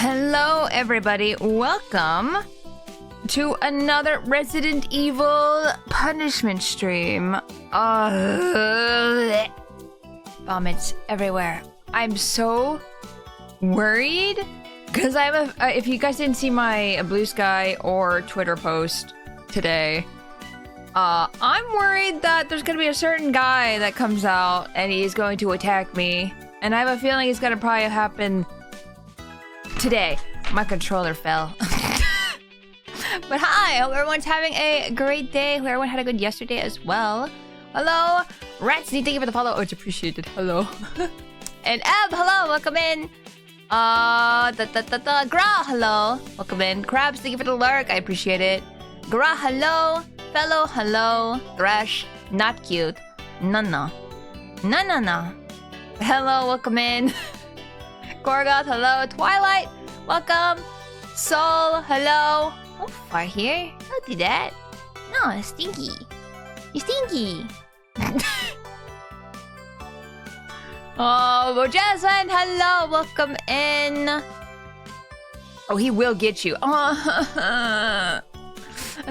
Hello, everybody. Welcome to another Resident Evil punishment stream. Vomits everywhere. I'm so worried because if you guys didn't see my Blue Sky or Twitter post today, I'm worried that there's gonna be a certain guy that comes out and he's going to attack me, and I have a feeling it's gonna probably happen today. My controller fell. But hi, hope everyone's having a great day. Hope everyone had a good yesterday as well. Hello, Ratsy, thank you for the follow. Oh, it's appreciated. Hello. And Eb, hello, welcome in. Gra, hello, welcome in. Krabs, thank you for the lurk, I appreciate it. Gra, hello. Fellow, hello. Thresh, not cute. No. Hello, welcome in. Gorgoth, hello. Twilight, welcome. Soul, hello. Don't fart here. Don't do that. No, it's stinky. You're stinky. Oh, Jasmine, hello. Welcome in. Oh, he will get you. Oh, I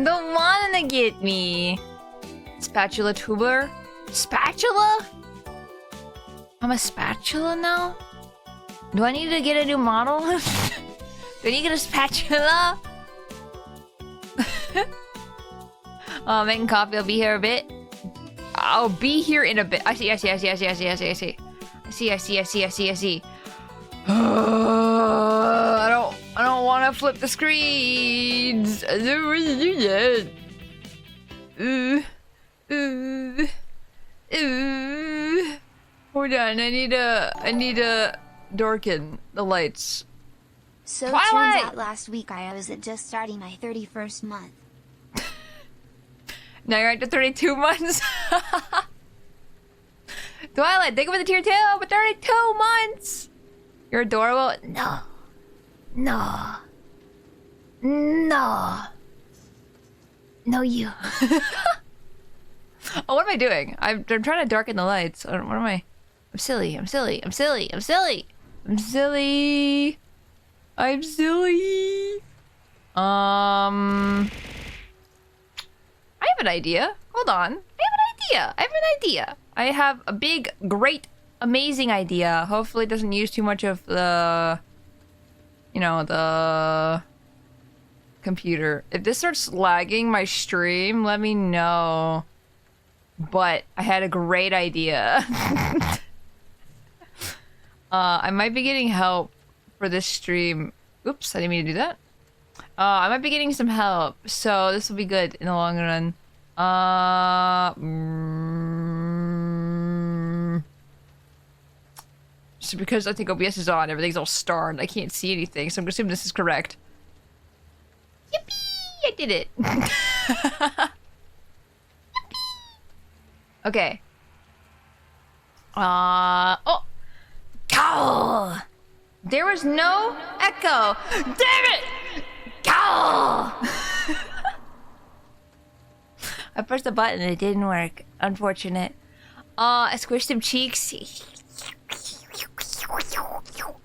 don't want him to get me. Spatula tuber? Spatula? I'm a spatula now? Do I need to get a new model? Do I need to get a spatula? Oh, making coffee. I'll be here a bit. I'll be here in a bit. I see. I don't want to flip the screens. I don't want to do that. Hold on. I need a darken the lights. So Twilight! turns out last week I was just starting my 31st month. Now you're at the 32 months. Twilight, thank you for the tier 2 for 32 months. You're adorable. No, you. Oh, what am I doing? I'm trying to darken the lights. What am I? I'm silly. I have an idea. Hold on. I have a big, great, amazing idea. Hopefully it doesn't use too much of the computer. If this starts lagging my stream, let me know. But I had a great idea. I might be getting help for this stream. Oops, I didn't mean to do that. I might be getting some help, so this will be good in the long run. Just because I think OBS is on, everything's all starred. I can't see anything, so I'm assuming this is correct. Yippee! I did it. Yippee! Okay. Oh! Cow! There was no echo. Damn it! Cow! I pressed the button and it didn't work. Unfortunate. I squished some cheeks.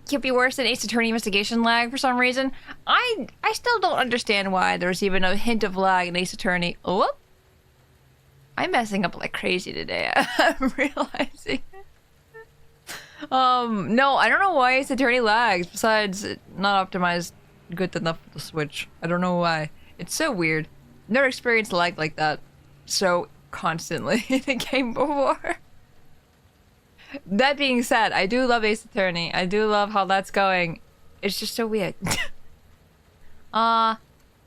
Can't be worse than Ace Attorney investigation lag for some reason. I still don't understand why there's even a hint of lag in Ace Attorney. Oh, I'm messing up like crazy today. I'm realizing. No, I don't know why Ace Attorney lags. Besides, not optimized good enough for the Switch. I don't know why. It's so weird. Never experienced lag like that so constantly in a game before. That being said, I do love Ace Attorney. I do love how that's going. It's just so weird.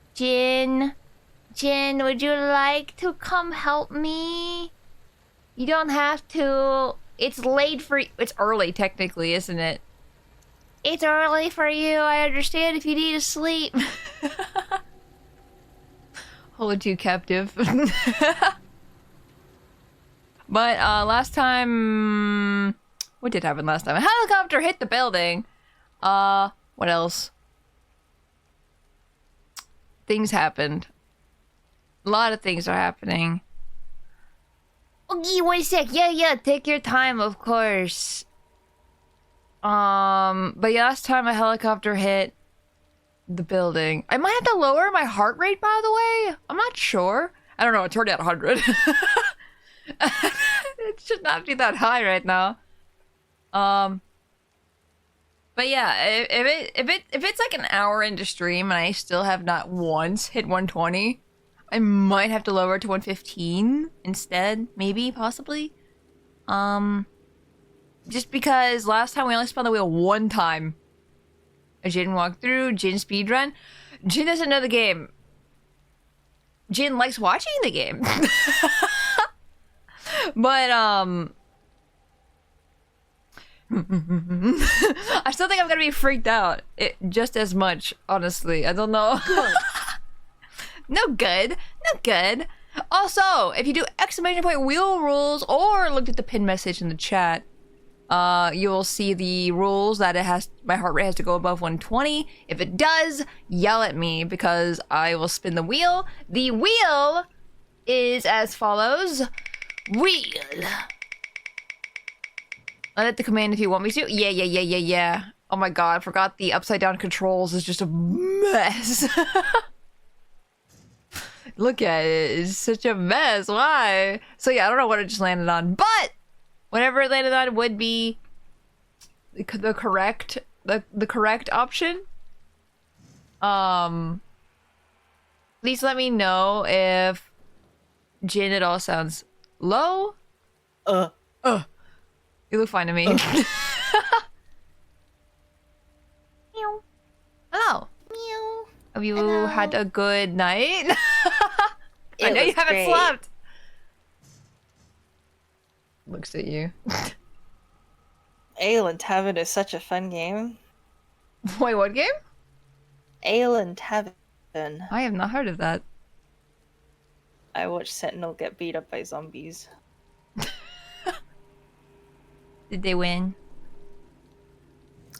Jin, would you like to come help me? You don't have to. It's late for you. It's early, technically, isn't it? It's early for you. I understand if you need to sleep. Hold you captive. But last time, what did happen last time? A helicopter hit the building. What else? Things happened. A lot of things are happening. Okay, 1 sec. Yeah, take your time, of course. But yeah, last time a helicopter hit. the building. I might have to lower my heart rate, by the way. I'm not sure. I don't know. It's already at 100. It should not be that high right now. But yeah, if it's like an hour into stream and I still have not once hit 120, I might have to lower it to 115 instead, maybe, possibly. Just because last time we only spun the wheel one time. Jin walked through, Jin speedrun. Jin doesn't know the game. Jin likes watching the game. But, I still think I'm gonna be freaked out just as much, honestly. I don't know. No good. No good. Also, if you do exclamation point wheel rules or looked at the pin message in the chat, you'll see the rules that my heart rate has to go above 120. If it does, yell at me because I will spin the wheel. The wheel is as follows. Wheel. I'll hit the command if you want me to. Yeah. Oh my god, I forgot the upside down controls is just a mess. Look at it, it's such a mess. Why? So yeah, I don't know what it just landed on, but whatever it landed on would be the correct option. Please let me know if Jin at all sounds low. You look fine to me. Meow. Hello. Meow. Have you Hello. had a good night? I know you haven't great. slept. Looks at you. Ale and Tavern is such a fun game. Wait, what game? Ale and Tavern. I have not heard of that. I watched Sentinel get beat up by zombies. Did they win?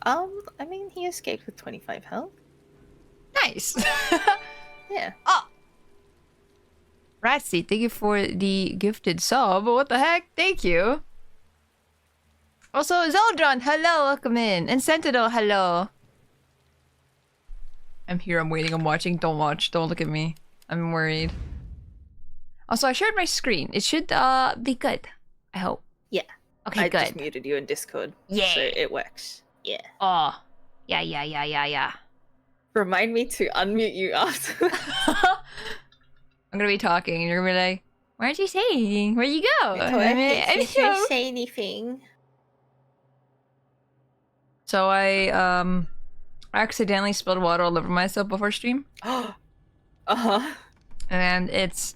I mean, he escaped with 25 health. Nice. Yeah. Oh. Ratsy, thank you for the gifted sub. What the heck? Thank you. Also, Zeldron, hello, welcome in. And Sentinel, hello. I'm here, I'm waiting, I'm watching. Don't watch, don't look at me. I'm worried. Also, I shared my screen. It should be good. I hope. Yeah. Okay, I good. just muted you in Discord. Yeah. So it works. Yeah. Oh. Yeah. Remind me to unmute you after. I'm gonna be talking and you're gonna be like, why didn't you say anything? Where'd you go? Don't say anything. So I accidentally spilled water all over myself before stream. Uh-huh. And it's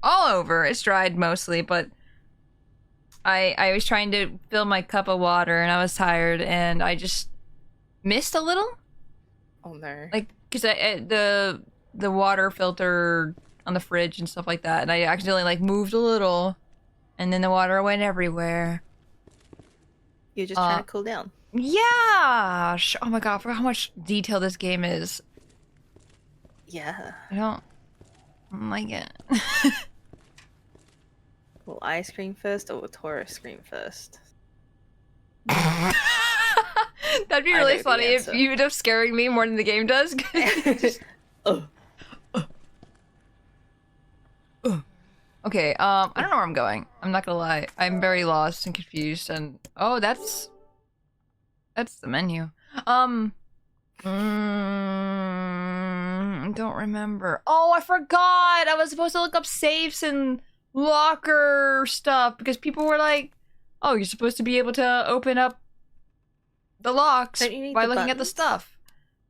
all over. It's dried mostly, but I was trying to fill my cup of water and I was tired and I just missed a little. Oh no. Like, cause the water filter on the fridge and stuff like that, and I accidentally like moved a little, and then the water went everywhere. You're just trying to cool down. Yeah. Oh my god, I forgot how much detail this game is. Yeah. I don't like it. Will I scream first or will Tora scream first? That'd be I really know the funny if answer. you end up scaring me more than the game does. Okay, I don't know where I'm going. I'm not gonna lie. I'm very lost and confused and oh, that's the menu. I don't remember. Oh, I forgot! I was supposed to look up safes and locker stuff because people were like, oh, you're supposed to be able to open up the locks Don't you need by the looking at the buttons? stuff.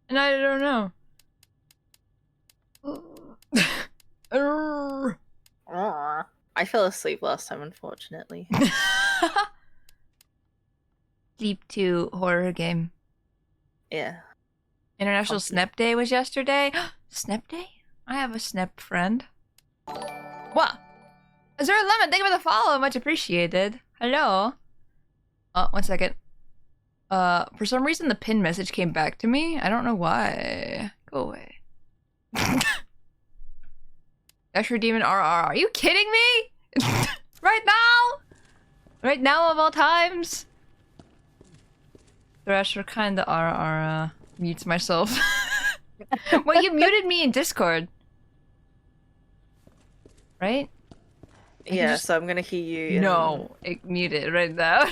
And I don't know. I fell asleep last time, unfortunately. Sleep 2 horror game. Yeah. International Pumpkin. Snap Day was yesterday. Snap Day? I have a Snap friend. What? Is there a lemon? Thank you for the follow. Much appreciated. Hello. 1 second. For some reason the pin message came back to me. I don't know why. Go away. Extra Demon RR. Are you kidding me? Right now? Right now of all times? Thrasher kinda RR mutes myself. Well, you muted me in Discord. Right? Yeah, so I'm gonna hear you. No, it muted right now.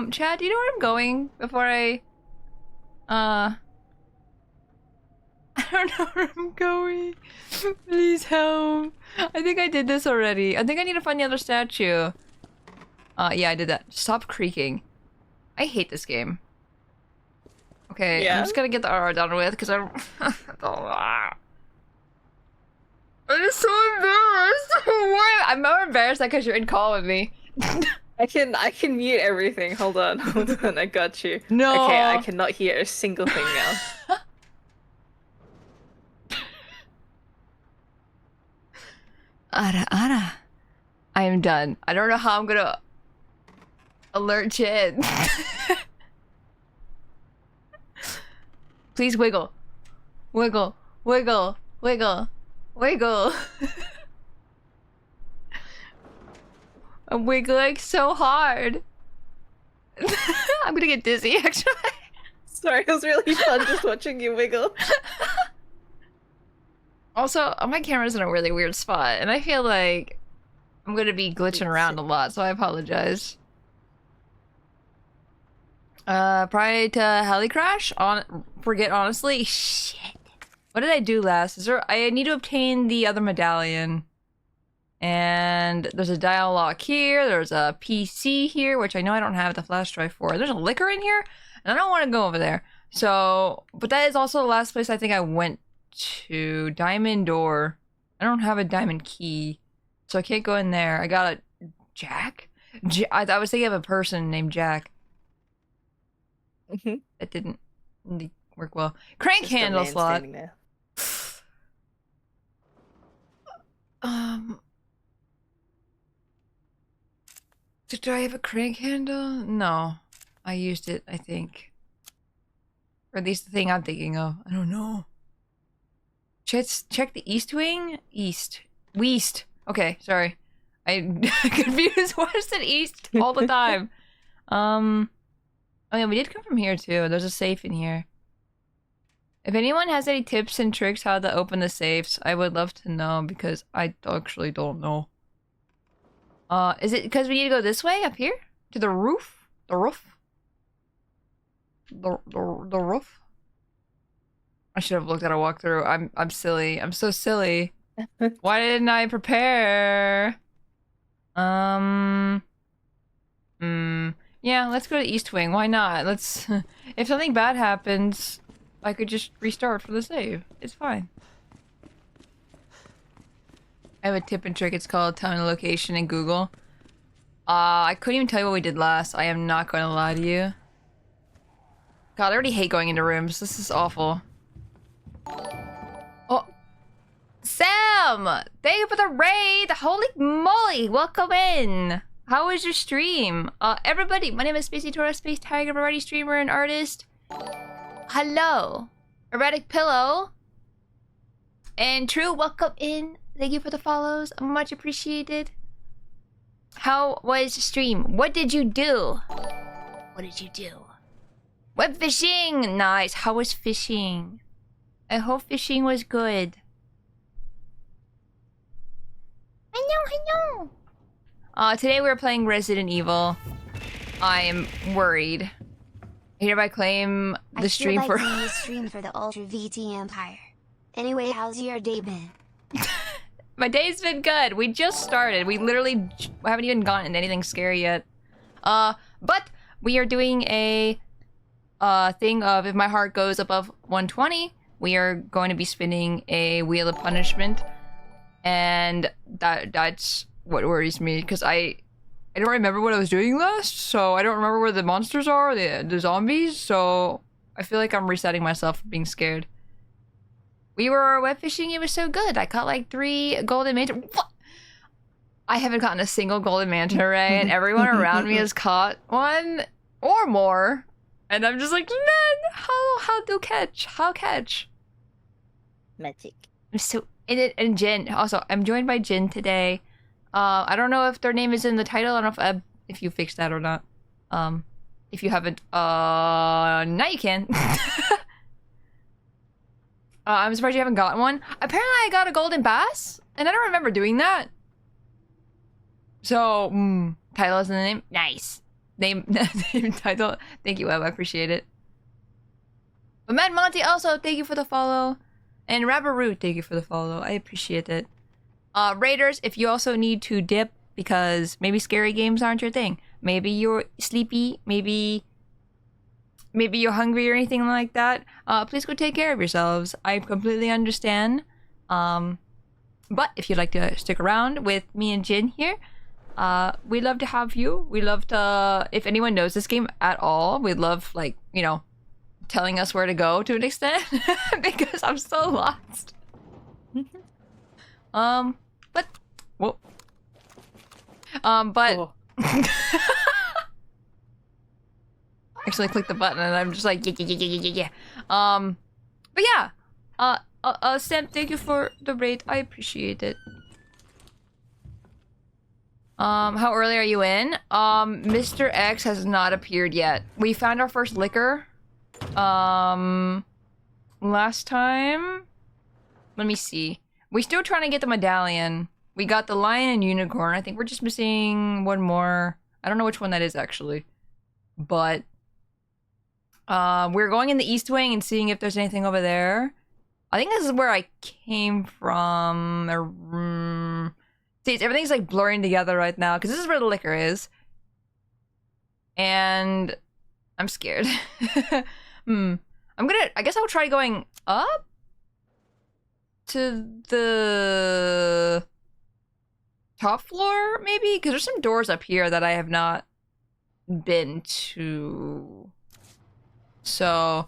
Chad, do you know where I'm going before I don't know where I'm going. Please help. I think I did this already. I think I need to find the other statue. Yeah, I did that. Stop creaking. I hate this game. Okay, Yeah? I'm just gonna get the RR done with because I'm just so embarrassed. Why? I'm more embarrassed because you're in call with me. I can mute everything. Hold on, I got you. No. Okay, I cannot hear a single thing now. Ara. I am done. I don't know how I'm gonna alert Jin. Please wiggle. Wiggle. Wiggle. Wiggle. Wiggle. I'm wiggling so hard. I'm gonna get dizzy, actually. Sorry, it was really fun just watching you wiggle. Also, my camera's in a really weird spot, and I feel like I'm gonna be glitching around a lot, so I apologize. Prior to heli crash? Forget honestly? Shit. What did I do last? I need to obtain the other medallion. And there's a dial lock here, there's a PC here, which I know I don't have the flash drive for. There's a liquor in here, and I don't want to go over there. So, but that is also the last place I think I went to. Diamond door. I don't have a diamond key, so I can't go in there. I got a Jack? I was thinking of a person named Jack. That didn't work well. Crank handle slot. Do I have a crank handle? No. I used it, I think. Or at least the thing I'm thinking of. I don't know. Check the east wing? East. West. Okay, sorry. I confuse west and east all the time. Oh yeah, we did come from here too. There's a safe in here. If anyone has any tips and tricks how to open the safes, I would love to know because I actually don't know. Is it because we need to go this way up here? To the roof? The roof? The roof? I should have looked at a walkthrough. I'm silly. I'm so silly. Why didn't I prepare? Yeah, let's go to East Wing. Why not? Let's... If something bad happens, I could just restart for the save. It's fine. I have a tip and trick. It's called Tell Me the Location in Google. I couldn't even tell you what we did last. I am not going to lie to you. God, I already hate going into rooms. This is awful. Oh. Sam! Thank you for the raid! Holy moly! Welcome in! How was your stream? Everybody, my name is Spacey Tora, Space Tiger, variety streamer and artist. Hello! Erratic Pillow. And True, welcome in. Thank you for the follows. Much appreciated. How was stream? What did you do? What did you do? Web fishing! Nice. How was fishing? I hope fishing was good. I know. Today we're playing Resident Evil. I am worried. I hereby claim the stream for... the stream for the Ultra VT Empire. Anyway, how's your day been? My day's been good. We just started. We literally haven't even gotten anything scary yet. But we are doing a thing of if my heart goes above 120, we are going to be spinning a Wheel of Punishment. And that's what worries me, because I don't remember what I was doing last, so I don't remember where the monsters are, the zombies, so I feel like I'm resetting myself from being scared. We were web fishing, it was so good. I caught like 3 golden manta. What? I haven't gotten a single golden manta ray, and everyone around me has caught one or more. And I'm just like, man, how do catch? How catch? Magic. I'm so in it. And Jin, also, I'm joined by Jin today. I don't know if their name is in the title. I don't know if you fixed that or not. if you haven't. Now you can. I'm surprised you haven't gotten one. Apparently I got a golden bass, and I don't remember doing that. So, title is in the name. Nice. Name title. Thank you, Web. I appreciate it. But Mad Monty also, thank you for the follow. And Rabbaroo, thank you for the follow. I appreciate it. Raiders, if you also need to dip because maybe scary games aren't your thing. Maybe you're sleepy. Maybe you're hungry or anything like that. Please go take care of yourselves. I completely understand. But if you'd like to stick around with me and Jin here, we'd love to have you. We love to, if anyone knows this game at all, we'd love, like, you know, telling us where to go to an extent. Because I'm so lost. But, whoa. But... Oh. Actually, I clicked the button and I'm just like, yeah. But yeah. Sam, thank you for the raid. I appreciate it. How early are you in? Mr. X has not appeared yet. We found our first liquor. Last time? Let me see. We're still trying to get the medallion. We got the lion and unicorn. I think we're just missing one more. I don't know which one that is, actually. But... we're going in the East Wing and seeing if there's anything over there. I think this is where I came from. See, everything's like blurring together right now because this is where the liquor is. And I'm scared. I guess I'll try going up to the top floor, maybe? Because there's some doors up here that I have not been to. So,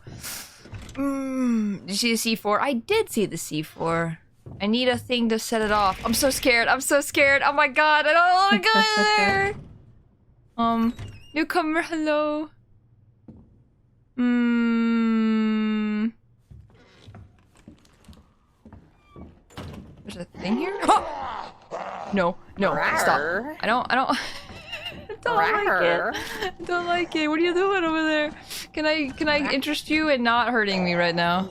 did you see the C4? I did see the C4. I need a thing to set it off. I'm so scared. I'm so scared. Oh my god, I don't want to go there. Newcomer, hello. There's a thing here? Oh! No, stop. I don't like it. I don't like it. What are you doing over there? Can I interest you in not hurting me right now?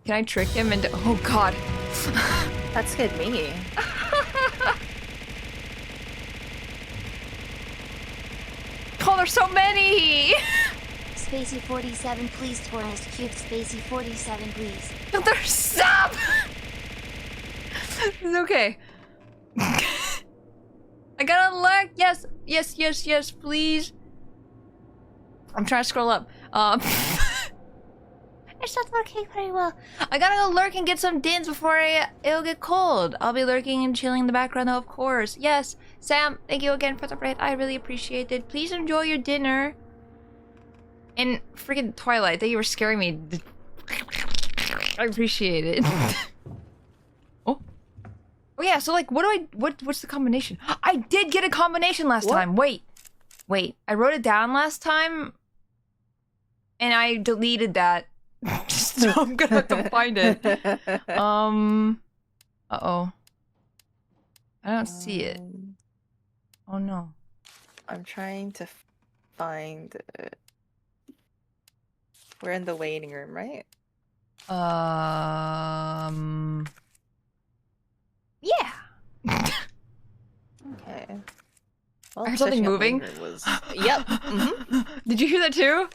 Can I trick him into— oh god. That scared me. Oh, there's so many! Spacey 47, please tourist cube Spacey 47, please. There's— stop! It's okay. I gotta lurk. Yes, please. I'm trying to scroll up. It's not working very well. I gotta go lurk and get some dins before it'll get cold. I'll be lurking and chilling in the background, though, of course. Yes, Sam, thank you again for the raid. I really appreciate it. Please enjoy your dinner. And freaking Twilight, thank you for scaring me. I appreciate it. Oh yeah, so like, what's the combination? I did get a combination last time. Wait, I wrote it down last time, and I deleted that. So I'm gonna have to find it. Uh-oh. I don't see it. Oh no. I'm trying to find it. We're in the waiting room, right? Yeah. Okay. Well, I heard something moving. Was... Yep. Did you hear that too?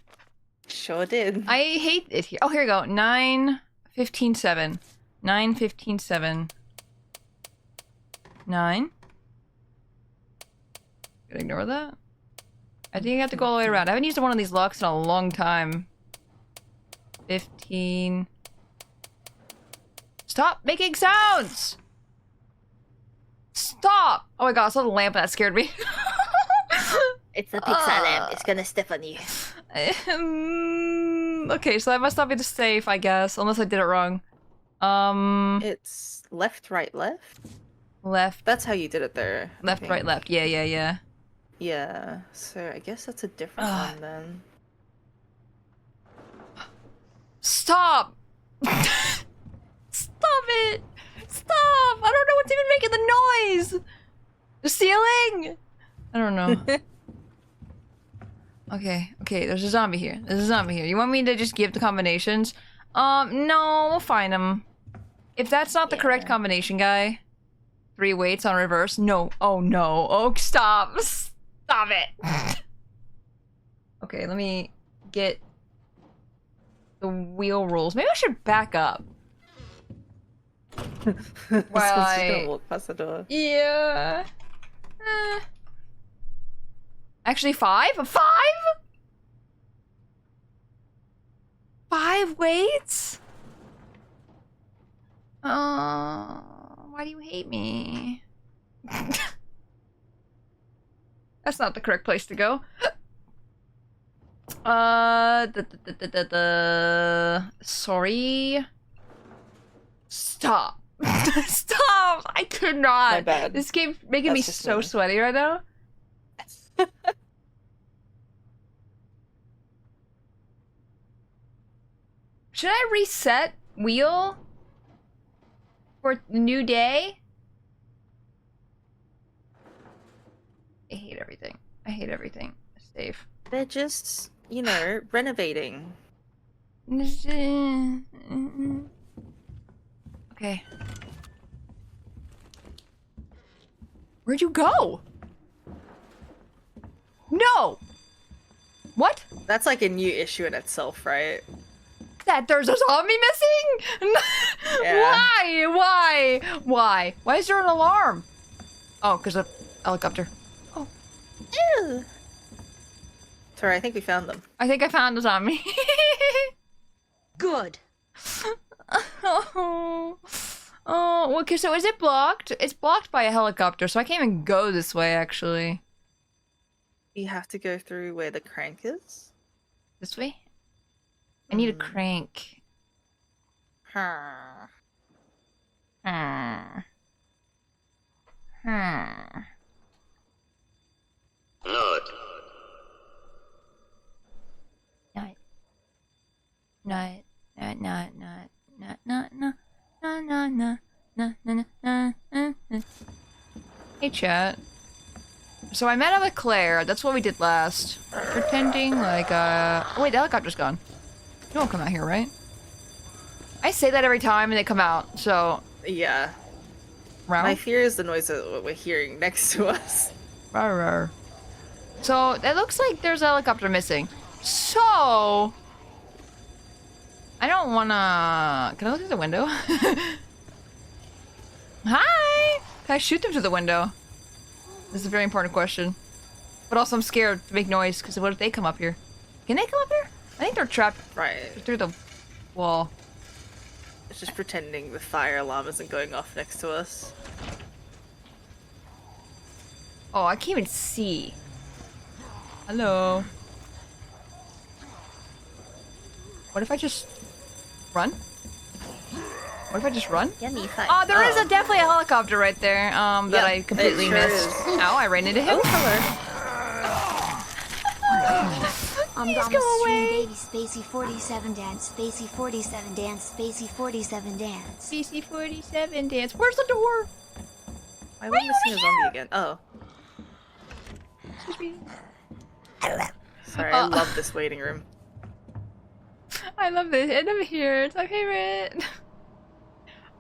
Sure did. I hate it here. Oh, here we go. 9:15:7. 9:15:7. 9. Gonna ignore that. I think I have to go all the way around. I haven't used one of these locks in a long time. 15. Stop making sounds! Stop! Oh my god, I saw the lamp and that scared me. It's the pixar lamp. It's gonna step on you. Okay, so that must not be the safe, I guess, unless I did it wrong. It's left, right, left? Left. That's how you did it there. Left, right, left. Yeah. Yeah, so I guess that's a different one then. Stop! Stop it! Stop! I don't know what's even making the noise! The ceiling! I don't know. Okay, there's a zombie here. You want me to just give the combinations? No, we'll find them. If that's not the correct combination, guy. 3 weights on reverse. No. Oh, no. Oh, stop. Stop it. Okay, let me get the wheel rules. Maybe I should back up. While I... walk past the door. Yeah. Actually, 5? 5? 5 weights? Why do you hate me? That's not the correct place to go. Sorry. Stop. Stop! I could not. My bad. This game's making me so sweaty right now. Should I reset wheel for new day? I hate everything. I hate everything. Safe. They're just, you know, renovating. Okay. Where'd you go? No! What? That's like a new issue in itself, right? That there's a zombie missing? Yeah. Why? Why is there an alarm? Oh, because of helicopter. Oh. Ew. Sorry, I think we found them. I think I found a zombie. Good. Oh, okay, so is it blocked? It's blocked by a helicopter, so I can't even go this way, actually. You have to go through where the crank is? This way? I need a crank. Huh. Nod. Hey, chat. So I met up with Claire. That's what we did last. Pretending like, oh, wait, the helicopter's gone. You won't come out here, right? I say that every time and they come out, so... Yeah. Row? My fear is the noise that we're hearing next to us. Rawr. So, it looks like there's a helicopter missing. So... I don't wanna... Can I look through the window? Hi! Can I shoot them through the window? This is a very important question. But also I'm scared to make noise, because what if they come up here? Can they come up here? I think they're trapped Right. through the wall. It's just pretending the fire alarm isn't going off next to us. Oh, I can't even see. Hello. What if I just run? What if I just run? Yummy fire. Oh, there is definitely a helicopter right there. That Yep, I completely it sure missed. is. Ow, I ran into him. Oh, hello. I'm Please gonna go stream away. baby Spacey 47 dance, Spacey 47 dance, Spacey 47 dance. CC47 dance. Where's the door? Why are we missing a zombie again? Oh. Excuse me. Sorry, I love this waiting room. I love this. End of here. It's my favorite.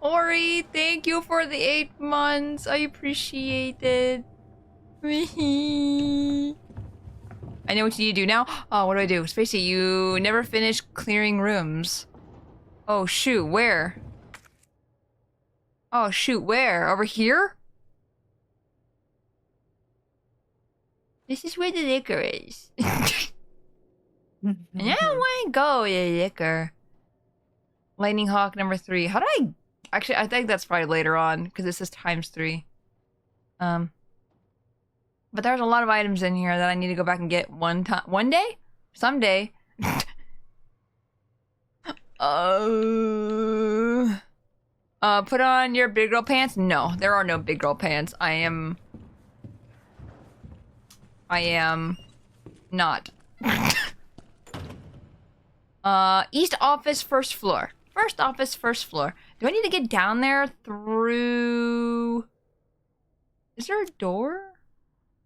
Ori, thank you for the 8 months. I appreciate it. I know what you need to do now. Oh, what do I do? Spacey, you never finished clearing rooms. Oh, shoot. Where? Oh, shoot. Where? Over here? This is where the liquor is. And I don't want to go with the liquor. Lightning Hawk number 3. How do I... Actually, I think that's probably later on, because it says ×3. But there's a lot of items in here that I need to go back and get one day? Someday. Put on your big girl pants? No, there are no big girl pants. I am not. East office, first floor. First office, first floor. Do I need to get down there through Is there a door?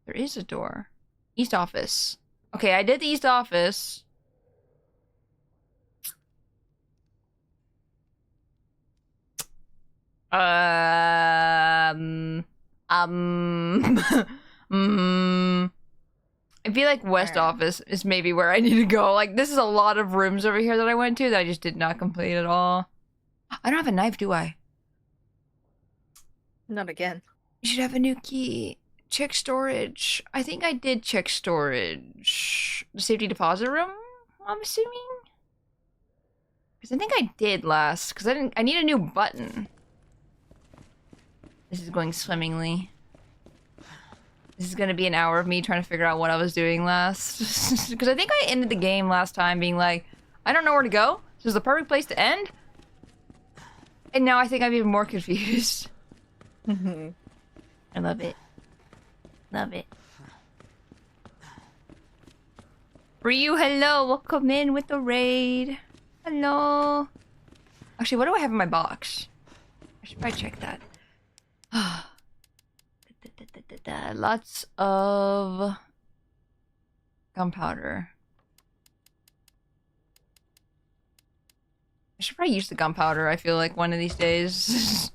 There is a door. East office. Okay, I did the east office. I feel like west office is maybe where I need to go. Like, this is a lot of rooms over here that I went to that I just did not complete at all. I don't have a knife, do I? Not again. You should have a new key. Check storage. I think I did check storage. The safety deposit room, I'm assuming? Because I think I did last. Because I need a new button. This is going swimmingly. This is gonna be an hour of me trying to figure out what I was doing last. Because I think I ended the game last time being like, I don't know where to go. This is the perfect place to end. And now I think I'm even more confused. I love it. Love it. Ryu, hello. Welcome in with the raid. Hello. Actually, what do I have in my box? I should probably check that. Lots of gunpowder. I should probably use the gunpowder, I feel like, one of these days.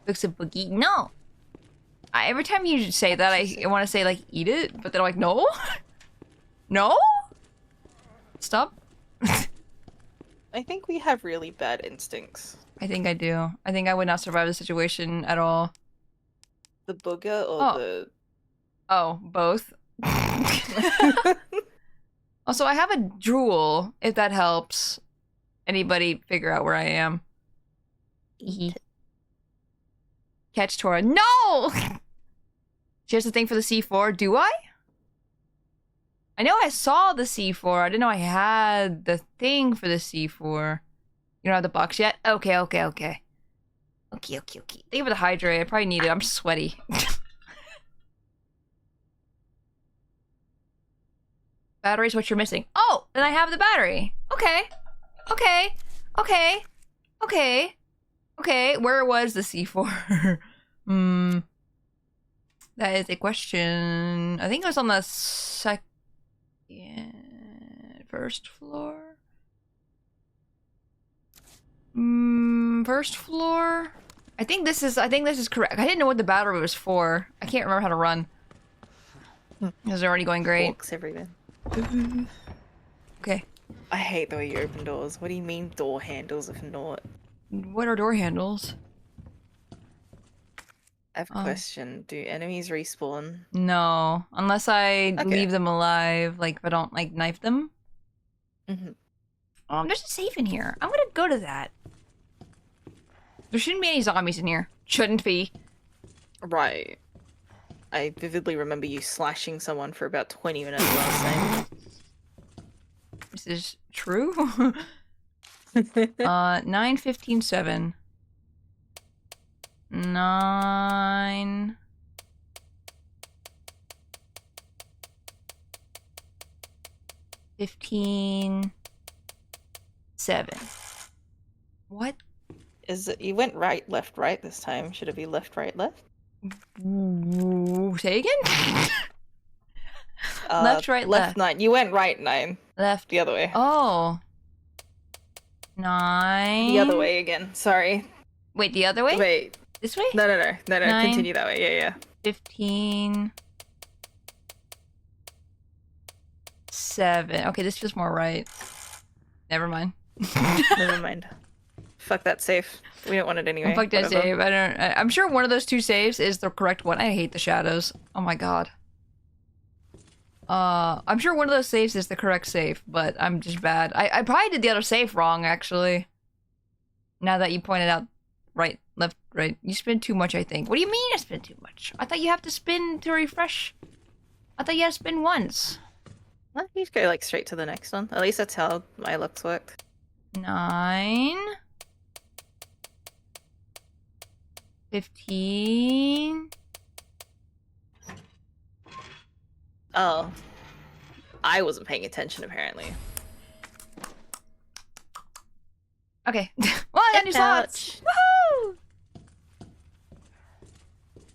Looks a boogie. No! Every time you say that, I want to say, like, eat it, but they're like, no? No? Stop. I think we have really bad instincts. I think I do. I think I would not survive the situation at all. The booger or the... Oh, both. Also, I have a drool, if that helps anybody figure out where I am. Catch Tora. No! She has the thing for the C4. Do I? I know I saw the C4. I didn't know I had the thing for the C4. You don't have the box yet? Okay. Okay. Thank you for the hydrate. I probably need it. I'm sweaty. Battery's what you're missing. Oh, then I have the battery. Okay. Where was the C4? That is a question. I think it was on the first floor. First floor. I think this is correct. I didn't know what the battery was for. I can't remember how to run. This is already going great. Forks everywhere. Okay. I hate the way you open doors. What do you mean door handles if not? What are door handles? I have a question. Do enemies respawn? No, unless I leave them alive. Like if I don't like knife them. There's a safe in here. I'm gonna go to that. There shouldn't be any zombies in here. Shouldn't be. Right. I vividly remember you slashing someone for about 20 minutes last time. This is true. 9, 15, 7. 9. 15. 7. What? Is it, you went right, left, right this time. Should it be left, right, left? Say again? Left, right, left. 9. You went right 9. Left. The other way. Oh. 9. The other way again. Sorry. Wait, the other way? Wait. This way? No. 9, Continue that way. Yeah. 15. 7. Okay, this feels more right. Never mind. Never mind. Fuck that safe. We don't want it anyway. Fuck that save. I'm sure one of those two saves is the correct one. I hate the shadows. Oh my god. I'm sure one of those saves is the correct save, but I'm just bad. I probably did the other save wrong, actually. Now that you pointed out right, left, right. You spin too much, I think. What do you mean I spin too much? I thought you have to spin to refresh. I thought you had to spin once. Well, you just go like straight to the next one. At least that's how my looks work. 9. 15. Oh. I wasn't paying attention, apparently. Okay. Well, I got new slots! Woohoo!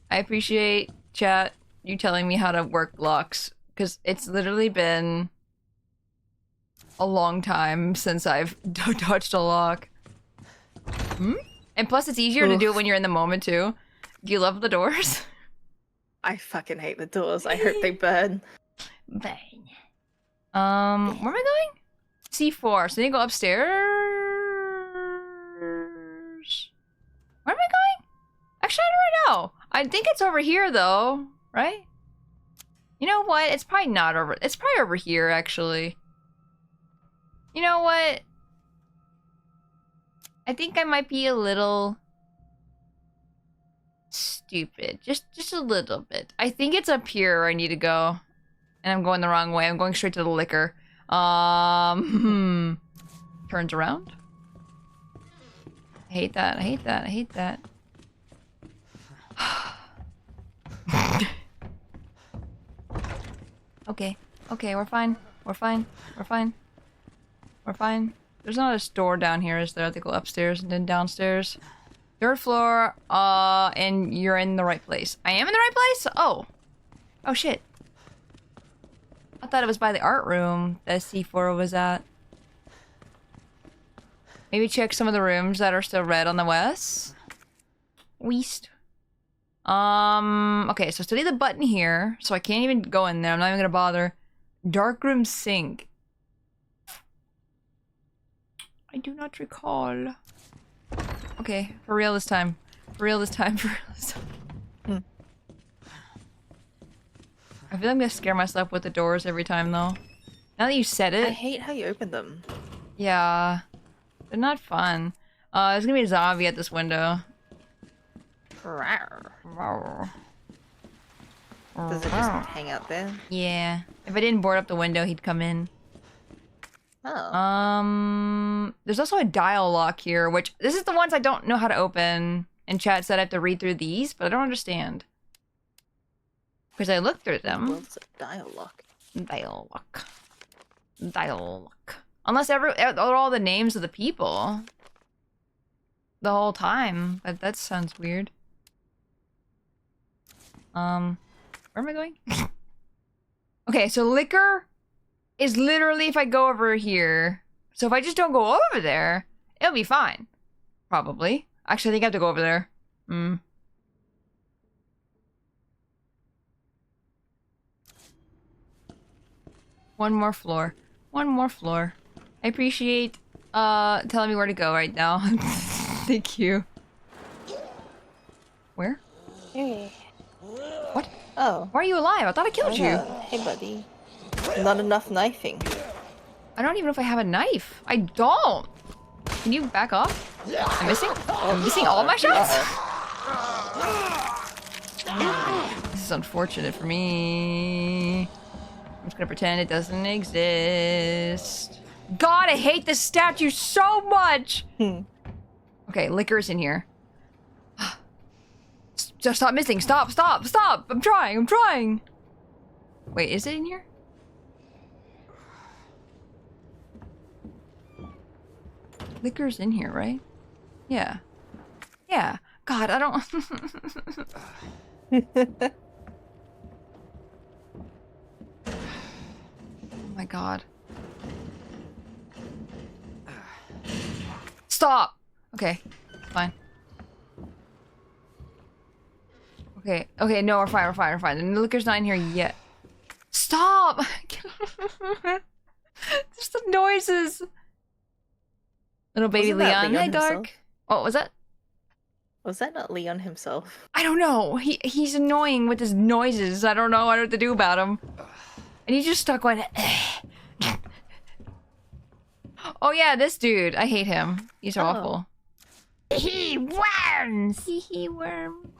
I appreciate, chat, you telling me how to work locks, because it's literally been a long time since I've touched a lock. Hmm? And plus, it's easier to do it when you're in the moment, too. Do you love the doors? I fucking hate the doors. I hope they burn. Burn. Where am I going? C4. So I need to go upstairs. Where am I going? Actually, I don't know. I think it's over here, though. Right? You know what? It's probably not over. It's probably over here, actually. You know what? I think I might be a little stupid. Just a little bit. I think it's up here where I need to go. And I'm going the wrong way. I'm going straight to the liquor. Turns around. I hate that. I hate that. I hate that. Okay. Okay, we're fine. We're fine. We're fine. We're fine. There's not a door down here, is there? I have to go upstairs and then downstairs. Third floor, and you're in the right place. I am in the right place? Oh. Oh, shit. I thought it was by the art room that C4 was at. Maybe check some of the rooms that are still red on the west. West. Okay, so study the button here. So I can't even go in there. I'm not even gonna bother. Darkroom sink. I do not recall. Okay, for real this time. For real this time, for real this time. I feel like I'm gonna scare myself with the doors every time, though. Now that you said it... I hate how you open them. Yeah. They're not fun. There's gonna be a zombie at this window. Rawr. Does it just hang out there? Yeah. If I didn't board up the window, he'd come in. Oh. There's also a dial lock here, which... This is the ones I don't know how to open. And chat said I have to read through these, but I don't understand. Because I looked through them. What's a dial lock? Dial lock. Dial lock. Unless all the names of the people. The whole time. But that sounds weird. Where am I going? Okay, so liquor is literally if I go over here. So if I just don't go over there, it'll be fine. Probably. Actually, I think I have to go over there. One more floor. One more floor. I appreciate telling me where to go right now. Thank you. Where? Hey. What? Oh. Why are you alive? I thought I killed you. Hey, buddy. Not enough knifing. I don't even know if I have a knife. I don't. Can you back off? I'm missing? I'm missing all my shots? This is unfortunate for me. I'm just gonna pretend it doesn't exist. God, I hate this statue so much! Okay, liquor's in here. Just stop missing. Stop, stop, stop! I'm trying. Wait, is it in here? Liquor's in here, right? Yeah. Yeah. God, I don't... Oh my god. Stop! Okay, fine. Okay, no, we're fine. The liquor's not in here yet. Stop! Just the noises! Little baby Leon. Hey, Dark. Himself? Oh, was that? Was that not Leon himself? I don't know. He's annoying with his noises. I don't know what to do about him. And he's just stuck going. Oh yeah, this dude. I hate him. He's awful. He worms. He worm.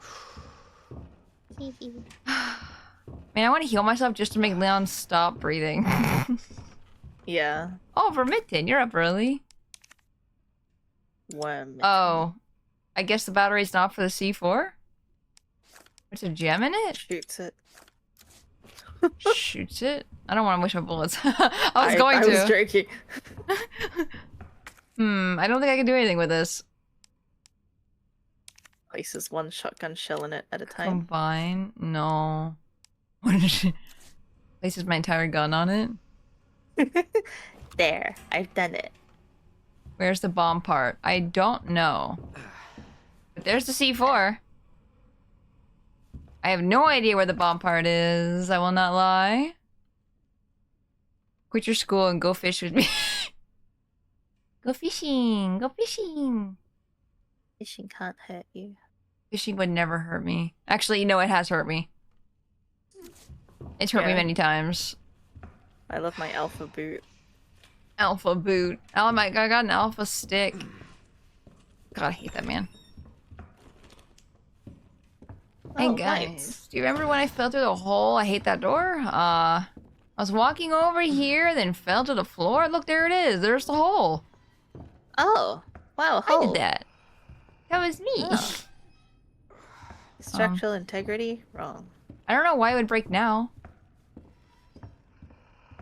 Man, I want to heal myself just to make Leon stop breathing. Yeah. Oh, Vermitten, you're up early. Worm. Oh, I guess the battery's not for the C4? There's a gem in it? Shoots it. Shoots it? I don't want to waste my bullets. I was going to. I was joking. I don't think I can do anything with this. Places one shotgun shell in it at a time. Combine? No. What did she... Places my entire gun on it? There, I've done it. Where's the bomb part? I don't know. But there's the C4. I have no idea where the bomb part is. I will not lie. Quit your school and go fish with me. Go fishing. Go fishing. Fishing can't hurt you. Fishing would never hurt me. Actually, no, it has hurt me. It's hurt me many times. I love my alpha boot. Alpha boot. Oh my god, I got an alpha stick. God, I hate that man. Hey guys, nice. do you remember when I fell through the hole? I hate that door. I was walking over here, then fell to the floor. Look, there it is. There's the hole. Oh, wow, I did that. That was me. Oh. Structural integrity? Wrong. I don't know why it would break now.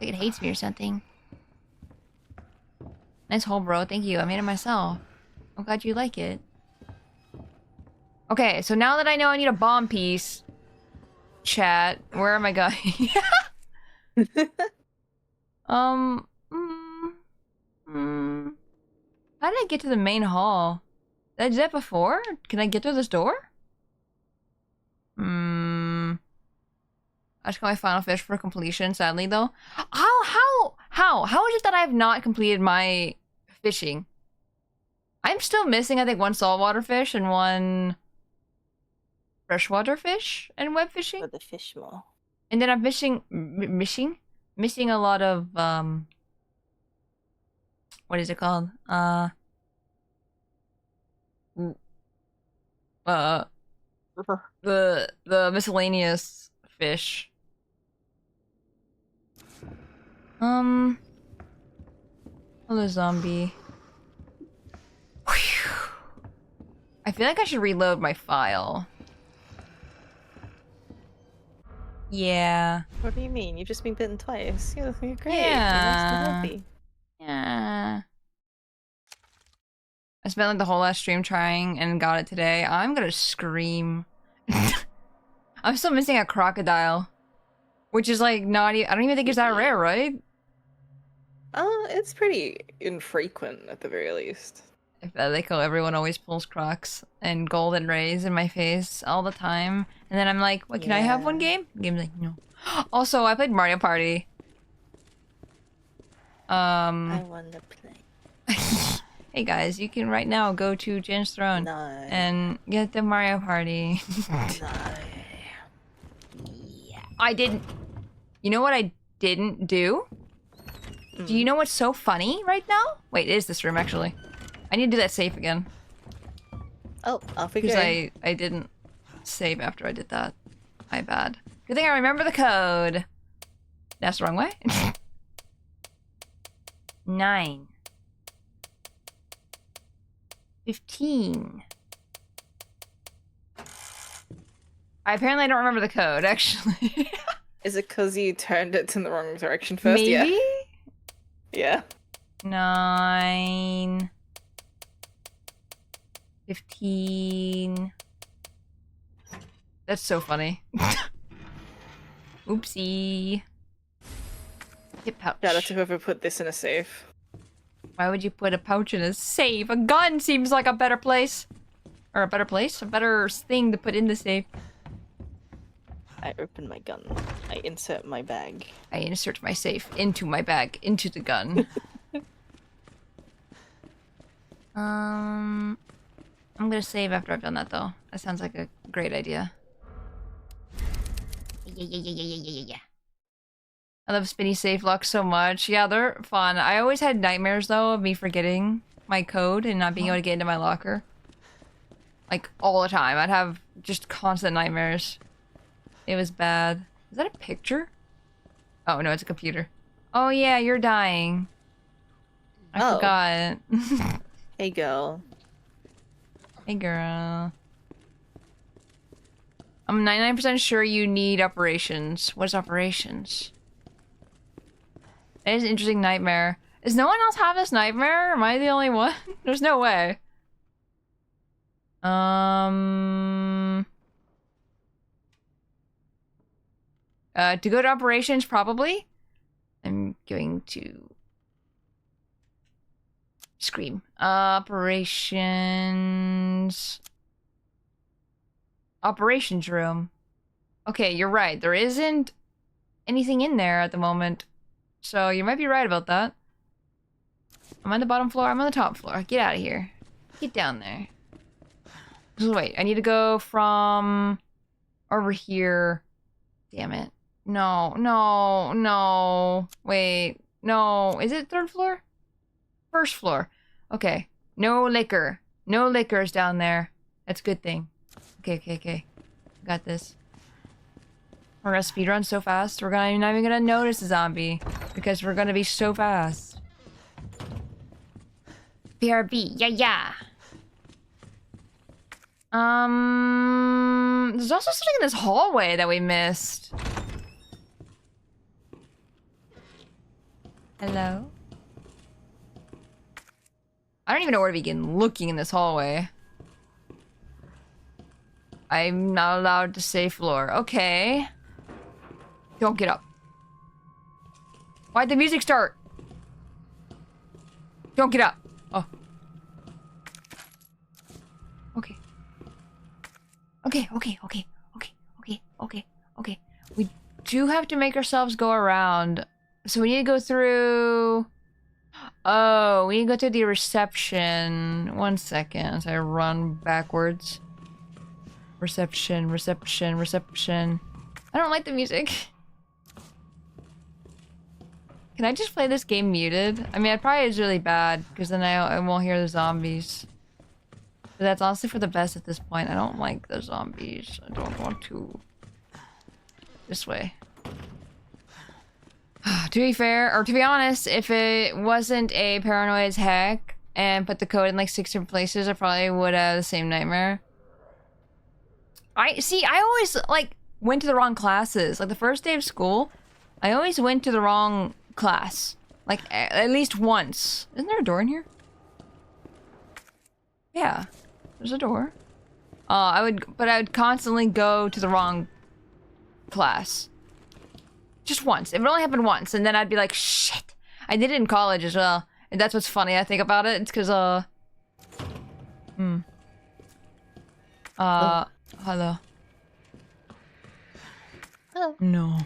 Like it hates me or something. Nice hole, bro. Thank you. I made it myself. I'm glad you like it. Okay, so now that I know I need a bomb piece, chat, where am I going? How did I get to the main hall? Did I do that before? Can I get through this door? I just got my final fish for completion, sadly though. How is it that I have not completed my fishing? I'm still missing, I think, one saltwater fish and one freshwater fish and web fishing. For the fish more. And then I'm missing a lot of what is it called? The miscellaneous fish. Hello, zombie. Whew. I feel like I should reload my file. Yeah. What do you mean? You've just been bitten twice. You're great. Yeah. You're nice and healthy. Yeah. I spent like the whole last stream trying and got it today. I'm gonna scream. I'm still missing a crocodile. Which is like not even, I don't even think it's that rare, right? It's pretty infrequent at the very least. I feel like how everyone always pulls crocs and golden rays in my face all the time. And then I'm like, what, can I have one game? The game's like, no. Also, I played Mario Party. I wanna play. Hey guys, you can right now go to Jen's Throne No. and get the Mario Party. No. I didn't. You know what I didn't do? Do you know what's so funny right now? Wait, it is this room actually. I need to do that save again. Oh, off we go. Because I didn't save after I did that. My bad. Good thing I remember the code. That's the wrong way. 9. 15. I apparently don't remember the code, actually. Is it because you turned it in the wrong direction first? Maybe? Yeah. 9. 15. That's so funny. Oopsie. Hip pouch. Shout out to whoever put this in a safe. Why would you put a pouch in a safe? A gun seems like a better place. Or a better place? A better thing to put in the safe. I open my gun. I insert my bag. I insert my safe into my bag, into the gun. I'm gonna save after I've done that though. That sounds like a great idea. Yeah. I love spinny safe locks so much. Yeah, they're fun. I always had nightmares though of me forgetting my code and not being able to get into my locker. Like all the time. I'd have just constant nightmares. It was bad. Is that a picture? Oh no, it's a computer. Oh yeah, you're dying. I forgot. Hey girl. Hey girl. I'm 99% sure you need operations. What is operations? It is an interesting nightmare. Does no one else have this nightmare? Am I the only one? There's no way. To go to operations, probably. I'm going to scream. Operations room. Okay, you're right. There isn't anything in there at the moment. So you might be right about that. I'm on the bottom floor. I'm on the top floor. Get out of here. Get down there. Just wait. I need to go from over here. Damn it. No, no, no. Wait. No. Is it third floor? First floor. Okay. No liquor. No liquors down there. That's a good thing. Okay. Got this. We're gonna speedrun so fast, we're not even gonna notice a zombie. Because we're gonna be so fast. BRB, yeah. There's also something in this hallway that we missed. Hello? I don't even know where to begin looking in this hallway. I'm not allowed to say floor. Okay. Don't get up. Why'd the music start? Don't get up. Oh. Okay. Okay. We do have to make ourselves go around. So we need to go through... Oh, we need to go through the reception. 1 second as I run backwards. Reception. I don't like the music. Can I just play this game muted? I mean, it probably is really bad, because then I won't hear the zombies. But that's honestly for the best at this point. I don't like the zombies. I don't want to. This way. To be fair, or to be honest, if it wasn't a paranoid as heck and put the code in like 6 different places, I probably would have the same nightmare. I always like went to the wrong classes. Like the first day of school, I always went to the wrong class. Like at least once. Isn't there a door in here? Yeah, there's a door. I would constantly go to the wrong class. Just once. It would only happen once, and then I'd be like, shit. I did it in college as well. And that's what's funny, I think, about it. It's because, hello. Hello. No.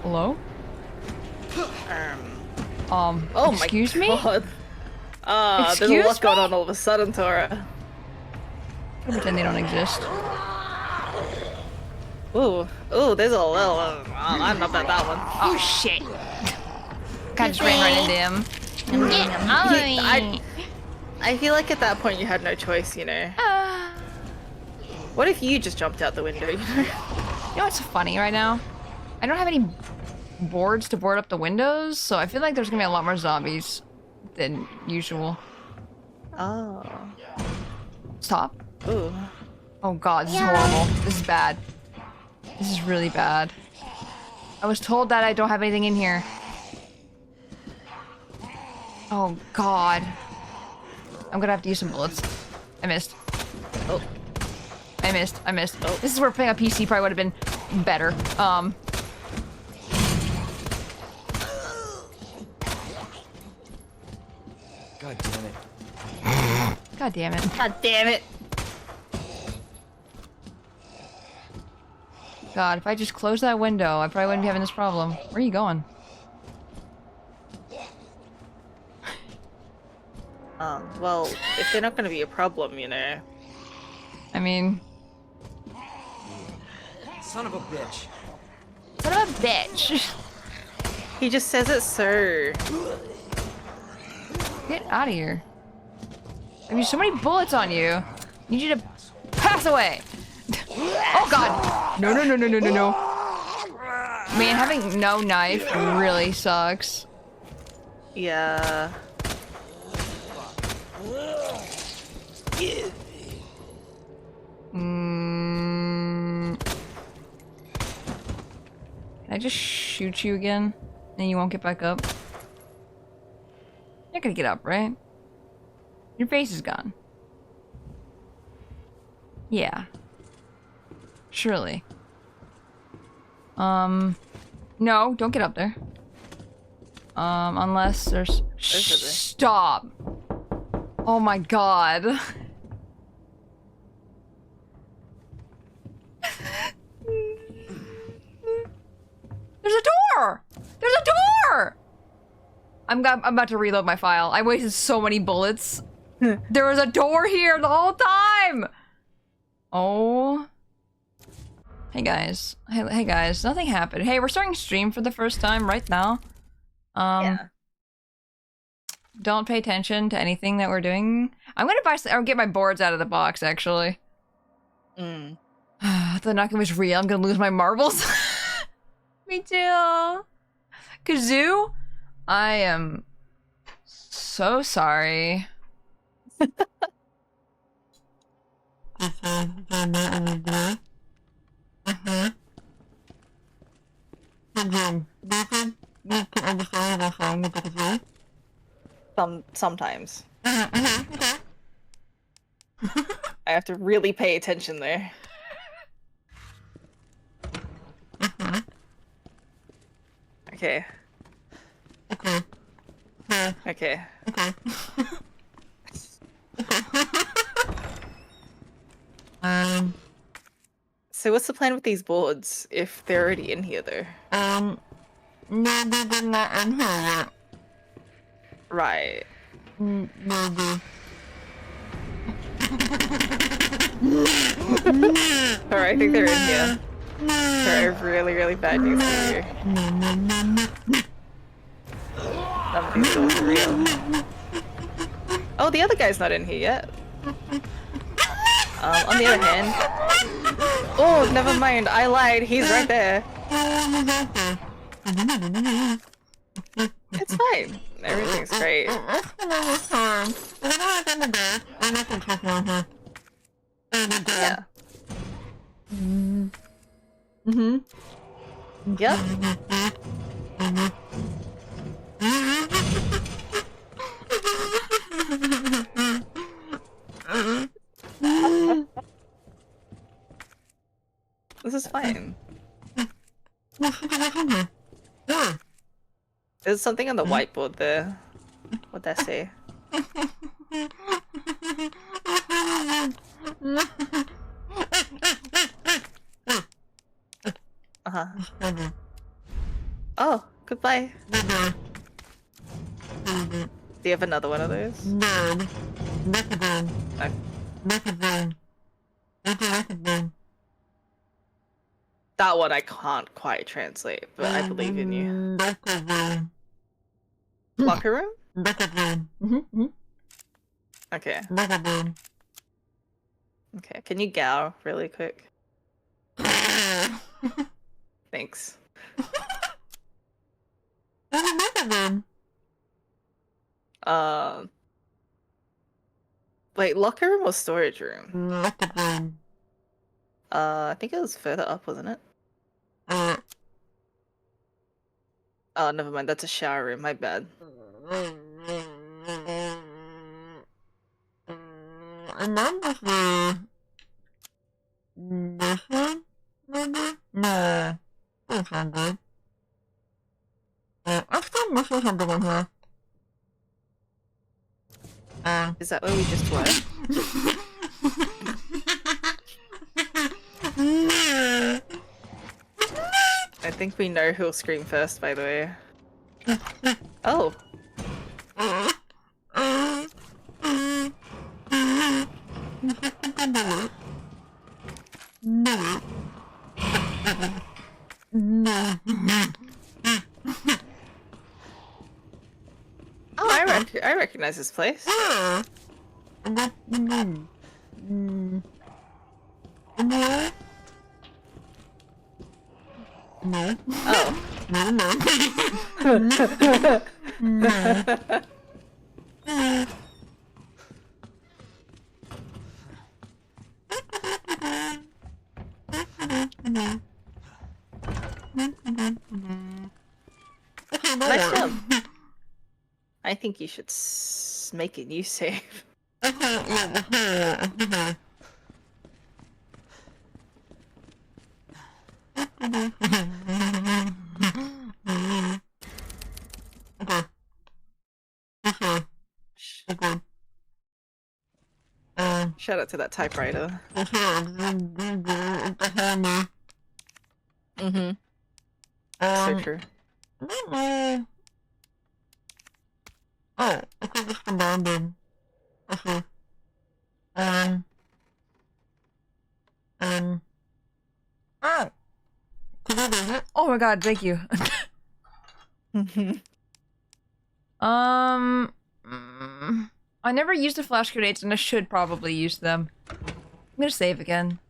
Hello? Oh excuse my me? God. There's a lot going on all of a sudden, Tora. I'll pretend they don't exist. Ooh, there's a little, I don't know about that one. Oh, shit. Kinda just ran right into him. I feel like at that point you had no choice, you know. What if you just jumped out the window, you know? You know what's funny right now? I don't have any boards to board up the windows, so I feel like there's gonna be a lot more zombies than usual. Oh. Stop. Ooh. Oh god, this is horrible. This is bad. This is really bad. I was told that I don't have anything in here. Oh god. I'm gonna have to use some bullets. I missed. Oh. I missed. Oh. This is where playing a PC probably would have been better. God damn it. God damn it. God damn it. God, if I just close that window, I probably wouldn't be having this problem. Where are you going? Well, if they're not gonna be a problem, you know. I mean... Son of a bitch. Son of a bitch! He just says it so. Get out of here. I mean, so many bullets on you. I need you to pass away! Oh god! No. Man, having no knife really sucks. Yeah. Can I just shoot you again? And you won't get back up? You're not gonna get up, right? Your face is gone. Yeah. Surely. No, don't get up there. Unless there's... Stop! Oh my god. There's a door! There's a door! I'm about to reload my file. I wasted so many bullets. There was a door here the whole time! Oh. Hey guys. Hey guys, nothing happened. Hey, we're starting stream for the first time right now. Yeah. Don't pay attention to anything that we're doing. I'm gonna buy or get my boards out of the box, actually. Mm. The knocking was real. I'm gonna lose my marbles. Me too. Kazoo, I am so sorry. Sometimes. I have to really pay attention there. Okay. Okay. So what's the plan with these boards if they're already in here though? No, they're not in here yet. Right. Maybe. Alright, I think they're in here. Sorry, I have really, really bad news for you. None of these doors are real. Oh, the other guy's not in here yet. On the other hand... Oh, never mind, I lied, he's right there. It's fine. Everything's great. Yeah. Mm-hmm. Yep. This is fine. There's something on the whiteboard there. What'd that say? Uh-huh. Oh, goodbye. Do you have another one of those? That one I can't quite translate, but I believe in you. Locker room? Mm-hmm. Okay. Okay, can you gow really quick? Thanks. Wait, locker room or storage room? I think it was further up, wasn't it? Oh, never mind, that's a shower room, my bad. Is that where we just were? I think we know who'll scream first, by the way. Oh! Oh, I recognize this place. Oh. Nice job. I think you should make a new save. Shout out to that typewriter. Mm-hmm. So true. Oh, okay, just abandoned. Okay. Oh. Could I do it? Oh my god, thank you. I never used the flash grenades and I should probably use them. I'm gonna save again.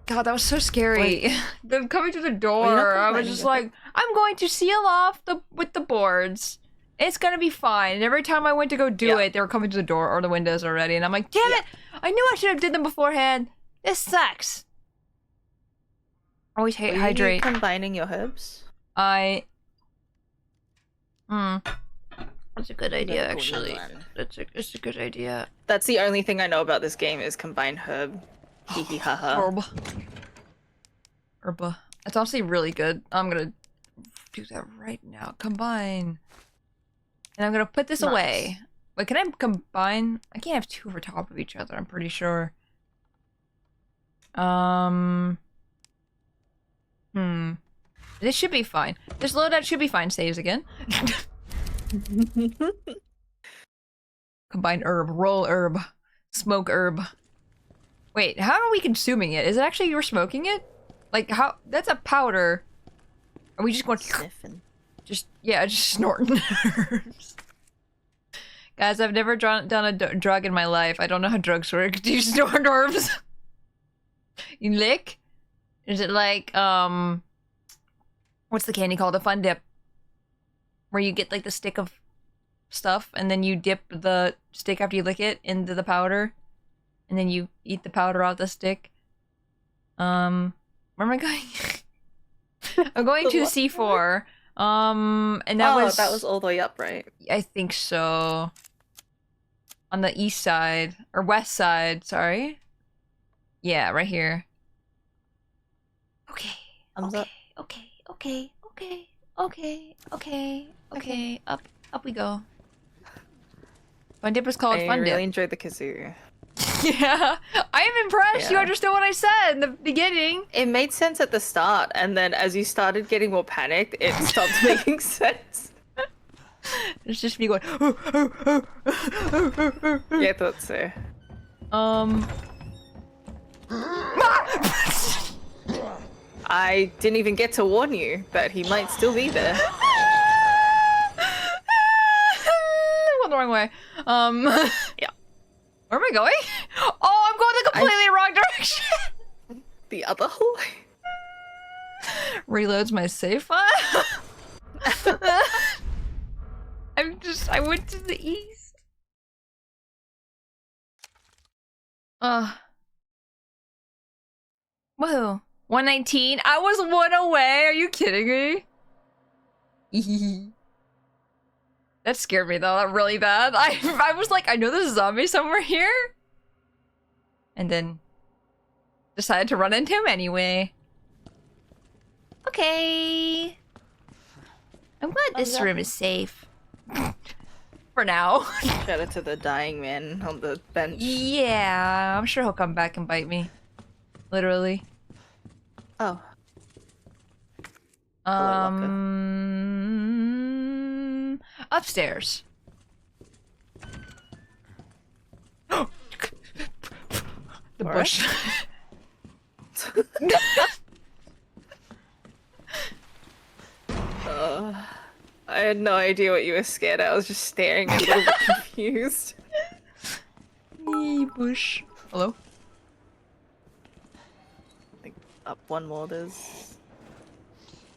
God, that was so scary. Them coming to the door, I was just like, I'm going to seal off with the boards. It's gonna be fine. And every time I went to go do it, they were coming to the door or the windows already, and I'm like, damn it! I knew I should have did them beforehand. This sucks. Always hydrate. Are you combining your herbs? That's a good idea, actually. It's a good idea. That's the only thing I know about this game is combine herb. Hee hee ha ha. Herb. It's honestly really good. I'm gonna do that right now. Combine. And I'm gonna put this away. Wait, can I combine? I can't have two over top of each other, I'm pretty sure. This should be fine. This loadout should be fine. Saves again. Combine herb, roll herb, smoke herb. Wait, how are we consuming it? Is it actually you're smoking it? Like how? That's a powder. Are we just going sniffing? Just snorting herbs. Guys, I've never done a drug in my life. I don't know how drugs work. Do you snort herbs? You lick? Is it like what's the candy called? A fun dip. Where you get like the stick of stuff and then you dip the stick after you lick it into the powder and then you eat the powder out the stick. Where am I going? I'm going to C4. And that was all the way up, right? I think so. On the east side or west side, sorry. Yeah, right here. Okay. Okay. Up we go. Fun dip is called Fun Dip. I really enjoyed the kazoo. Yeah, I am impressed. Yeah. You understood what I said in the beginning. It made sense at the start, and then as you started getting more panicked, it stopped making sense. It's just me going. Yeah, I thought so. I didn't even get to warn you that he might still be there. Went the wrong way. Yeah. Where am I going? Oh, I'm going the completely wrong direction. The other hallway. Reloads my save file. I went to the east. Whoa. 119? I was one away. Are you kidding me? That scared me though, really bad. I was like, I know there's a zombie somewhere here. And then decided to run into him anyway. Okay. I'm glad this room is safe. For now. Shout out to the dying man on the bench. Yeah, I'm sure he'll come back and bite me. Literally. Oh. Upstairs. The bush. I had no idea what you were scared at. I was just staring a little bit confused. Bush. Hello? I think up one more there's...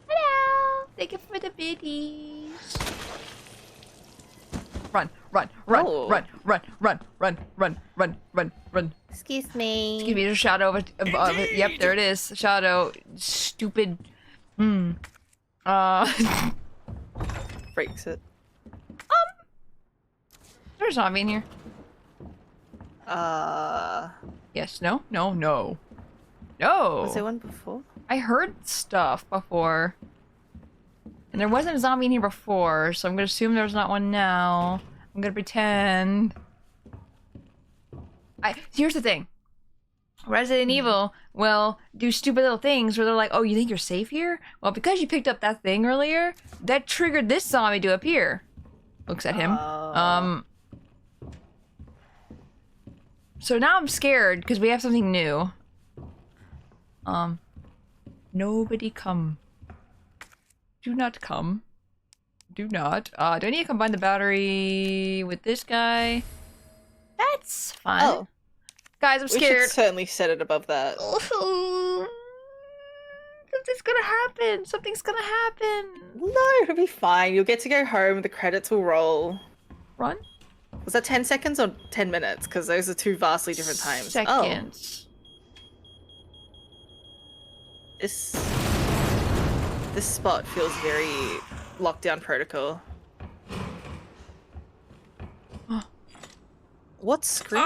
Hello! Thank you for the biddies. Run. Oh. Run. Excuse me. Excuse me, there's a shadow of it. Yep, there it is. Shadow. Stupid. Breaks it. There's a zombie in here. Yes, no, no, no. No! Was there one before? I heard stuff before. And there wasn't a zombie in here before, so I'm gonna assume there's not one now. I'm gonna pretend. Here's the thing. Resident Evil will do stupid little things where they're like, oh, you think you're safe here? Well, because you picked up that thing earlier, that triggered this zombie to appear. Looks at him. So now I'm scared because we have something new. Nobody come. Do not come. Do not. Do I need to combine the battery with this guy? That's fun. Oh. Guys, I'm We scared. should certainly set it above that. Something's gonna happen. Something's gonna happen. No, it'll be fine. You'll get to go home. The credits will roll. Run. Was that 10 seconds or 10 minutes? Because those are two vastly different times. Seconds. Oh. This spot feels very lockdown protocol. What screamed?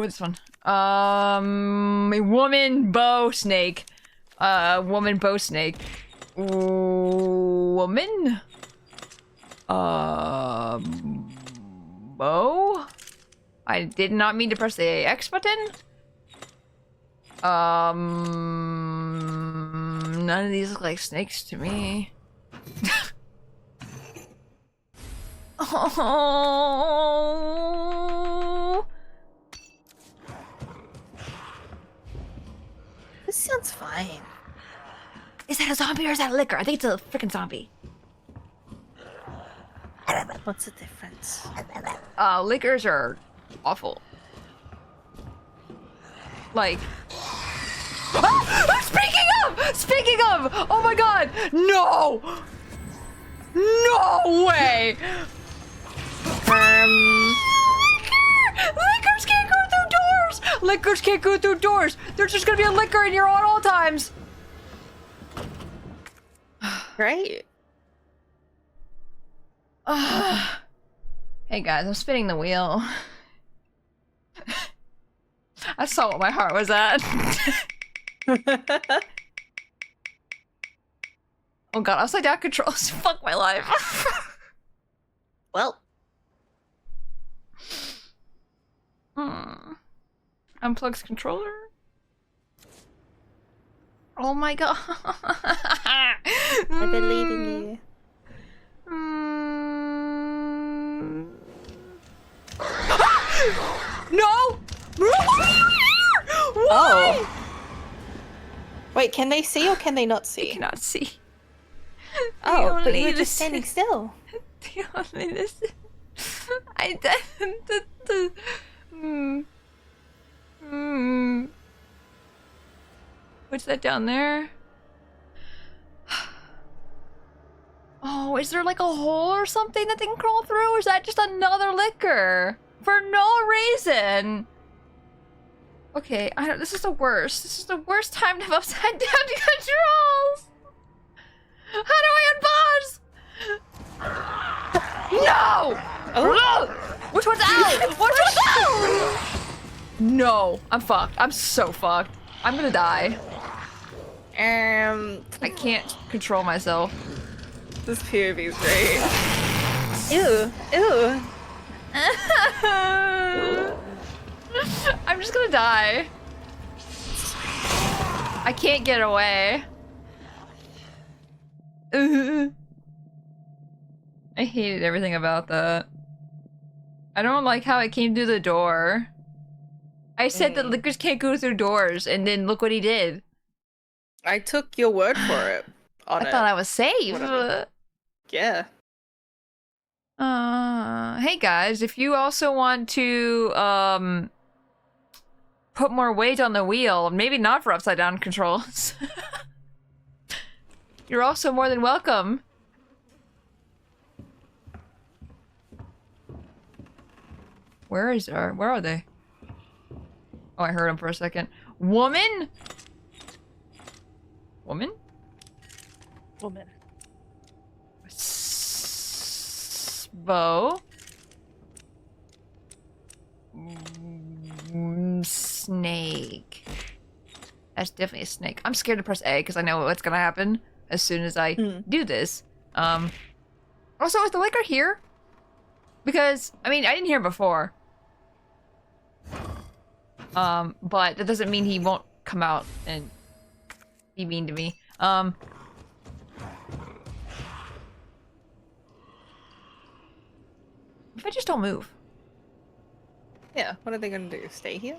This one. A woman bow snake. Woman bow snake. Woman. Bow. I did not mean to press the X button. None of these look like snakes to me. Oh. This sounds fine. Is that a zombie or is that a liquor? I think it's a freaking zombie. What's the difference? Liquors are awful. Like... Speaking of! Oh my god! No! No way! Liquors can't go through doors! Liquors can't go through doors! There's just gonna be a liquor in here at all times! Great. Hey guys, I'm spinning the wheel. I saw what my heart was at. Oh god, upside down controls. Fuck my life. Well. Unplugs controller? Oh my god. I believe in you. No! Why? Oh. Wait, can they see or can they not see? I cannot see. Oh, but you only were just standing still. The only listen. I What's that down there? Oh, is there like a hole or something that they can crawl through? Or is that just another liquor? For no reason. Okay, this is the worst. This is the worst time to have upside down controls. How do I unpause? No! Oh. Which one's out? Which one's out? No, I'm fucked. I'm so fucked. I'm gonna die. I can't control myself. This POV is great. Ew, ew. I'm just gonna die. I can't get away. I hated everything about that. I don't like how it came through the door. I said that liquors can't go through doors, and then look what he did. I took your word for it. I thought I was safe. Whatever. Yeah. Hey guys, if you also want to put more weight on the wheel, maybe not for upside down controls, you're also more than welcome. Where are they? Oh, I heard them for a second. Woman? Woman? Woman. Bo? Snake. That's definitely a snake. I'm scared to press A because I know what's gonna happen as soon as I do this. Also, is the liquor here? Because, I mean, I didn't hear him before. But that doesn't mean he won't come out and be mean to me. If I just don't move. Yeah, what are they gonna do? Stay here?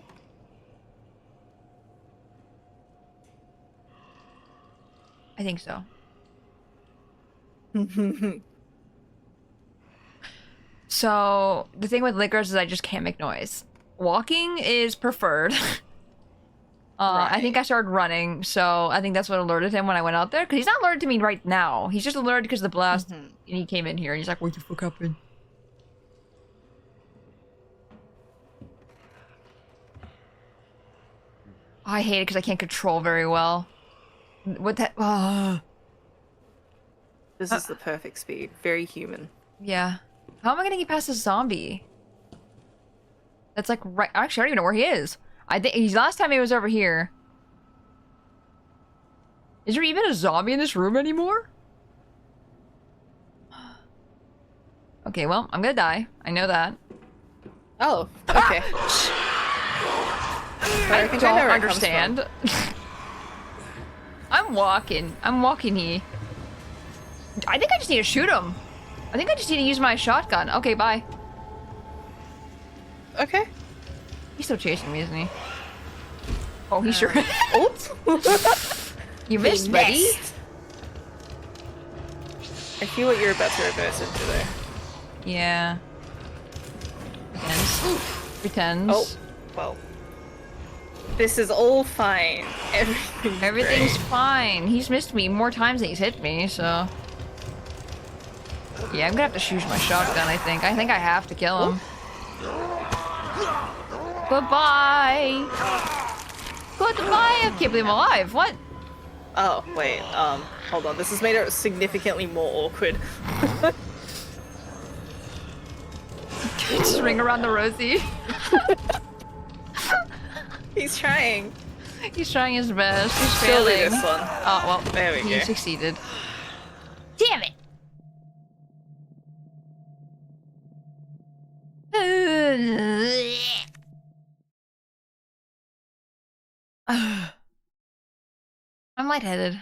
I think so. So, the thing with liquors is I just can't make noise. Walking is preferred. I think I started running, so I think that's what alerted him when I went out there. Because he's not alerted to me right now. He's just alerted because of the blast, and he came in here, and he's like, what the fuck happened? I hate it because I can't control very well. What that? This is the perfect speed. Very human. Yeah. How am I gonna get past this zombie? That's like right. Actually, I don't even know where he is. I think he's last time he was over here. Is there even a zombie in this room anymore? Okay, well, I'm gonna die. I know that. Oh, okay. I don't understand. I'm walking here. I think I just need to shoot him. I think I just need to use my shotgun. Okay, bye. Okay. He's still chasing me, isn't he? Oh, he sure. Oops. You missed, buddy. I feel what you're about to reverse into there. Yeah. Pretends. Oh, well. This is all fine. Everything's great. fine. He's missed me more times than he's hit me, so. Yeah, I'm gonna have to shoot my shotgun, I think. I think I have to kill him. Goodbye! Goodbye! I can't believe I'm alive. What? Oh, wait, hold on. This has made it significantly more awkward. Just ring around the rosy. He's trying. He's trying his best. He's Surely failing. this one. Oh, well, There we he go. succeeded. Damn it! I'm lightheaded.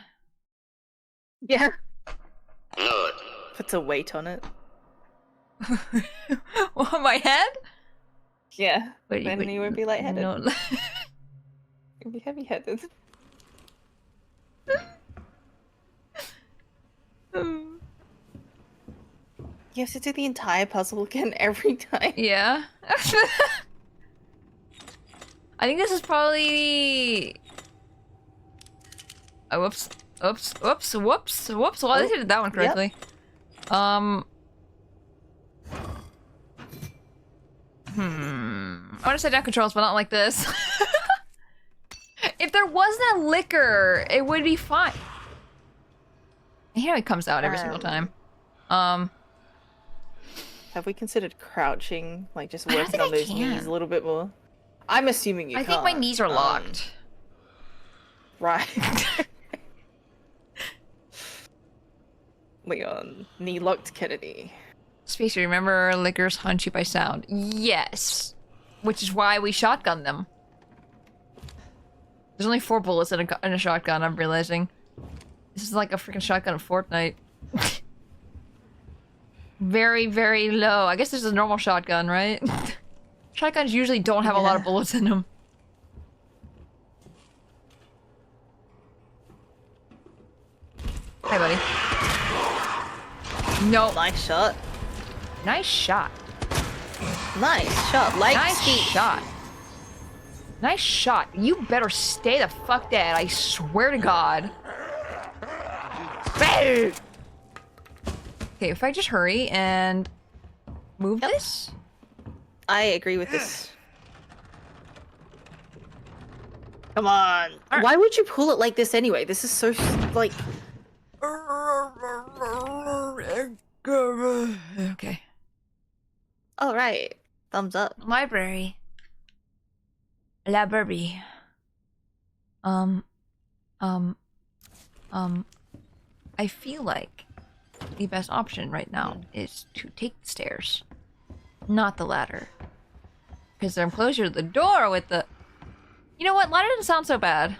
Yeah. Puts a weight on it. What, my head? Yeah. Wait, Then you won't be lightheaded. No. You'll be heavy-headed. You have to do the entire puzzle again every time. Yeah. I think this is probably. Oh, whoops. Oops. Whoops. Whoops. Whoops. Well, I did that one correctly. Yep. I want to set down controls, but not like this. If there wasn't a liquor, it would be fine. Here it comes out every single time. Have we considered crouching? Like just working on those knees a little bit more? I'm assuming you can't. I think my knees are locked. Right. Leon, knee locked Kennedy. Spacey, remember liquors hunt you by sound? Yes. Which is why we shotgun them. There's only 4 bullets in a shotgun, I'm realizing. This is like a freaking shotgun of Fortnite. Very, very low. I guess this is a normal shotgun, right? Shotguns usually don't have a lot of bullets in them. Hi, buddy. No. Nice shot. Nice shot. Nice shot. Like Nice speed. shot. Nice shot. You better stay the fuck dead. I swear to God. Okay, if I just hurry and move this. I agree with this. Come on. Why would you pull it like this anyway? This is so, like... Okay. All right. Thumbs up. Library. La Burby. I feel like the best option right now is to take the stairs, not the ladder. Because I'm closer to the door with the... You know what? Ladder doesn't sound so bad.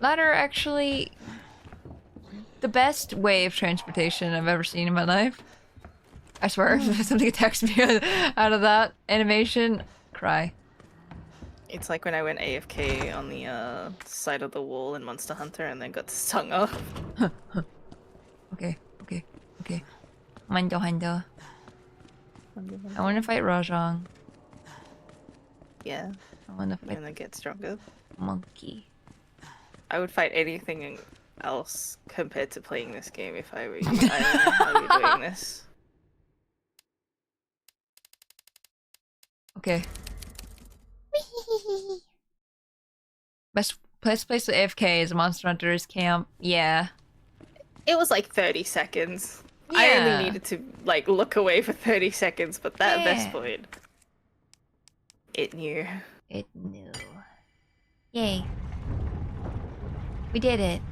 Ladder actually... The best way of transportation I've ever seen in my life. I swear, if something attacks me out of that animation, cry. It's like when I went AFK on the side of the wall in Monster Hunter and then got stung off. Okay. Hando. I want to fight Rajang. Yeah, I want to fight and then get stronger. Monkey. I would fight anything else compared to playing this game if I were you. I don't know how you're doing this. Okay. Best place to AFK is Monster Hunter's camp. Yeah. It was like 30 seconds. Yeah. I only needed to like look away for 30 seconds, but that at this Yeah. point, it knew. It knew. Yay. We did it.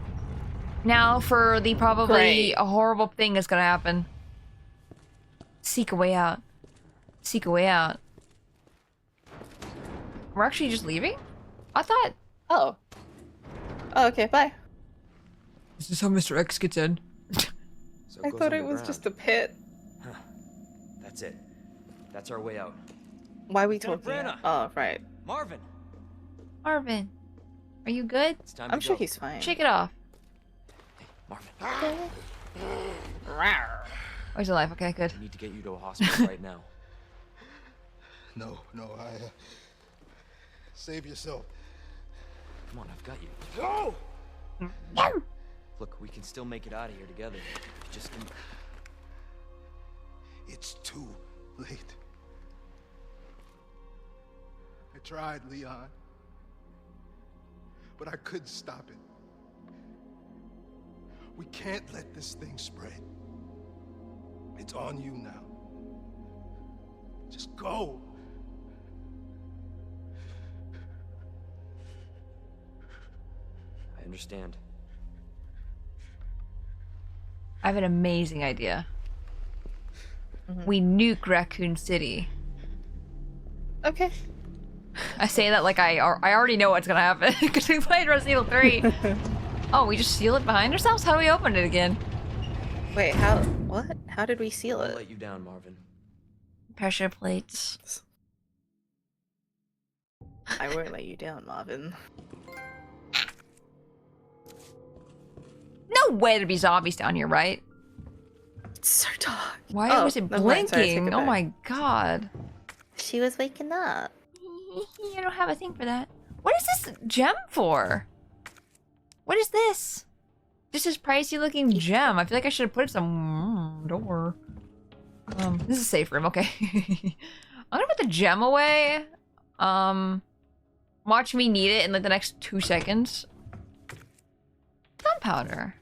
Now for the probably Great. a horrible thing that's gonna happen. Seek a way out. Seek a way out. We're actually just leaving? I thought... Oh. Oh, okay, bye. This is how Mr. X gets in. So I thought it was just a pit. Huh. That's it. That's our way out. Why are we Lieutenant talking? Brenna! Oh, right. Marvin! Marvin, are you good? It's time I'm to sure go. he's fine. Shake it off. Marvin, Rawr. Oh, he's alive. Okay, good. I need to get you to a hospital right now. No, save yourself. Come on, I've got you. Go! Look, we can still make it out of here together. You just can... It's too late. I tried, Leon. But I couldn't stop it. We can't let this thing spread. It's on you now. Just go. I understand. I have an amazing idea. We nuke Raccoon City. Okay. I say that like I already know what's gonna happen because we played Resident Evil 3. Oh, we just seal it behind ourselves? How do we open it again? Wait, how? What? How did we seal I'll it? let you down, Marvin. Pressure plates. I won't let you down, Marvin. No way there'd be zombies down here, right? It's so dark. Why Oh, was it never mind, sorry, I take blinking? it Oh back. my god. She was waking up. I don't have a thing for that. What is this gem for? What is this? This is pricey looking gem. I feel like I should have put it some door. This is a safe room. Okay. I'm gonna put the gem away. Watch me need it in like the next 2 seconds. Gunpowder.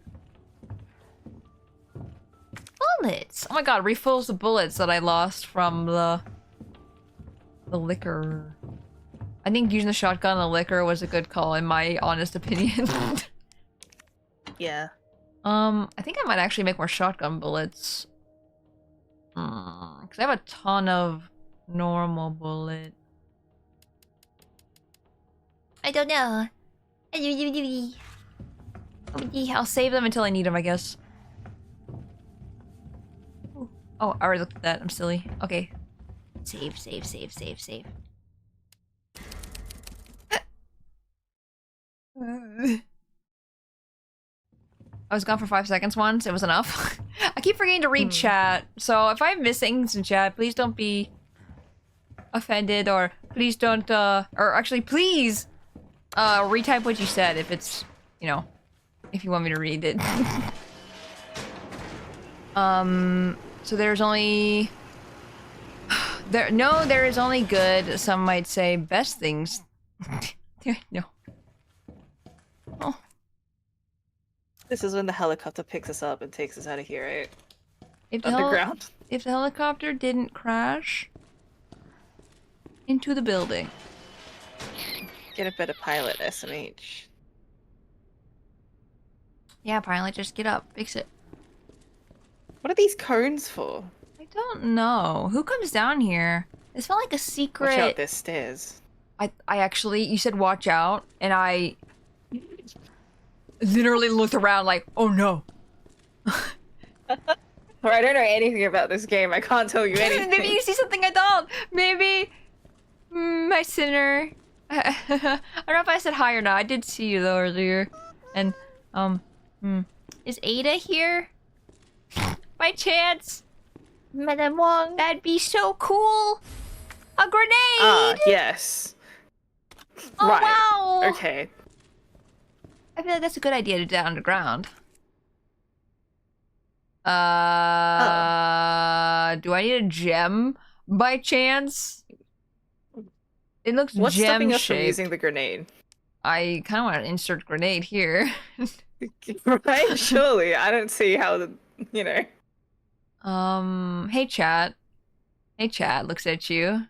Bullets. Oh my god, refills the bullets that I lost from the liquor. I think using the shotgun and the liquor was a good call in my honest opinion. Yeah. I think I might actually make more shotgun bullets. Because I have a ton of normal bullet. I don't know. I'll save them until I need them, I guess. Ooh. Oh, I already looked at that. I'm silly. Okay. Save. I was gone for 5 seconds once. It was enough. I keep forgetting to read chat. So if I'm missing some chat, please don't be offended, or please don't, or actually please, retype what you said if it's, you know, if you want me to read it. So there's only... there is only good, some might say best things. No. Oh. This is when the helicopter picks us up and takes us out of here, right? If Underground. If the helicopter didn't crash, into the building. Get a better pilot, SMH. Yeah, pilot, just get up, fix it. What are these cones for? I don't know. Who comes down here? This felt like a secret. Watch out, there's stairs. I actually, you said watch out, and I literally looked around like, oh no. Or I don't know anything about this game. I can't tell you anything. Maybe you see something I don't. Maybe my sinner. I don't know if I said hi or not. I did see you though earlier. And is Ada here? By chance? Madame Wong. That'd be so cool. A grenade. Ah, yes. Oh Right. wow. Okay. I feel like that's a good idea to do that underground. Do I need a gem by chance? It looks What's stopping gem us from shaped. using the grenade? I kind of want to insert grenade here. Right? Surely. I don't see how the, you know. Hey chat. Hey chat, looks at you.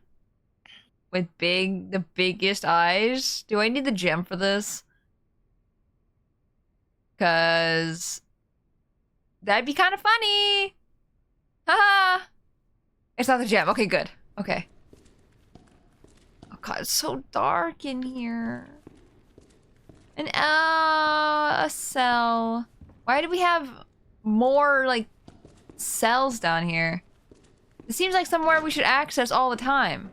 With the biggest eyes. Do I need the gem for this? Cause that'd be kind of funny. Haha. It's not the gem. Okay, good. Okay. Oh god, it's so dark in here. A cell. Why do we have more like cells down here? It seems like somewhere we should access all the time.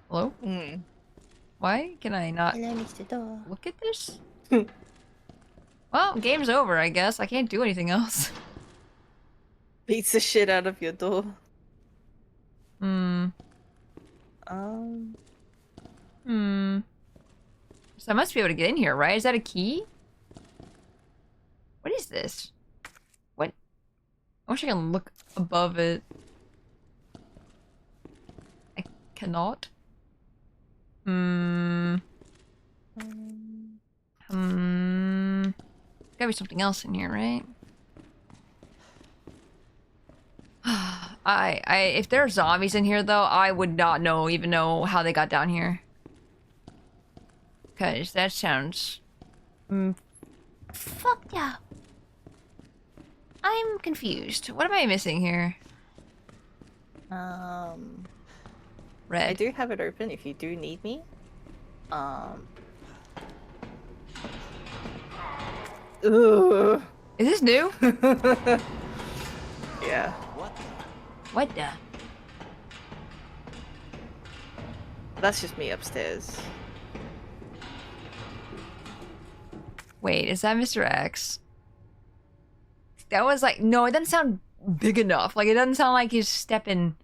Hello? Why can I not look at this? Well, game's over, I guess. I can't do anything else. Beats the shit out of your door. So I must be able to get in here, right? Is that a key? What is this? What? I wish I can look above it. I cannot. Gotta be something else in here, right? If there are zombies in here, though, I would not even know how they got down here. Cause that sounds fucked up. I'm confused. What am I missing here? Red. I do have it open if you do need me. Ugh. Is this new? Yeah. What the? That's just me upstairs. Wait, is that Mr. X? That was like, no, it doesn't sound big enough. Like, it doesn't sound like he's stepping.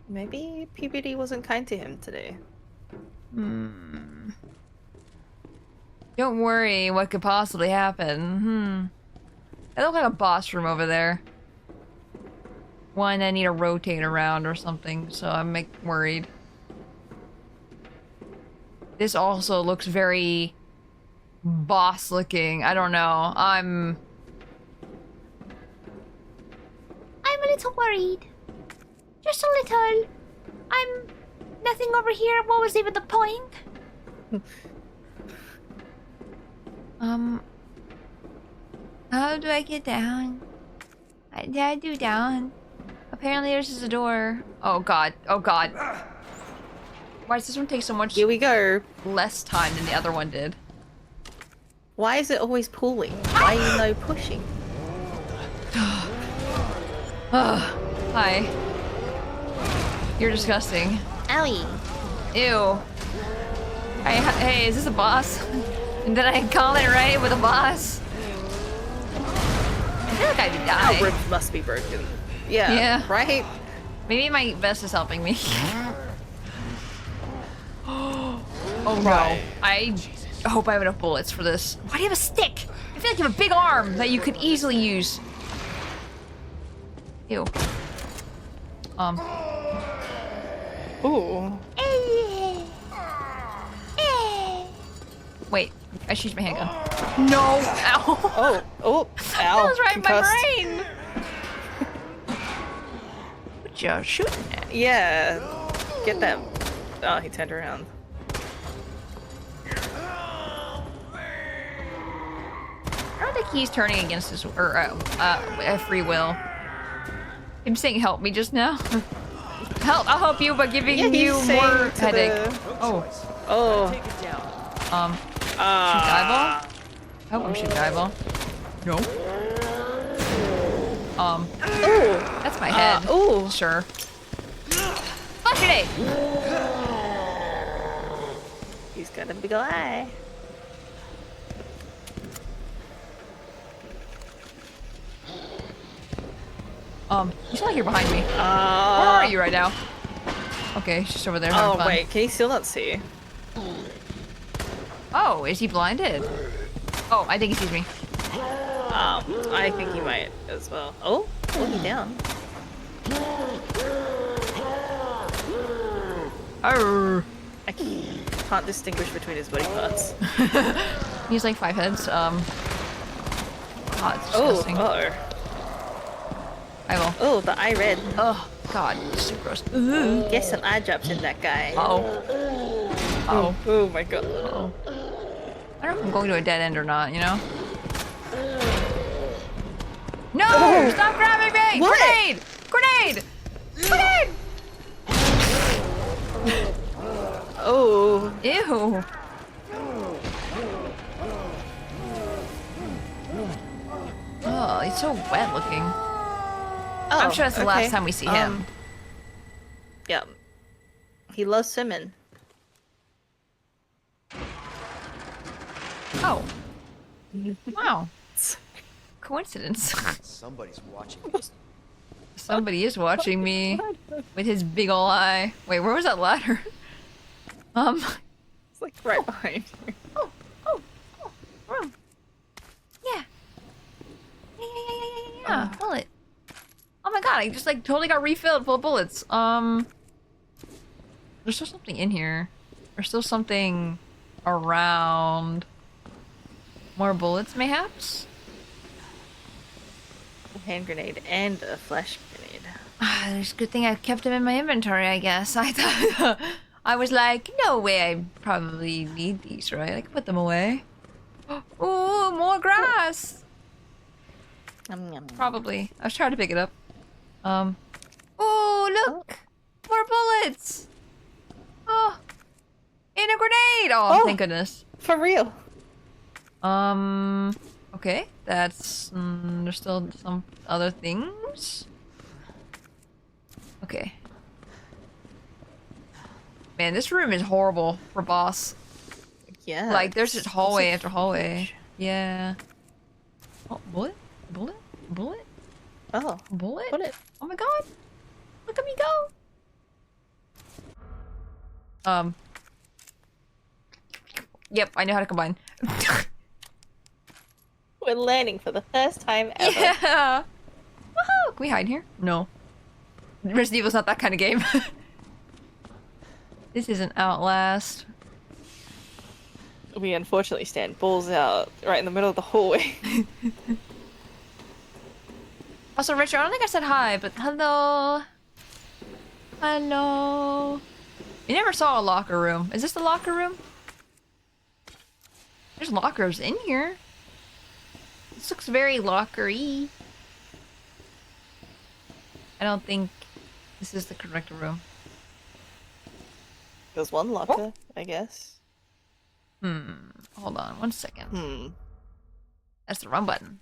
Maybe PBD wasn't kind to him today. Don't worry, what could possibly happen? That looks like a boss room over there. One I need to rotate around or something, so I'm worried. This also looks very boss looking. I don't know. I'm a little worried. Just a little. I'm nothing over here. What was even the point? How do I get down? Did I do down? Apparently there's just a door. Oh god. Oh god. Why does this one take so much Here we go. less time than the other one did? Why is it always pulling? Why are you no pushing? Hi. You're disgusting. Owie. Ew. Hey, is this a boss? Did I call it right with a boss? I feel like I did Our die. ribs must be broken. Yeah. Yeah. Right? Maybe my vest is helping me. Oh no. Right. I hope I have enough bullets for this. Why do you have a stick? I feel like you have a big arm that you could easily use. Ew. Ooh. Wait, I shoot my handgun. No! Ow! Oh, ow. That was right in my Concussed. brain! Would what you're shooting at. Yeah. Get that. Oh, he turned around. I don't think he's turning against his free will. Him saying "help me" just now. Help! I'll help you by giving you more headache. Oh. Oh. Take it down. Shoot eyeball? I hope I'm shooting eyeball. No. That's my head. Ooh. Sure. Flash grenade! He's got a big eye. He's not here behind me. Where are you right now? Okay, she's over there having Oh, fun. wait, can he still not see? Oh, is he blinded? Oh, I think he sees me. I think he might as well. Oh, looking down. Arr. I can't distinguish between his body parts. He has like 5 heads. Oh, it's Oh, disgusting. I will. Oh, the eye red. Oh, God, it's so gross. Ooh. Get some eye drops in that guy. Oh. Oh my god. Oh. I don't know if I'm going to a dead end or not, you know? No! Stop grabbing me! What? Grenade! Grenade! Grenade! Oh. Ew. Oh, he's so wet looking. Oh, I'm sure that's the last time we see him. Yeah. He loves swimming. Oh. Wow. Coincidence. Somebody's watching. Somebody is watching me with his big ol' eye. Wait, where was that ladder? It's like right behind you. Yeah. Yeah. Bullet. Oh my god, I just like totally got refilled full of bullets. There's still something in here. There's still something around. More bullets, mayhaps? A hand grenade and a flash grenade. There's a good thing I kept them in my inventory, I guess. I thought I was like, no way, I probably need these, right? I can put them away. Ooh, more grass. Probably. I was trying to pick it up. Oh, look! More bullets! Oh! And a grenade! Oh, thank goodness. For real. Okay. That's... there's still some other things? Okay. Man, this room is horrible for boss. Yeah. Like, there's just hallway lots of after hallway. damage. Yeah. Oh, bullet? Bullet? Bullet? Oh. Bullet? Bullet. Oh my god! Look at me go! Yep, I know how to combine. We're learning for the first time ever. Yeah! Woohoo! Can we hide here? No. Resident Evil's not that kind of game. This isn't Outlast. We unfortunately stand balls out right in the middle of the hallway. Also, Richard, I don't think I said hi, but hello. Hello. You never saw a locker room. Is this the locker room? There's lockers in here. This looks very locker-y. I don't think this is the correct room. There's one locker, I guess. Hold on 1 second. That's the wrong button.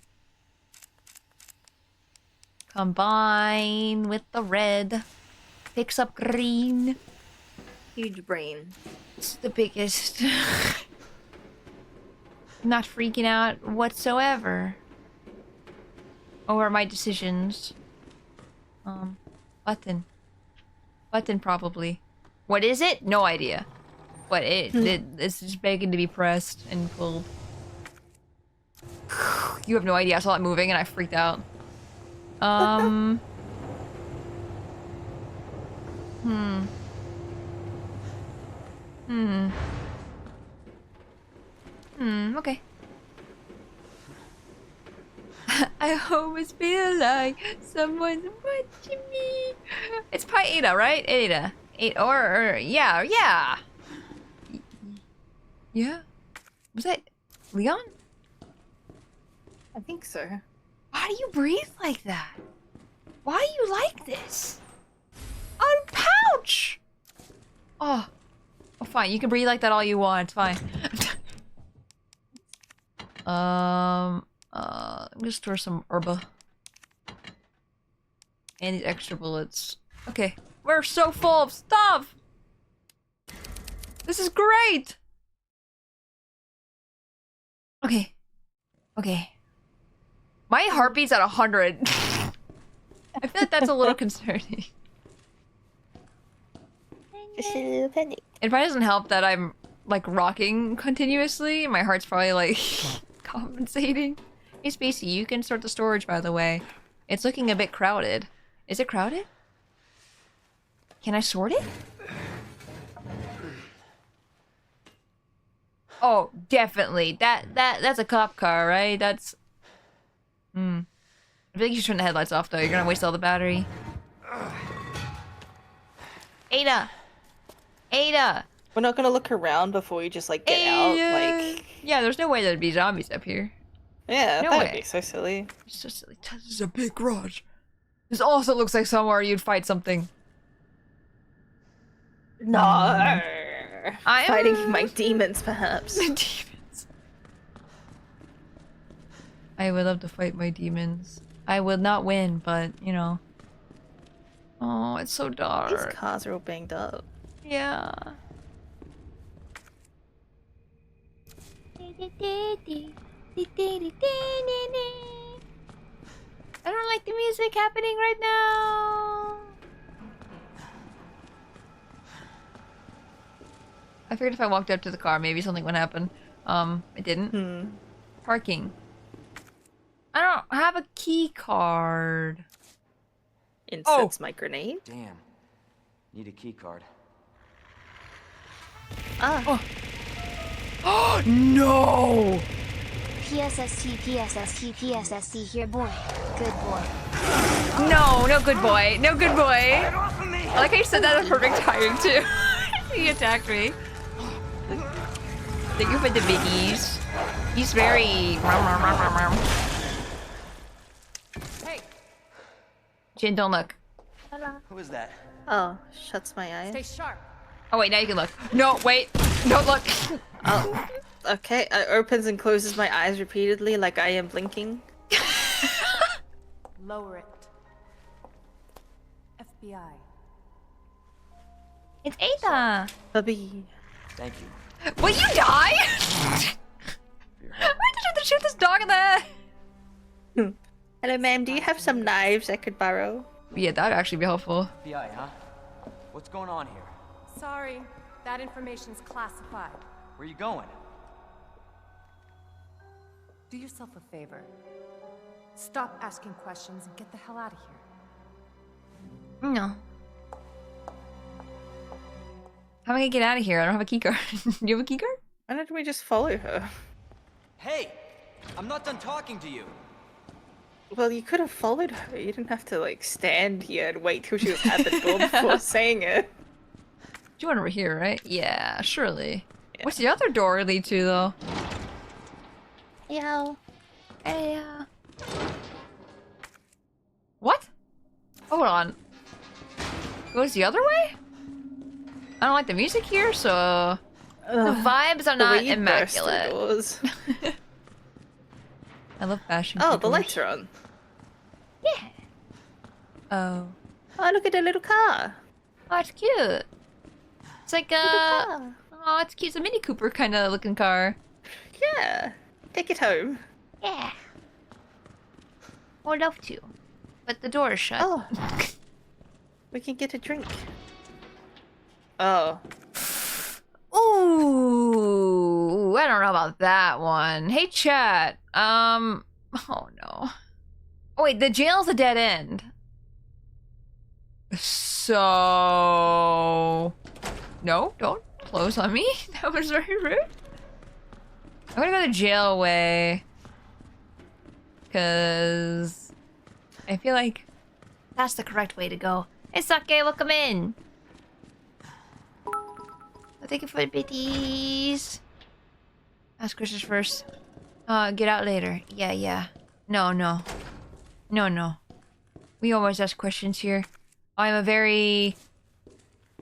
Combine with the red. Picks up green. Huge brain. It's the biggest. Not freaking out whatsoever over my decisions. Button. Button probably. What is it? No idea. But it's just begging to be pressed and pulled. You have no idea. I saw it moving and I freaked out. Okay. I always feel like someone's watching me. It's probably Ada, right? Ada. Or yeah. Yeah. Was that Leon? I think so. Why do you breathe like that? Why do you like this? Oh, pouch! Oh, fine. You can breathe like that all you want. It's fine. I'm gonna store some herba. And these extra bullets. Okay, we're so full of stuff! This is great! Okay. My heartbeat's at 100. I feel like that's a little concerning. Just a little penny. It probably doesn't help that I'm, like, rocking continuously. My heart's probably, like, compensating. Hey, Spacey, you can sort the storage, by the way. It's looking a bit crowded. Is it crowded? Can I sort it? Oh, definitely. That's a cop car, right? That's... I feel like you should turn the headlights off, though. You're gonna waste all the battery. Ada! We're not gonna look around before we just like get out. Like, yeah, there's no way there'd be zombies up here. yeah, No that way. would be so silly. It's so silly. This is a big garage. This also looks like somewhere you'd fight something. No, I'm fighting my demons, perhaps. demons. I would love to fight my demons. I would not win, but you know. Oh, it's so dark. These cars are all banged up. Yeah. I don't like the music happening right now. I figured if I walked up to the car, maybe something would happen. I didn't. Parking. I don't have a key card. Inserts my grenade. Damn. Need a key card. Ah. Oh no! PSST here, boy. Good boy. No good boy. No good boy. I like how you said that at perfect timing too. He attacked me. Thank you for the biggies. He's very... Hey! Jin, don't look. Who is that? Oh, shuts my eyes. Stay sharp. Oh wait, now you can look. No, wait. Don't look. Oh, okay. Opens and closes my eyes repeatedly like I am blinking. Lower it. FBI. It's Ada. Bubby. Thank you. Will you die? For your help. Why did you have to shoot this dog in the head? Hello, ma'am. Do you have some knives I could borrow? Yeah, that would actually be helpful. FBI, huh? What's going on here? Sorry, that information's classified. Where are you going? Do yourself a favor. Stop asking questions and get the hell out of here. No. How am I gonna get out of here? I don't have a keycard. Do you have a keycard? Why don't we just follow her? Hey! I'm not done talking to you! Well, you could have followed her. You didn't have to, like, stand here and wait till she was at the door before saying it. You went over here, right? Yeah, surely. Yeah. What's the other door lead to, though? Yo. Hey, What? Hold on. Goes the other way? I don't like the music here, so... the vibes are not immaculate. I love fashion. Oh, the lights are on. Yeah. Oh. Oh, look at the little car. Oh, it's cute. It's like a... Oh, it's cute. It's a Mini Cooper kind of looking car. Yeah. Take it home. Yeah. I would love to. But the door is shut. Oh. We can get a drink. Oh. Ooh, I don't know about that one. Hey, chat. Oh no. Oh wait, the jail's a dead end. So... No, don't close on me. That was very rude. I'm gonna go the jail way. Cause... I feel like that's the correct way to go. Hey, Sake, welcome in. Thank you for the biddies. Ask questions first. Get out later. Yeah. No. We always ask questions here. I'm a very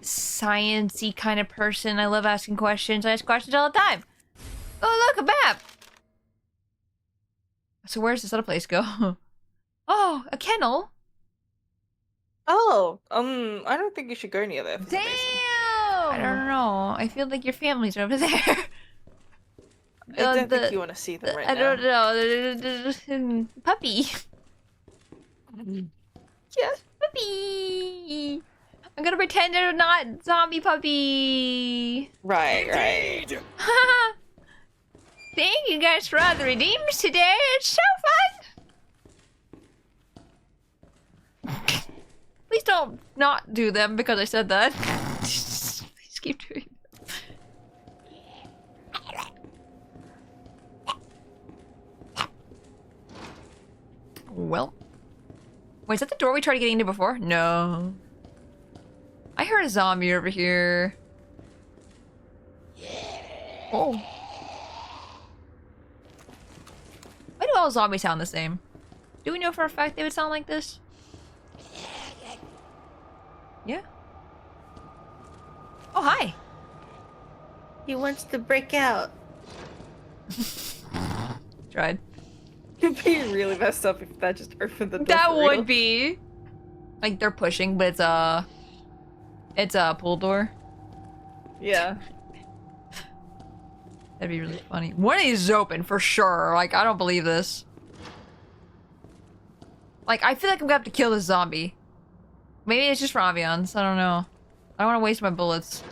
sciencey kind of person. I love asking questions. I ask questions all the time. Oh, look, a map. So where's this other place go? Oh, a kennel. Oh, I don't think you should go near there. For some reason. I don't know. I feel like your family's over there. I don't think you want to see them right now. I don't know. Puppy. Yeah. Puppy. I'm gonna pretend they're not zombie puppy. Right. Thank you guys for all the redeems today. It's so fun. Please don't not do them because I said that. Please keep doing them. Well. Wait, is that the door we tried getting into before? No. I heard a zombie over here. Oh. Why do all zombies sound the same? Do we know for a fact they would sound like this? Yeah. Oh, hi. He wants to break out. Tried. It'd be really messed up if that just opened the door. That for real. would be. Like they're pushing, but it's a pull door. Yeah. That'd be really funny. One of these is open for sure. Like, I don't believe this. Like, I feel like I'm gonna have to kill this zombie. Maybe it's just for ambiance. I don't know. I don't want to waste my bullets.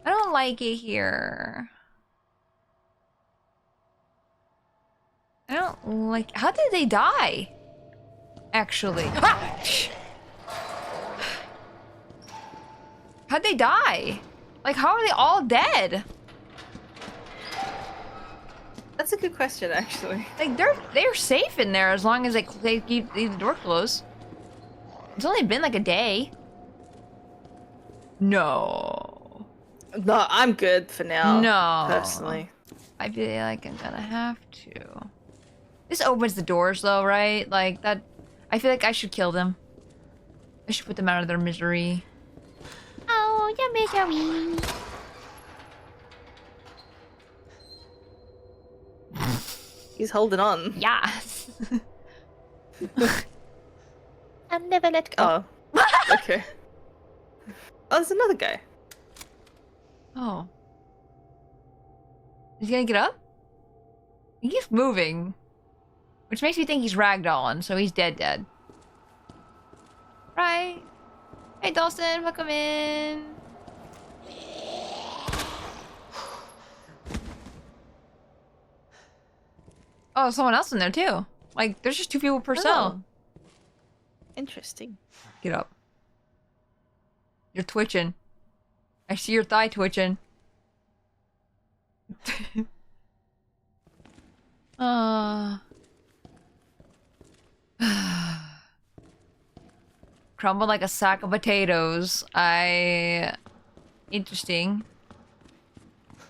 I don't like it here. I don't like... How did they die? Actually. Ah! How'd they die? Like, how are they all dead? That's a good question, actually. Like, they're safe in there as long as they keep the door closed. It's only been like a day. No. No, I'm good for now. No. Personally. I feel like I'm gonna have to. This opens the doors though, right? Like, that... I feel like I should kill them. I should put them out of their misery. Oh, your misery. He's holding on. Yes. I'll never let go. Oh. Okay. Oh, there's another guy. Oh. Is he gonna get up? He keeps moving. Which makes me think he's ragdolling, so he's dead. Right? Hey Dawson, welcome in. Oh, someone else in there too. Like, there's just 2 people per cell. Interesting. Get up. You're twitching. I see your thigh twitching. Crumble like a sack of potatoes. Interesting.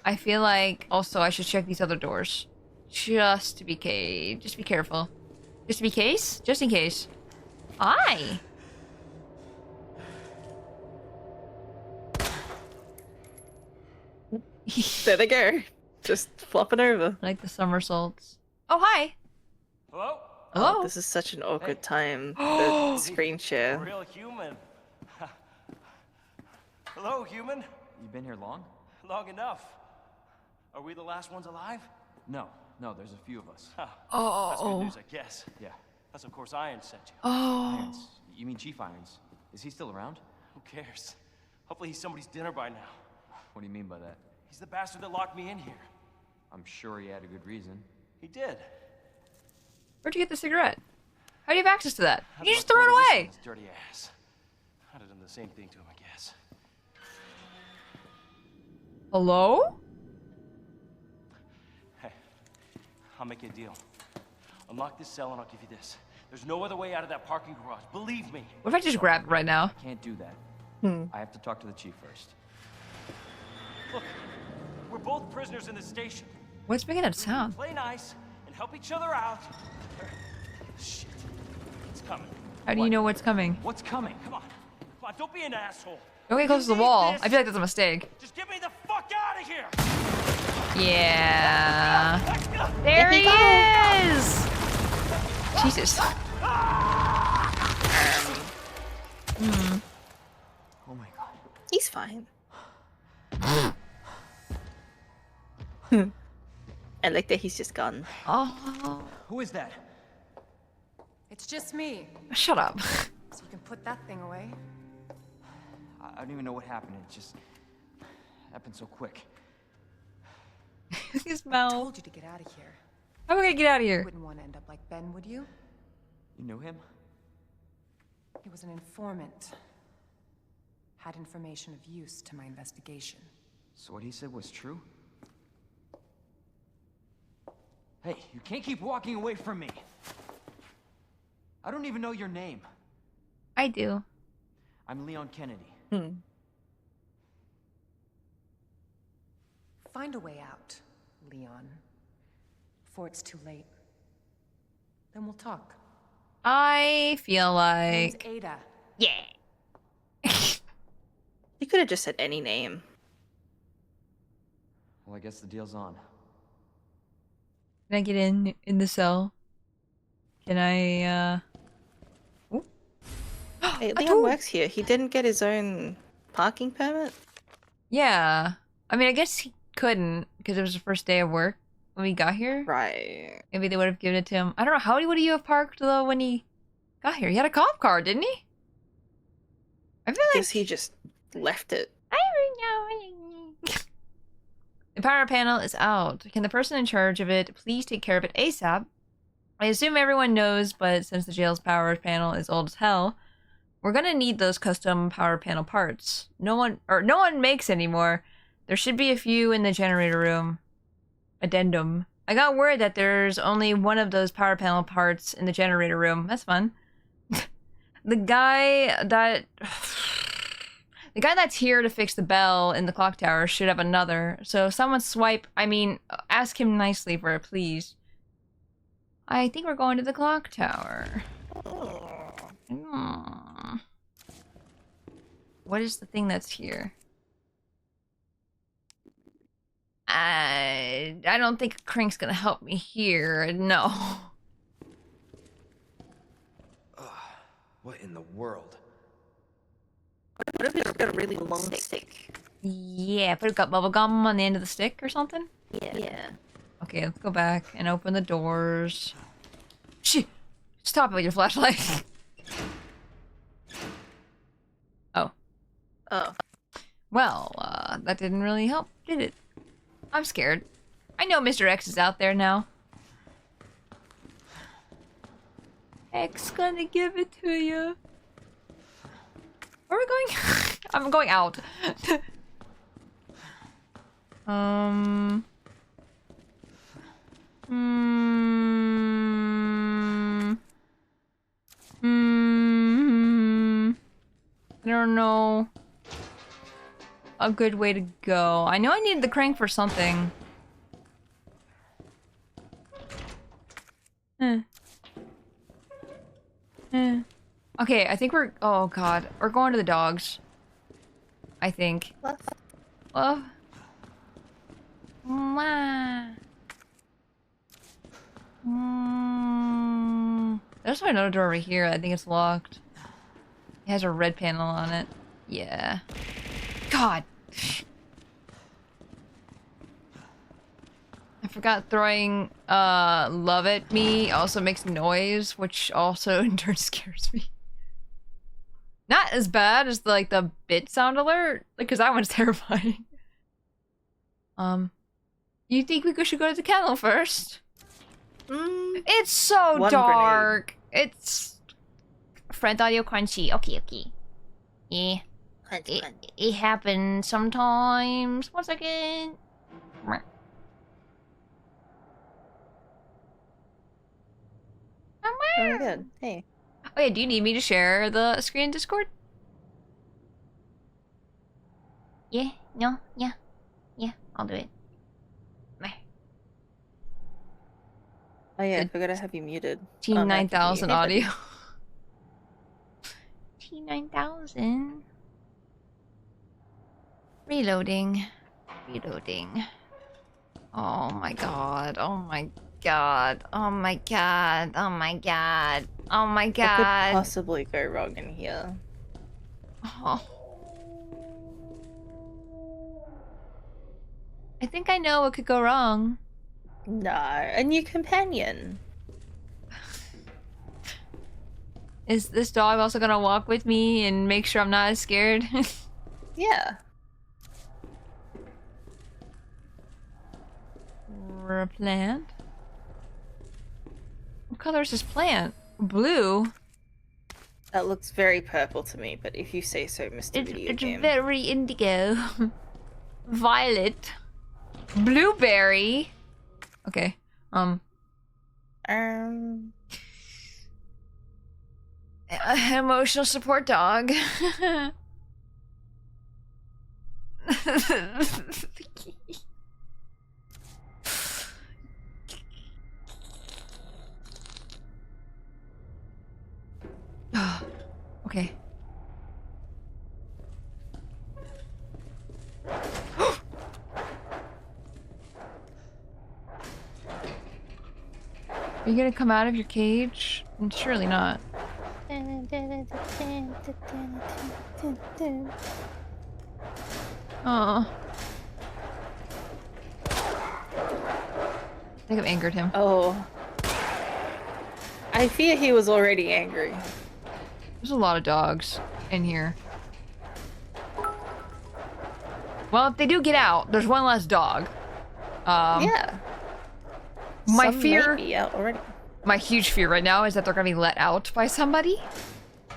I feel like also I should check these other doors. Just to be just be careful. Just to be case? Just in case. Hi! There they go. Just flopping over. Like the somersaults. Oh, hi! Hello? Hello? Oh, this is such an awkward time. The screen share. Real human. Hello, human. You been here long? Long enough. Are we the last ones alive? No, there's a few of us. That's good news, I guess. Yeah. That's of course Iron sent you. Irons. You mean Chief Irons? Is he still around? Who cares? Hopefully he's somebody's dinner by now. What do you mean by that? He's the bastard that locked me in here. I'm sure he had a good reason. He did. Where'd you get the cigarette? How do you have access to that? How You do just I throw it throw this away! in his dirty ass. I'd have done the same thing to him, I guess. Hello? Hey, I'll make you a deal. Unlock this cell and I'll give you this. There's no other way out of that parking garage. Believe me. What if I just grab it right now? I can't do that. I have to talk to the chief first. Look, we're both prisoners in the station. What's making that sound? Play nice and help each other out. Shit. It's coming. How do you know what's coming? What's coming? Come on. Come on, don't be an asshole. Don't get close to the wall. I feel like that's a mistake. Just get me the fuck out of here. Yeah. There he is! Jesus. Oh my god. He's fine. I like that he's just gone. Oh. Who is that? It's just me. Shut up. So you can put that thing away. I don't even know what happened. It just happened so quick. His I mouth. told you to get out of here. How am I gonna get out of You here? wouldn't want to end up like Ben, would you? You knew him? He was an informant. Had information of use to my investigation. So what he said was true? Hey, you can't keep walking away from me. I don't even know your name. I do. I'm Leon Kennedy. Find a way out, Leon. Before it's too late. Then we'll talk. I feel Name's like... Ada. Yeah. You could have just said any name. Well, I guess the deal's on. Can I get in the cell? Can I, Ooh. Hey, I Leon told- works here. He didn't get his own parking permit? Yeah. I mean, I guess he couldn't, because it was the first day of work when we got here. Right. Maybe they would have given it to him. I don't know, how would you have parked, though, when he got here? He had a cop car, didn't he? I feel like... Guess he just left it. The power panel is out. Can the person in charge of it please take care of it ASAP? I assume everyone knows, but since the jail's power panel is old as hell, we're gonna need those custom power panel parts. No one makes anymore. There should be a few in the generator room. Addendum. I got word that there's only one of those power panel parts in the generator room. That's fun. The guy that's here to fix the bell in the clock tower should have another. So someone ask him nicely for it, please. I think we're going to the clock tower. What is the thing that's here? I don't think Crank's gonna help me here. No. What in the world? What if it's got a really long stick? Yeah, put a bubble gum on the end of the stick or something? Yeah. Okay, let's go back and open the doors. Shit! Stop it with your flashlight. Oh. Oh. Well, that didn't really help, did it? I'm scared. I know Mr. X is out there now. X gonna give it to you. Where are we going? I'm going out. I don't know a good way to go. I know I needed the crank for something. Okay, I think we're... Oh, God. We're going to the dogs. I think. What? Oh. Mwah. There's another door over here. I think it's locked. It has a red panel on it. Yeah. God. I forgot throwing love at me also makes noise, which also in turn scares me. Not as bad as the bit sound alert, because that one's terrifying. You think we should go to the kennel first? It's so One dark. It's friend audio crunchy. Okay. Yeah. It happens sometimes. 1 second. Oh, good. Hey. Oh yeah, do you need me to share the screen in Discord? Yeah, no, yeah. Yeah, I'll do it. Meh. Oh yeah, I Good. forgot I have you muted. Team Oh, no, I can 9000 hear you. Hey, audio. buddy. Team 9000. Reloading. Reloading. Oh my god. Oh my god. Oh my god. Oh my god. Oh my What could god. possibly go wrong in here? Oh. I think I know what could go wrong. No, a new companion. Is this dog also gonna walk with me and make sure I'm not as scared? Yeah. Or a plant? What color is this plant? Blue? That looks very purple to me, but if you say so, Mr. Video It's Game. very indigo. Violet. Blueberry. Okay. Emotional support dog. Okay. Are you gonna come out of your cage? Surely not. Oh. I think I've angered him. Oh. I fear he was already angry. There's a lot of dogs in here. Well, if they do get out, there's one less dog. Yeah. My Some fear, might be out already. my huge fear right now is that they're gonna be let out by somebody.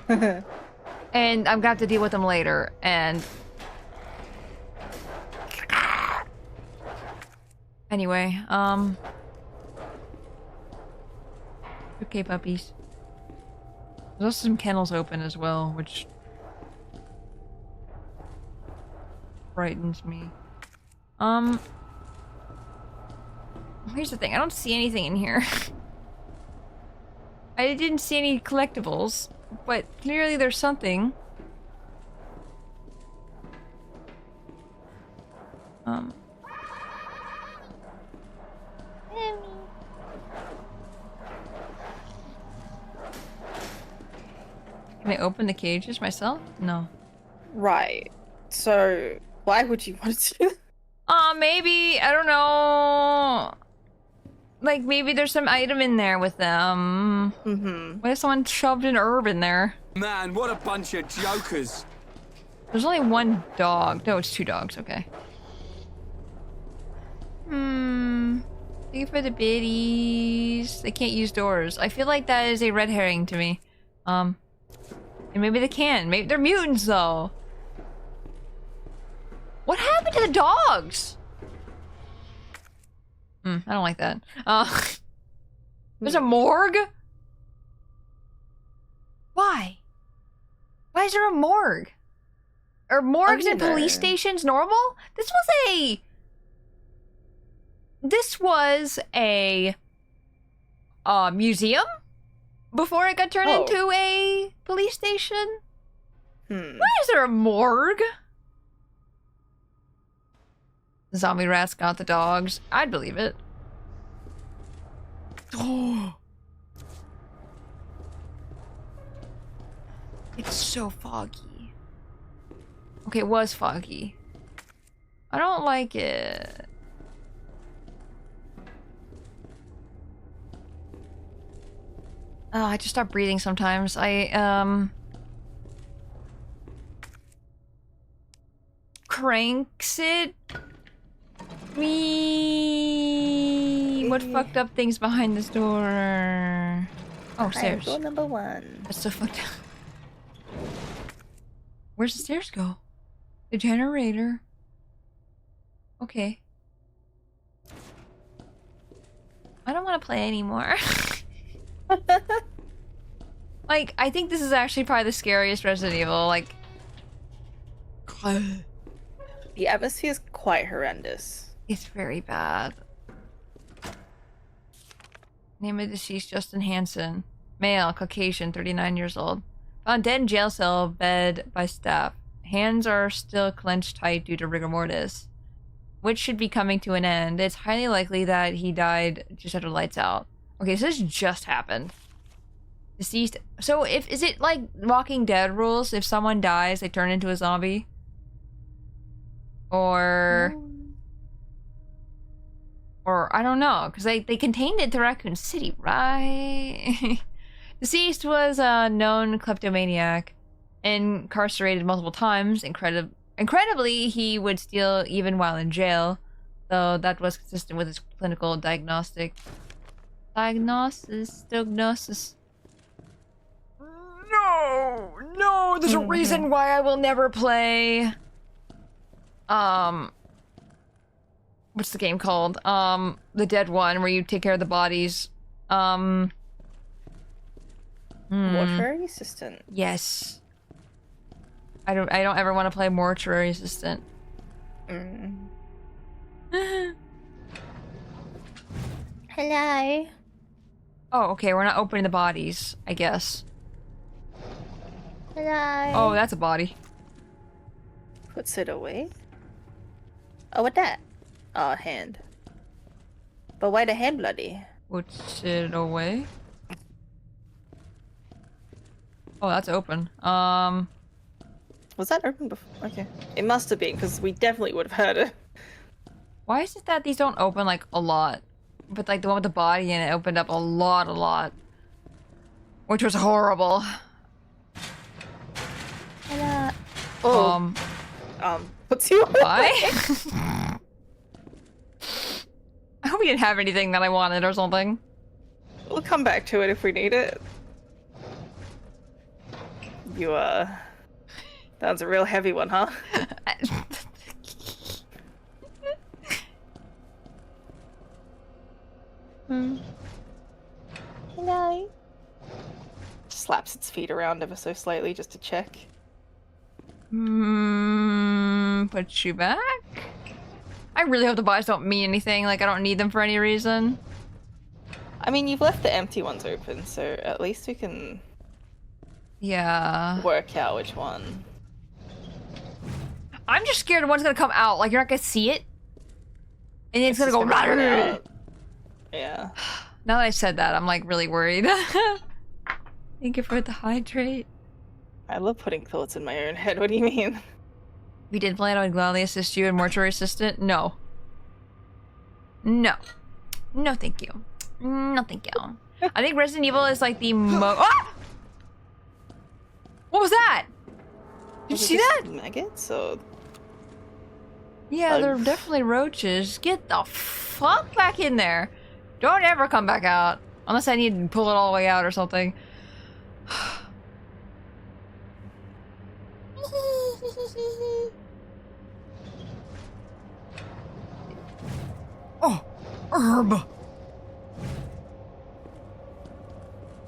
And I'm gonna have to deal with them later, and... Anyway, okay, puppies. There's also some kennels open as well, which... frightens me. Here's the thing, I don't see anything in here. I didn't see any collectibles, but clearly there's something. Can I open the cages myself? No. Right. So, why would you want to do that? Maybe, I don't know. Like, maybe there's some item in there with them. What if someone shoved an herb in there? Man, what a bunch of jokers. There's only one dog. No, it's two dogs, okay. Thank you for the biddies. They can't use doors. I feel like that is a red herring to me. And maybe they can. Maybe they're mutants, though. What happened to the dogs? I don't like that. There's a morgue? Why? Why is there a morgue? Are morgues and police stations normal? This was a museum before it got turned into a police station. Why is there a morgue? Zombie rats got the dogs. I'd believe it. Oh. It's so foggy. Okay, it was foggy. I don't like it. Oh, I just stop breathing sometimes. Cranks it. Me. What fucked up things behind this door? Oh, stairs. Door number 1. That's so fucked up. Where's the stairs go? The generator. Okay. I don't want to play anymore. Like, I think this is actually probably the scariest Resident Evil. Like, The atmosphere is quite horrendous. it's very bad. Name of deceased, Justin Hansen. Male, Caucasian, 39 years old. Found dead in jail cell, bed by staff. Hands are still clenched tight due to rigor mortis, which should be coming to an end. It's highly likely that he died just after lights out. Okay, so this just happened. Deceased. So is it like Walking Dead rules? If someone dies, they turn into a zombie? Or I don't know, because they contained it to Raccoon City, right? Deceased was a known kleptomaniac, incarcerated multiple times. Incredibly, he would steal even while in jail, though that was consistent with his clinical diagnosis. No, there's a reason why I will never play. What's the game called? The dead one where you take care of the bodies. Mortuary assistant. Yes. I don't ever want to play mortuary assistant. Hello. Oh, okay, we're not opening the bodies, I guess. Hello. Oh, that's a body. Puts it away. Oh, what that? Oh, a hand. But why the hand bloody? Puts it away. Oh, that's open. Was that open before? Okay. It must have been, because we definitely would have heard it. Why is it that these don't open, like, a lot? But, like, the one with the body in it opened up a lot. Which was horrible. Hello. Oh. What's you? Why? I hope you didn't have anything that I wanted or something. We'll come back to it if we need it. You, that was a real heavy one, huh? Hello. Slaps its feet around ever so slightly just to check. Put you back? I really hope the bodies don't mean anything, like I don't need them for any reason. I mean, you've left the empty ones open, so at least we can... Yeah. work out which one. I'm just scared one's gonna come out, like you're not gonna see it. And then it's gonna go... run out. Yeah. Now that I said that, I'm like really worried. Thank you for the hydrate. I love putting thoughts in my own head, what do you mean? We did plan on gladly assist you in mortuary assistant? No. No. No thank you. No thank you. I think Resident Evil is like the Ah! What was that? Did you see that? Maggots or... Yeah, they're definitely roaches. Get the fuck back in there. Don't ever come back out. Unless I need to pull it all the way out or something. Oh, herb.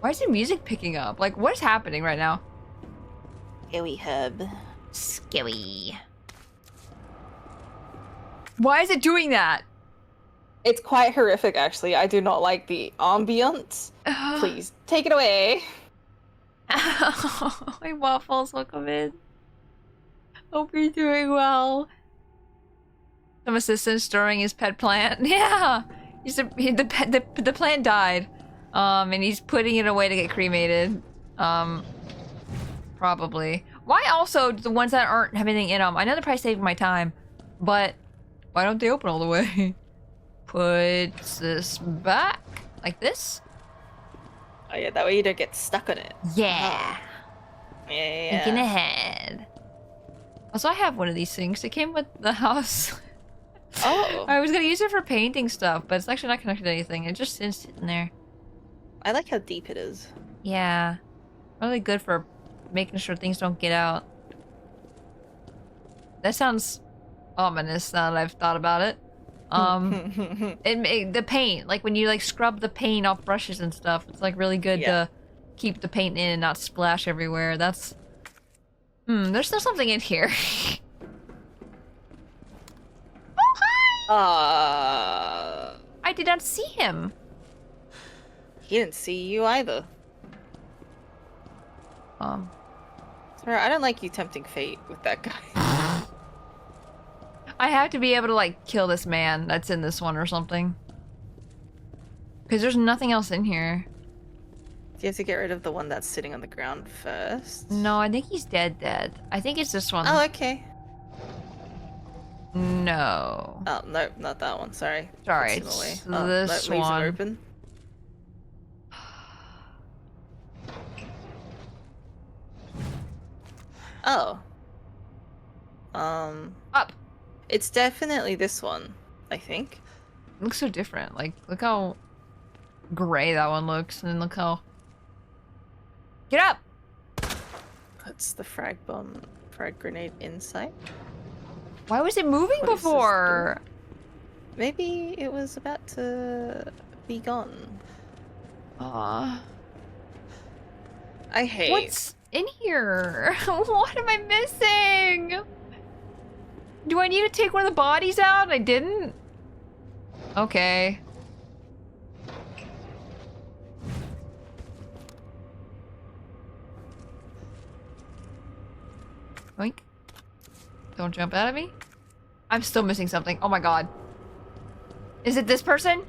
Why is the music picking up? Like, what is happening right now? Scary herb. Scary. Why is it doing that? It's quite horrific, actually. I do not like the ambience. Please, take it away. My waffles, welcome in. Hope you're doing well. Some assistant storing his pet plant. Yeah, the plant died, and he's putting it away to get cremated. Probably. Why also the ones that aren't have anything in them? I know they're probably saving my time, but why don't they open all the way? Put this back like this. Oh yeah, that way you don't get stuck on it. Yeah. Yeah. Thinking ahead. Also, I have one of these things. It came with the house. Oh. I was gonna use it for painting stuff, but it's actually not connected to anything. It just is sitting there. I like how deep it is. Yeah. Really good for making sure things don't get out. That sounds ominous now that I've thought about it. The paint, like when you like scrub the paint off brushes and stuff, it's like really good to keep the paint in and not splash everywhere. That's... there's still something in here. I did not see him. He didn't see you either. Sorry, I don't like you tempting fate with that guy. I have to be able to, like, kill this man that's in this one or something. Because there's nothing else in here. Do you have to get rid of the one that's sitting on the ground first? No, I think he's dead. I think it's this one. Oh, okay. No. Oh, no, not that one. Sorry. Sorry, Puts him away. it's Oh, this that leaves one. it open. Oh. Up. It's definitely this one, I think. It looks so different. Like, look how gray that one looks, and then look how... Get up! Puts the frag grenade inside. Why was it moving What is this before? Maybe it was about to be gone. Aw. I hate. What's in here? What am I missing? Do I need to take one of the bodies out? I didn't? Okay. Oink. Don't jump out at me. I'm still missing something. Oh my god. Is it this person?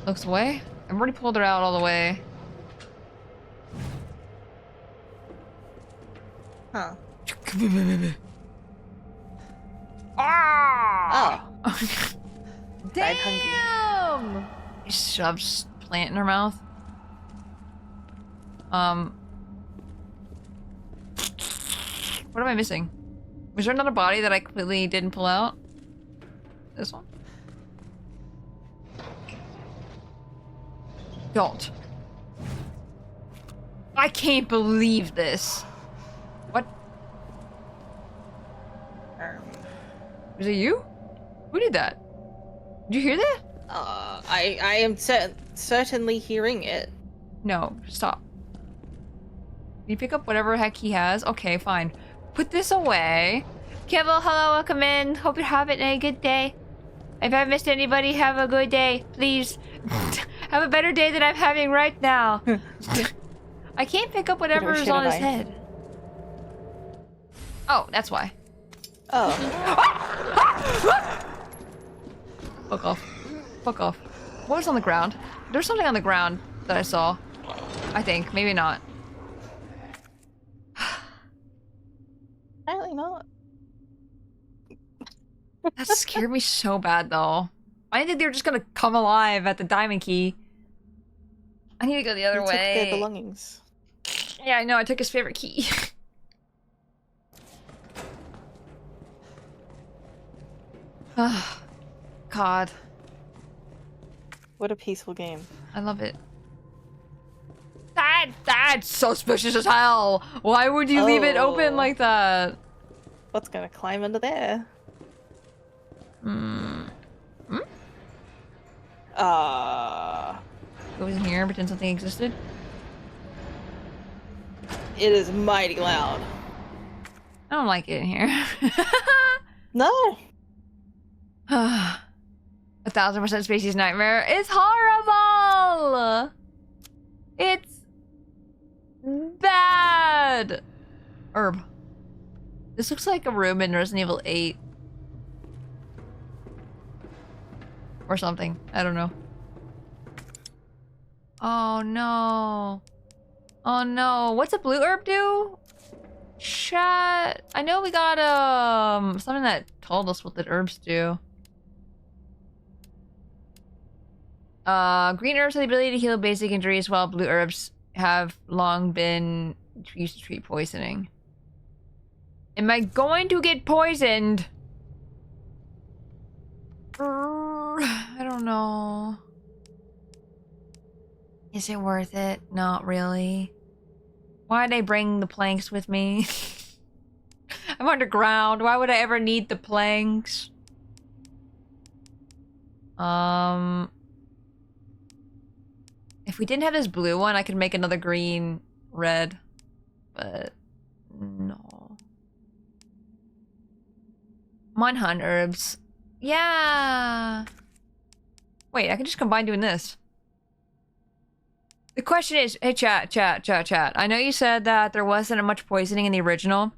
Looks away. I've already pulled her out all the way. Huh. Ah! Oh. Died hungry. Damn! He shoves plant in her mouth. What am I missing? Was there another body that I completely didn't pull out? This one? Don't. I can't believe this. What? Was it you? Who did that? Did you hear that? I am certainly hearing it. No, stop. You pick up whatever heck he has? Okay, fine. Put this away. Kevil, hello, welcome in. Hope you're having a good day. If I've missed anybody, have a good day. Please. Have a better day than I'm having right now. I can't pick up whatever is on his head. Oh, that's why. Oh. Fuck off. Fuck off. What was on the ground? There's something on the ground that I saw. I think. Maybe not. Apparently not. That scared me so bad, though. I didn't think they were just gonna come alive at the diamond key. I need to go the other You way. took their belongings. Yeah, I know. I took his favorite key. God. What a peaceful game. I love it. That's suspicious as hell. Why would you leave it open like that? What's gonna climb under there? Go in here, pretend something existed. It is mighty loud. I don't like it in here. No. 1000% Spacey's nightmare. It's horrible. It's bad. Herb. This looks like a room in Resident Evil 8. Or something. I don't know. Oh no. Oh no. What's a blue herb do? Chat. I know we got something that told us what the herbs do. Green herbs have the ability to heal basic injuries, while blue herbs have long been used to treat poisoning. Am I going to get poisoned? I don't know. Is it worth it? Not really. Why'd I bring the planks with me? I'm underground. Why would I ever need the planks? If If we didn't have this blue one, I could make another green red. But no. Mine hunt herbs. Yeah. Wait, I can just combine doing this. The question is, hey chat. I know you said that there wasn't much poisoning in the original,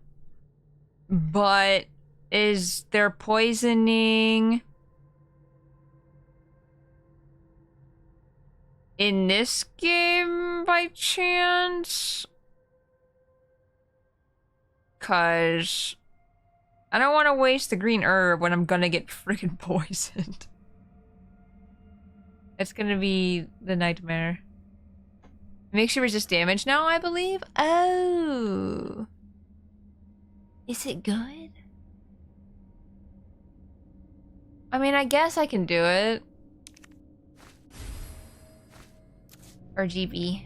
but is there poisoning in this game by chance? 'Cause I don't want to waste the green herb when I'm gonna get freaking poisoned. It's gonna be the nightmare. It makes you resist damage now, I believe? Oh. Is it good? I mean, I guess I can do it. Or GB.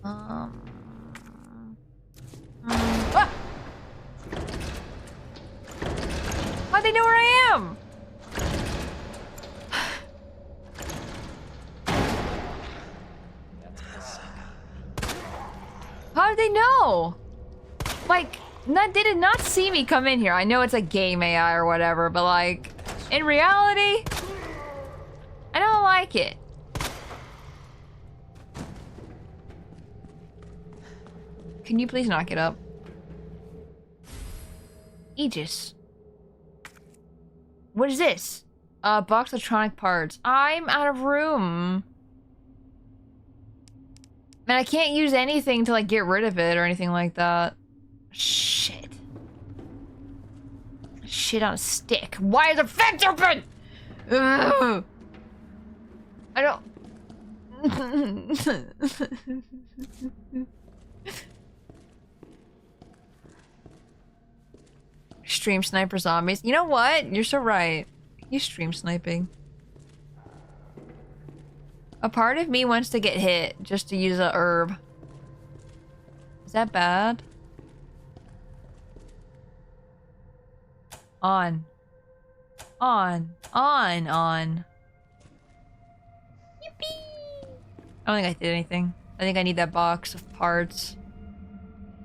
Ah! How'd they know where I am? How did they know? Like, they did not see me come in here. I know it's a game AI or whatever, but like, in reality, I don't like it. Can you please knock it up? Aegis. What is this? Box electronic parts. I'm out of room. Man, I can't use anything to like get rid of it or anything like that. Shit. Shit on a stick. Why is the fence open? Ugh. I don't... Stream sniper zombies. You know what? You're so right. He's stream sniping. A part of me wants to get hit just to use a herb. Is that bad? On. On. Yippee! I don't think I did anything. I think I need that box of parts.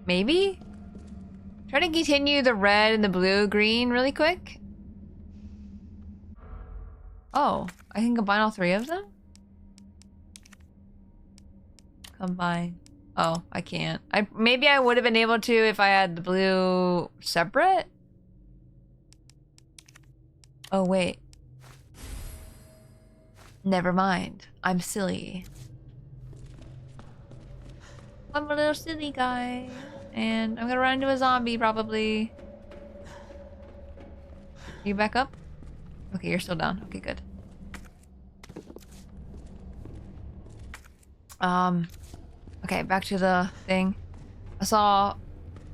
Maybe? Try to continue the red and the blue green really quick. Oh, I can combine all three of them? Combine. Oh, I can't. Maybe I would have been able to if I had the blue separate? Oh, wait. Never mind. I'm silly. I'm a little silly guy. And I'm gonna run into a zombie, probably. You back up? Okay, you're still down. Okay, good. Okay, back to the thing. I saw,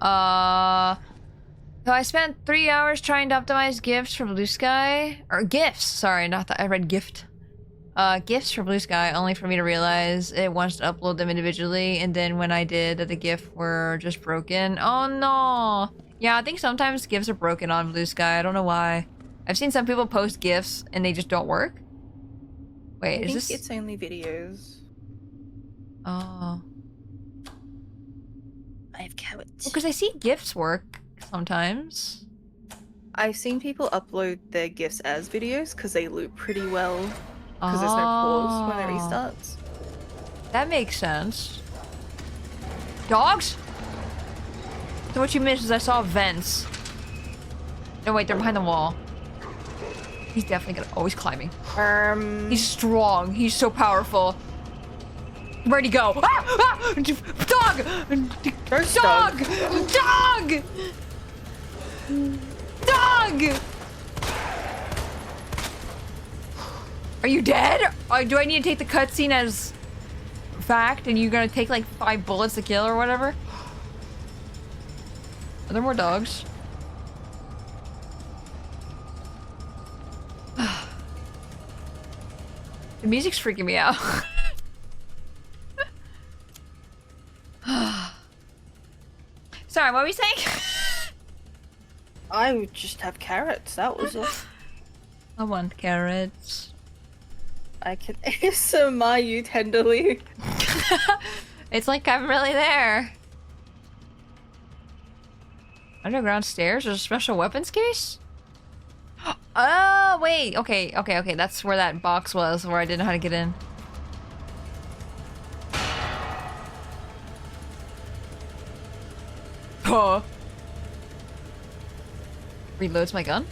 so I spent 3 hours trying to optimize gifts for Blue Sky. Or gifts, sorry, not that I read gift. Gifts for Blue Sky, only for me to realize it wants to upload them individually, and then when I did, that the GIF were just broken. Oh no! Yeah, I think sometimes GIFs are broken on Blue Sky, I don't know why. I've seen some people post GIFs and they just don't work. Wait, I is think this... it's only videos. Oh. I have carrots. Because I see GIFs work sometimes. I've seen people upload their GIFs as videos because they loop pretty well. Because there's no pause when it restarts. That makes sense. Dogs? So what you missed is I saw vents. No, wait, they're behind the wall. He's definitely gonna... Oh, he's climbing. He's strong. He's so powerful. Where'd he go? Ah! Ah! Dog! Dog! Dog! Dog! Are you dead? Or do I need to take the cutscene as fact and you're gonna take like 5 bullets to kill or whatever? Are there more dogs? The music's freaking me out. Sorry, what were you saying? I would just have carrots, that was all. I want carrots. I can ASMR you tenderly. It's like I'm really there. Underground stairs? There's a special weapons case? Oh, wait. Okay. That's where that box was, where I didn't know how to get in. Oh. Reloads my gun?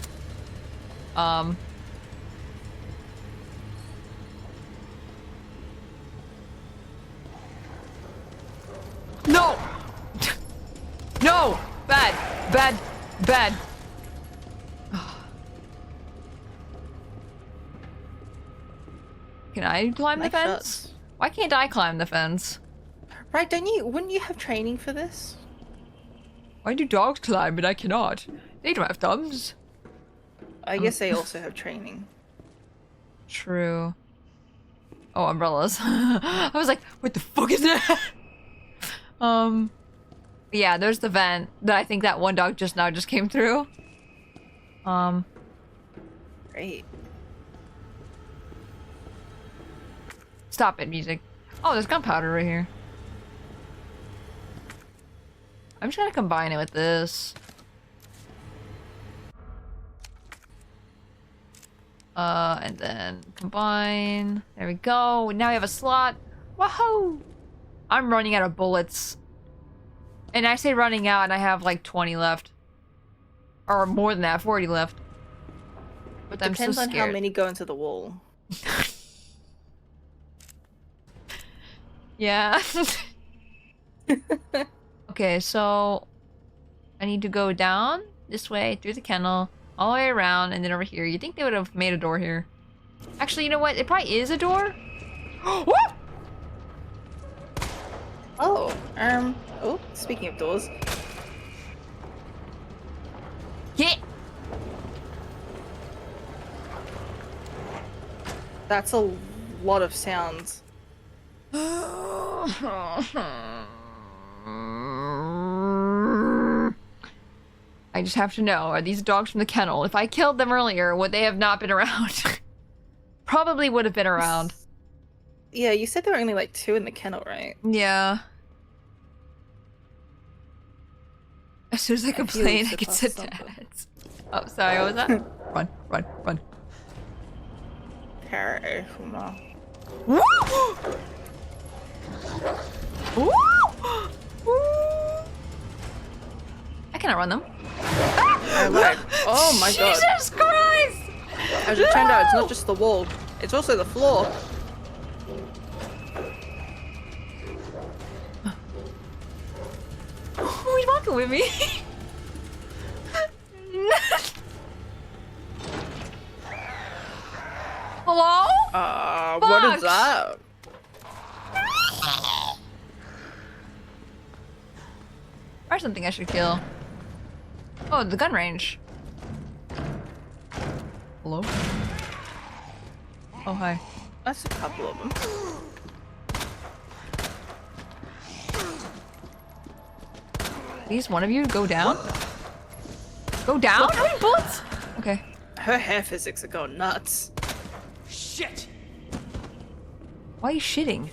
No! No! Bad. Can I climb the fence? Shots. Why can't I climb the fence? Right, wouldn't you have training for this? Why do dogs climb but I cannot? They don't have thumbs. I guess they also have training. True. Oh, umbrellas. I was like, what the fuck is that? Yeah, there's the vent that I think that one dog just came through. Great. Stop it, music. Oh, there's gunpowder right here. I'm just gonna combine it with this. And then combine. There we go. Now we have a slot. Wahoo! I'm running out of bullets. And I say running out and I have like 20 left. Or more than that, 40 left. But I'm so Depends on scared. how many go into the wall. Yeah. Okay, so I need to go down this way through the kennel, all the way around, and then over here. You think they would have made a door here? Actually, you know what? It probably is a door. What? Oh, speaking of doors. Yeah. That's a lot of sounds. I just have to know, are these dogs from the kennel? If I killed them earlier, would they have not been around? Probably would have been around. Yeah, you said there were only like 2 in the kennel, right? Yeah. As soon as I complain, I get sent to something. ads. Oh, sorry, what was that? Run. Terrible. Woo! Woo! I cannot run them. I lied. Oh my god. Jesus Christ! As it turned out, it's not just the wall, it's also the floor. Who's walking with me? Hello? What Fuck. is that? Or something I should kill. Oh, the gun range. Hello? Oh, hi. That's a couple of them. Please, one of you, go down. Go down? How many bullets? Okay. Her hair physics are going nuts. Shit! Why are you shitting?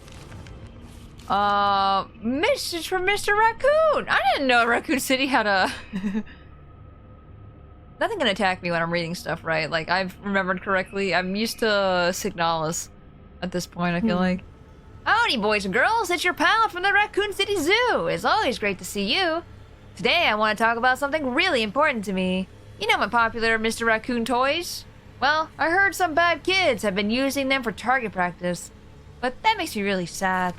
Message from Mr. Raccoon! I didn't know Raccoon City had a... Nothing can attack me when I'm reading stuff, right? Like, I've remembered correctly. I'm used to Signalis at this point, I feel like. Howdy, boys and girls. It's your pal from the Raccoon City Zoo. It's always great to see you. Today, I want to talk about something really important to me. You know my popular Mr. Raccoon toys? Well, I heard some bad kids have been using them for target practice. But that makes me really sad.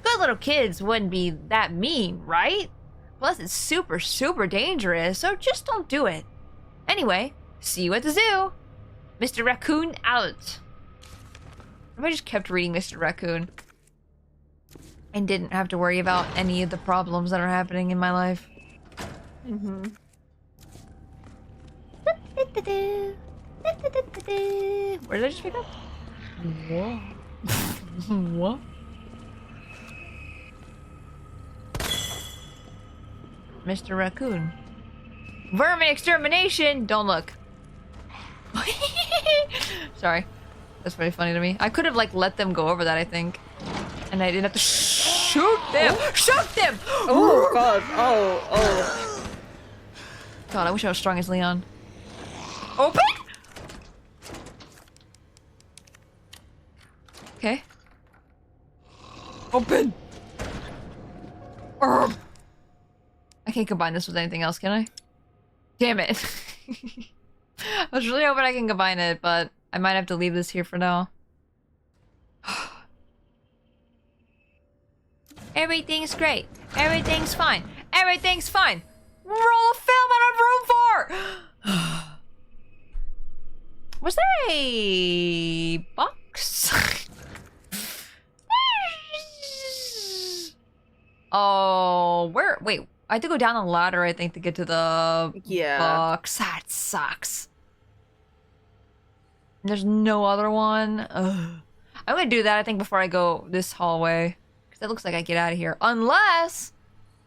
Good little kids wouldn't be that mean, right? Plus, it's super, super dangerous, so just don't do it. Anyway, see you at the zoo. Mr. Raccoon out. I just kept reading Mr. Raccoon and didn't have to worry about any of the problems that are happening in my life. Mm-hmm. Where did I just pick up? Whoa. What? Mr. Raccoon. Vermin extermination! Don't look. Sorry. That's very funny to me. I could have like let them go over that, I think, and I didn't have to shoot them. Shoot them! Oh god. Oh. God, I wish I was strong as Leon. Open. Okay. Open. I can't combine this with anything else, can I? Damn it. I was really hoping I can combine it, but I might have to leave this here for now. Everything's great. Everything's fine. Everything's fine. Roll of film out of room 4! Was there a box? Oh, where? Wait, I had to go down the ladder, I think, to get to the box. That sucks. There's no other one. Ugh. I'm gonna do that, I think, before I go this hallway. Because it looks like I get out of here. Unless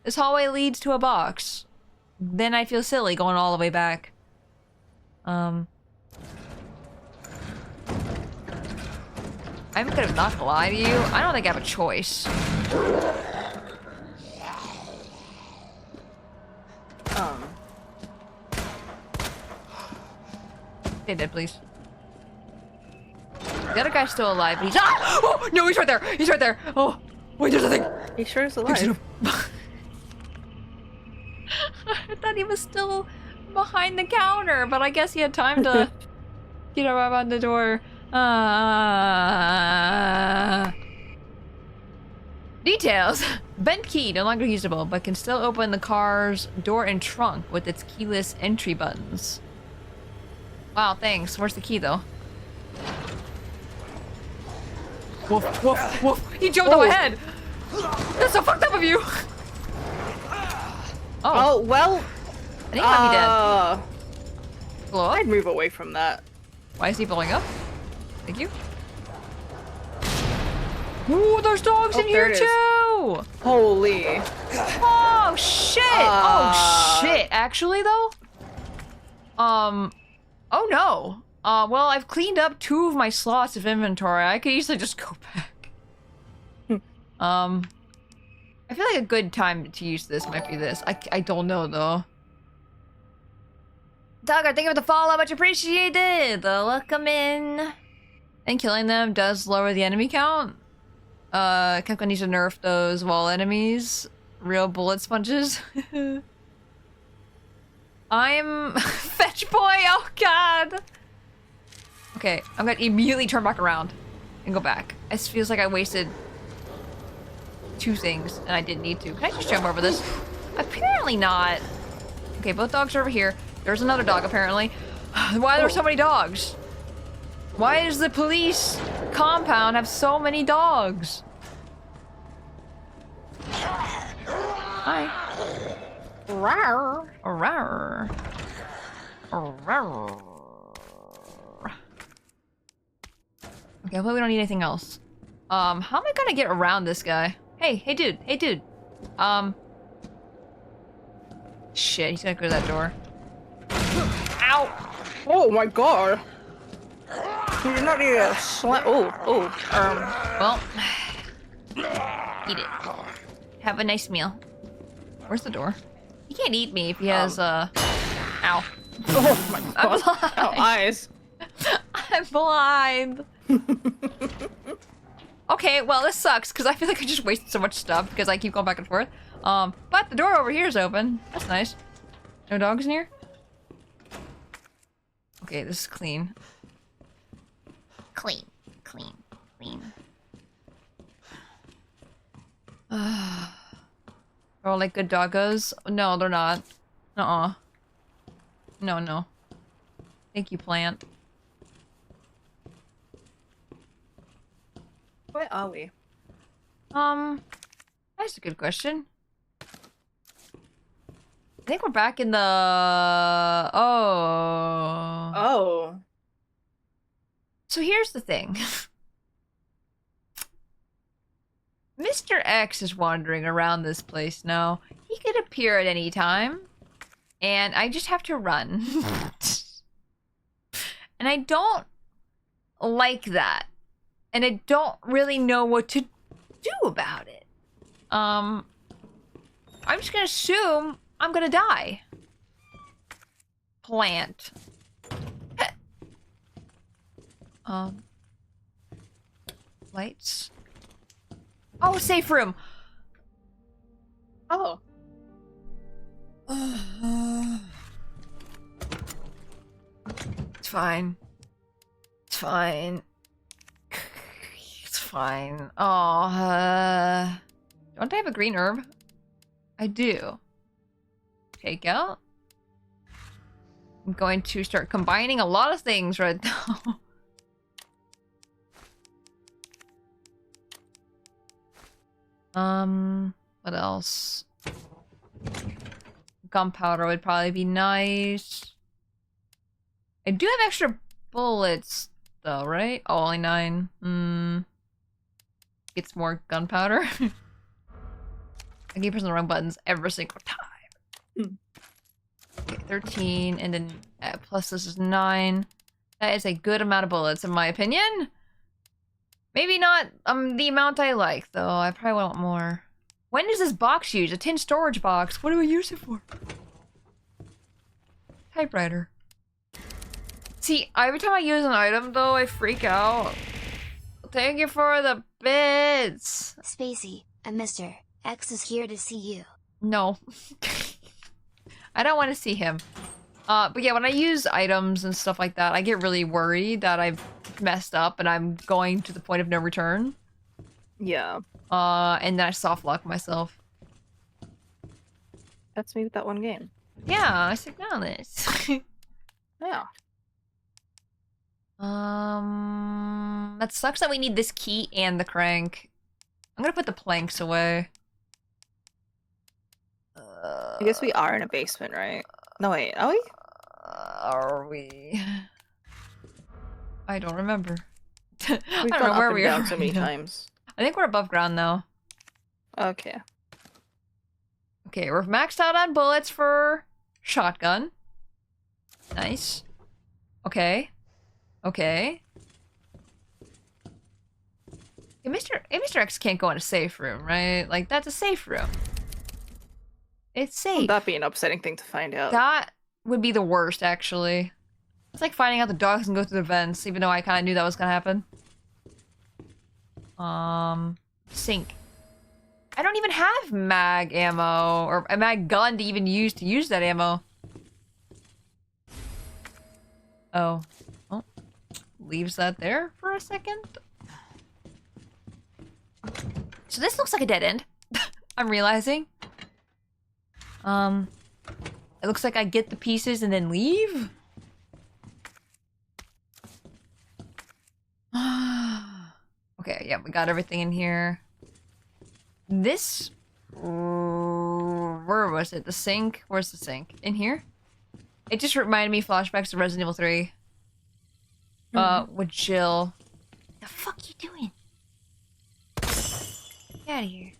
this hallway leads to a box. Then I feel silly going all the way back. I'm gonna not lie to you. I don't think I have a choice. Stay dead, please. The other guy's still alive, but he's— ah! Oh, no, he's right there! He's right there! Oh, wait, there's a thing! He sure is alive. I thought he was still behind the counter, but I guess he had time to get around the door. Details. Bent key, no longer usable, but can still open the car's door and trunk with its keyless entry buttons. Wow, thanks. Where's the key, though? Woof, woof, woof. He jumped on my head. That's so fucked up of you. Oh, well. I think he might be dead. Blow up? I'd move away from that. Why is he blowing up? Thank you. Ooh, there's dogs in here too! Holy. Oh shit! Oh shit! Actually though? Oh no. Well, I've cleaned up 2 of my slots of inventory. I could easily just go back. I feel like a good time to use this might be this. I don't know though. Dogger, thank you for the follow, much appreciated! Welcome in. And killing them does lower the enemy count. Capcom needs to nerf those wall enemies. Real bullet sponges. I'm fetch boy, oh god! Okay, I'm gonna immediately turn back around and go back. It feels like I wasted 2 things and I didn't need to. Can I just jump over this? Apparently not. Okay, both dogs are over here. There's another dog apparently. Why are there so many dogs? Why does the police compound have so many dogs? Hi. Rawr. Rawr. Rawr. Okay, hopefully we don't need anything else. How am I gonna get around this guy? Hey dude, shit, he's gonna go to that door. Ow! Oh my god! You're not even a slant. Well, eat it. Have a nice meal. Where's the door? He can't eat me if he has, ow. Oh my god. I'm blind. Ow, eyes. I'm blind. Okay, well, this sucks, because I feel like I just wasted so much stuff because I keep going back and forth. But the door over here is open. That's nice. No dogs in here? Okay, this is clean. Clean. They're all like good doggos? No, they're not. No. Thank you, plant. Where are we? That's a good question. I think we're back in the... Oh. So here's the thing. Mr. X is wandering around this place now. He could appear at any time. And I just have to run. And I don't like that. And I don't really know what to do about it. I'm just gonna assume I'm gonna die. Plant. Lights. Oh, safe room. Oh. It's fine. It's fine. It's fine. Oh, don't I have a green herb? I do. Take out. I'm going to start combining a lot of things right now. What else? Gunpowder would probably be nice. I do have extra bullets, though, right? Oh, only 9. Gets more gunpowder. I keep pressing the wrong buttons every single time. Okay, 13, and then plus this is 9. That is a good amount of bullets, in my opinion. Maybe not the amount I like, though. I probably want more. When is this box used? A tin storage box. What do I use it for? Typewriter. See, every time I use an item, though, I freak out. Thank you for the bits. Spacey, Mr. X is here to see you. No. I don't want to see him. But yeah, when I use items and stuff like that, I get really worried that I've messed up and I'm going to the point of no return. Yeah. And then I soft lock myself. That's me with that one game. Yeah, I signal this. Yeah. That sucks that we need this key and the crank. I'm gonna put the planks away. I guess we are in a basement, right? No, wait, are we? Are we? I don't remember. We've I don't gone know up where and we down are. so many times. I think we're above ground though. Okay. Okay, we're maxed out on bullets for shotgun. Nice. Okay. Okay. Yeah, Mr. X can't go in a safe room, right? Like, that's a safe room. It's safe. That'd be an upsetting thing to find out. That would be the worst, actually. It's like finding out the dogs can go through the vents, even though I kind of knew that was gonna happen. Sink. I don't even have mag ammo, or a mag gun to even use that ammo. Oh. Oh. Leaves that there for a second. So this looks like a dead end. I'm realizing. It looks like I get the pieces and then leave? Okay, yeah, we got everything in here. This... Where was it? The sink? Where's the sink? In here? It just reminded me flashbacks of Resident Evil 3. With Jill. The fuck you doing? Get out of here.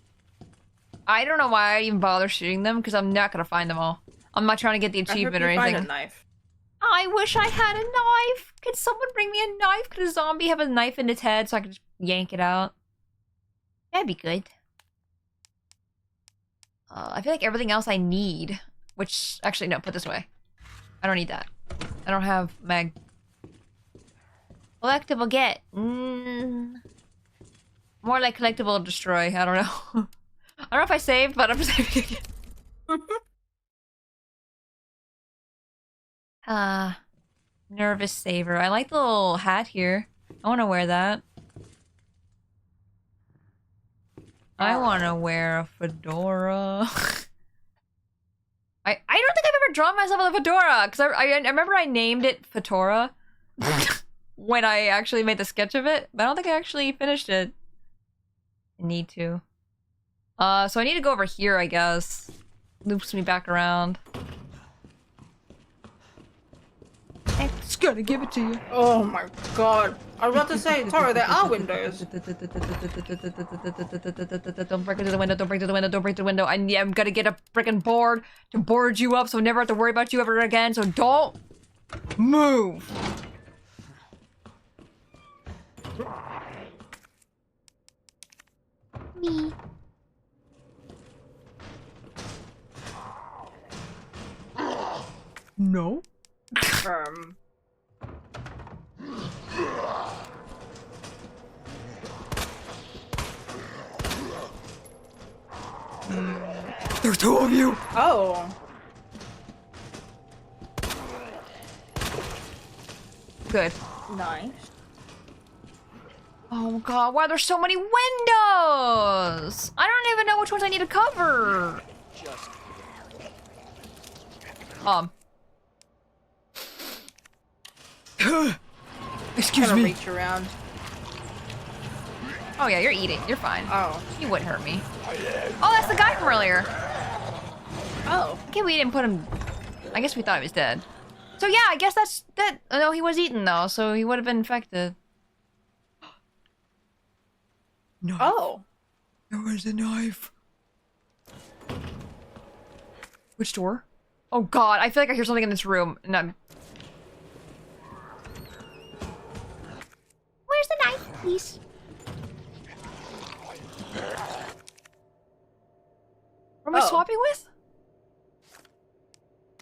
I don't know why I even bother shooting them, because I'm not gonna find them all. I'm not trying to get the achievement or anything. Find a knife. I wish I had a knife! Could someone bring me a knife? Could a zombie have a knife in its head so I could just yank it out? That'd be good. I feel like everything else I need, which... Actually, no, put this away. I don't need that. I don't have mag... Collectible get. More like collectible destroy. I don't know. I don't know if I saved, but I'm saving again. Nervous saver. I like the little hat here. I want to wear that. I want to wear a fedora. I don't think I've ever drawn myself with a fedora, because I remember I named it Fedora when I actually made the sketch of it, but I don't think I actually finished it. I need to. So I need to go over here, I guess. Loops me back around. It's gonna give it to you. Oh my god. I was about to say, Tora, there are windows. Don't break into the window, don't break into the window, don't break into the window. I'm gonna get a freaking board to board you up so I never have to worry about you ever again, so don't move. Me. No. There's two of you! Oh. Good. Nice. Oh god, why there's so many windows? I don't even know which ones I need to cover. Excuse Gonna me. reach around. Oh yeah, you're eating. You're fine. Oh. You wouldn't hurt me. Oh, that's the guy from earlier. Oh. Okay, we didn't put him. I guess we thought he was dead. So yeah, I guess that's that. Oh, no, he was eaten though, so he would have been infected. No. Oh. There was a knife. Which door? Oh god, I feel like I hear something in this room. And I'm... Where's the knife, please? What am I Oh. swapping with?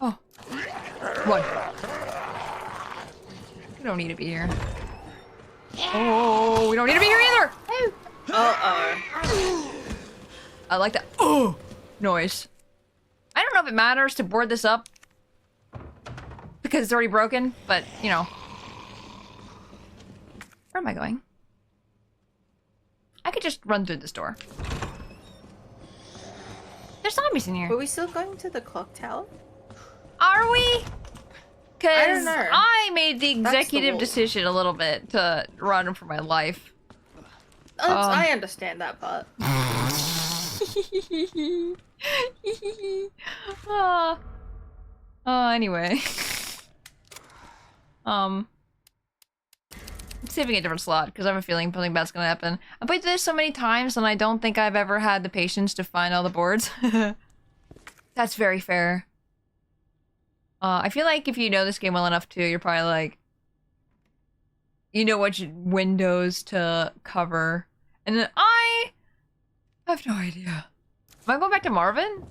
Oh. Run. We don't need to be here. Oh, we don't need to be here either! Uh-oh. I like that oh noise. I don't know if it matters to board this up because it's already broken, but you know. Where am I going? I could just run through this door. There's zombies in here. Were we still going to the clock tower? Are we? I Because don't know. I made the That's the executive wolf. decision a little bit to run for my life. I understand that part. Anyway. I'm saving a different slot because I have a feeling something bad's gonna happen. I played this so many times and I don't think I've ever had the patience to find all the boards. That's very fair. I feel like if you know this game well enough too, you're probably like, you know which windows to cover. And then I have no idea. Am I going back to Marvin?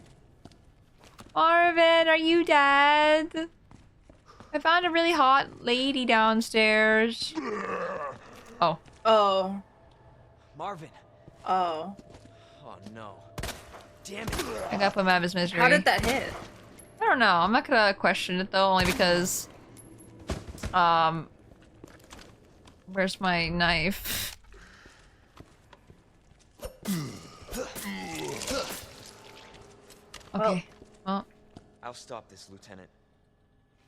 Marvin, are you dead? I found a really hot lady downstairs. Oh. Oh. Marvin. Oh. Oh no. Damn it. I gotta put him out of his misery. How did that hit? I don't know. I'm not gonna question it though, only because... Where's my knife? Okay. Well, I'll stop this, Lieutenant.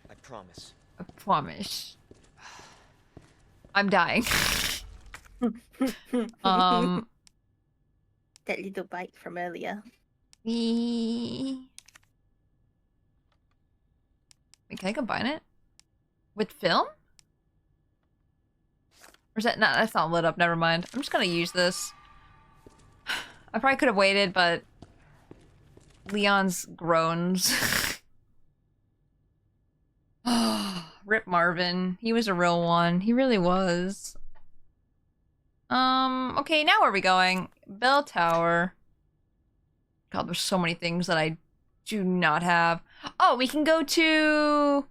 I promise. I promise. I'm dying. That little bite from earlier. Wait, can I combine it? With film? Or is that not? That's not lit up. Never mind. I'm just gonna use this. I probably could have waited, but Leon's groans. Rip Marvin. He was a real one. He really was. Okay, now where are we going? Bell Tower. God, there's so many things that I do not have. Oh, we can go to...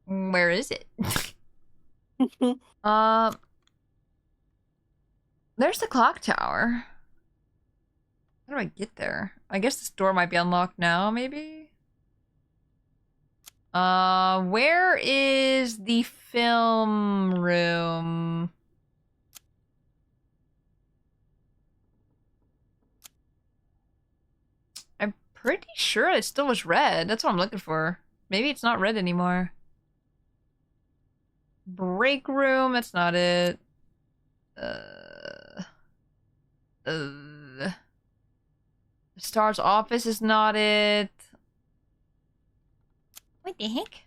Where is it? There's the clock tower. How do I get there? I guess this door might be unlocked now, maybe? Where is the film room? I'm pretty sure it still was red. That's what I'm looking for. Maybe it's not red anymore. Break room, that's not it. The Star's office is not it. What the heck?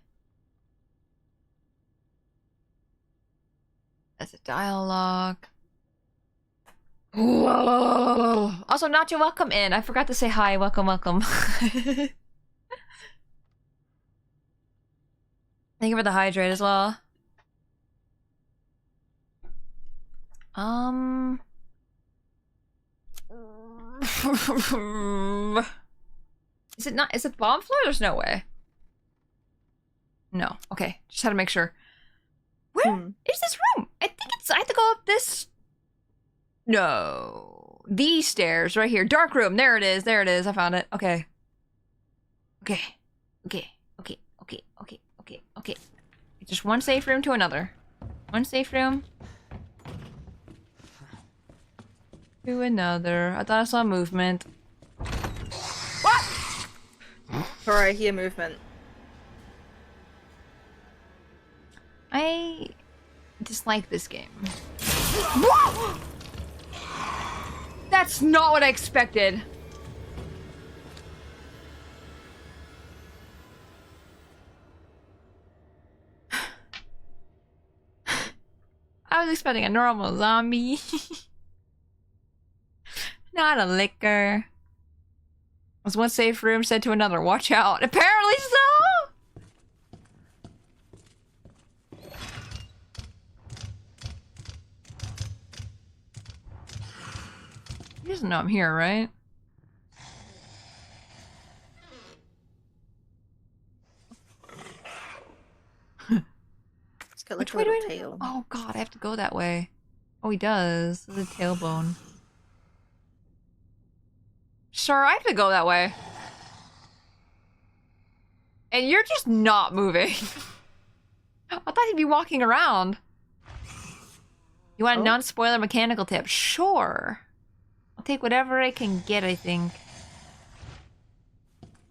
That's a dialogue. Whoa. Also, Nacho, welcome in. I forgot to say hi. Welcome, welcome. Thank you for the hydrate as well. Is it not? Is it bomb floor? There's no way. No. Okay. Just had to make sure. Where is this room? I think it's. I have to go up this. No. These stairs right here. Dark room. There it is. There it is. I found it. Okay. Okay. Okay. Okay. Okay. Okay. Okay. Okay. Just one safe room to another. One safe room to another. I thought I saw movement. What? Sorry, I hear movement. I dislike this game. That's not what I expected. I was expecting a normal zombie. Not a licker. Was one safe room said to another, watch out. Apparently so! He doesn't know I'm here, right? It's got like a little tail. Oh god, I have to go that way. Oh, he does. This is a tailbone. Sure, I have to go that way. And you're just not moving. I thought he'd be walking around. You want a non-spoiler mechanical tip? Sure. I'll take whatever I can get, I think.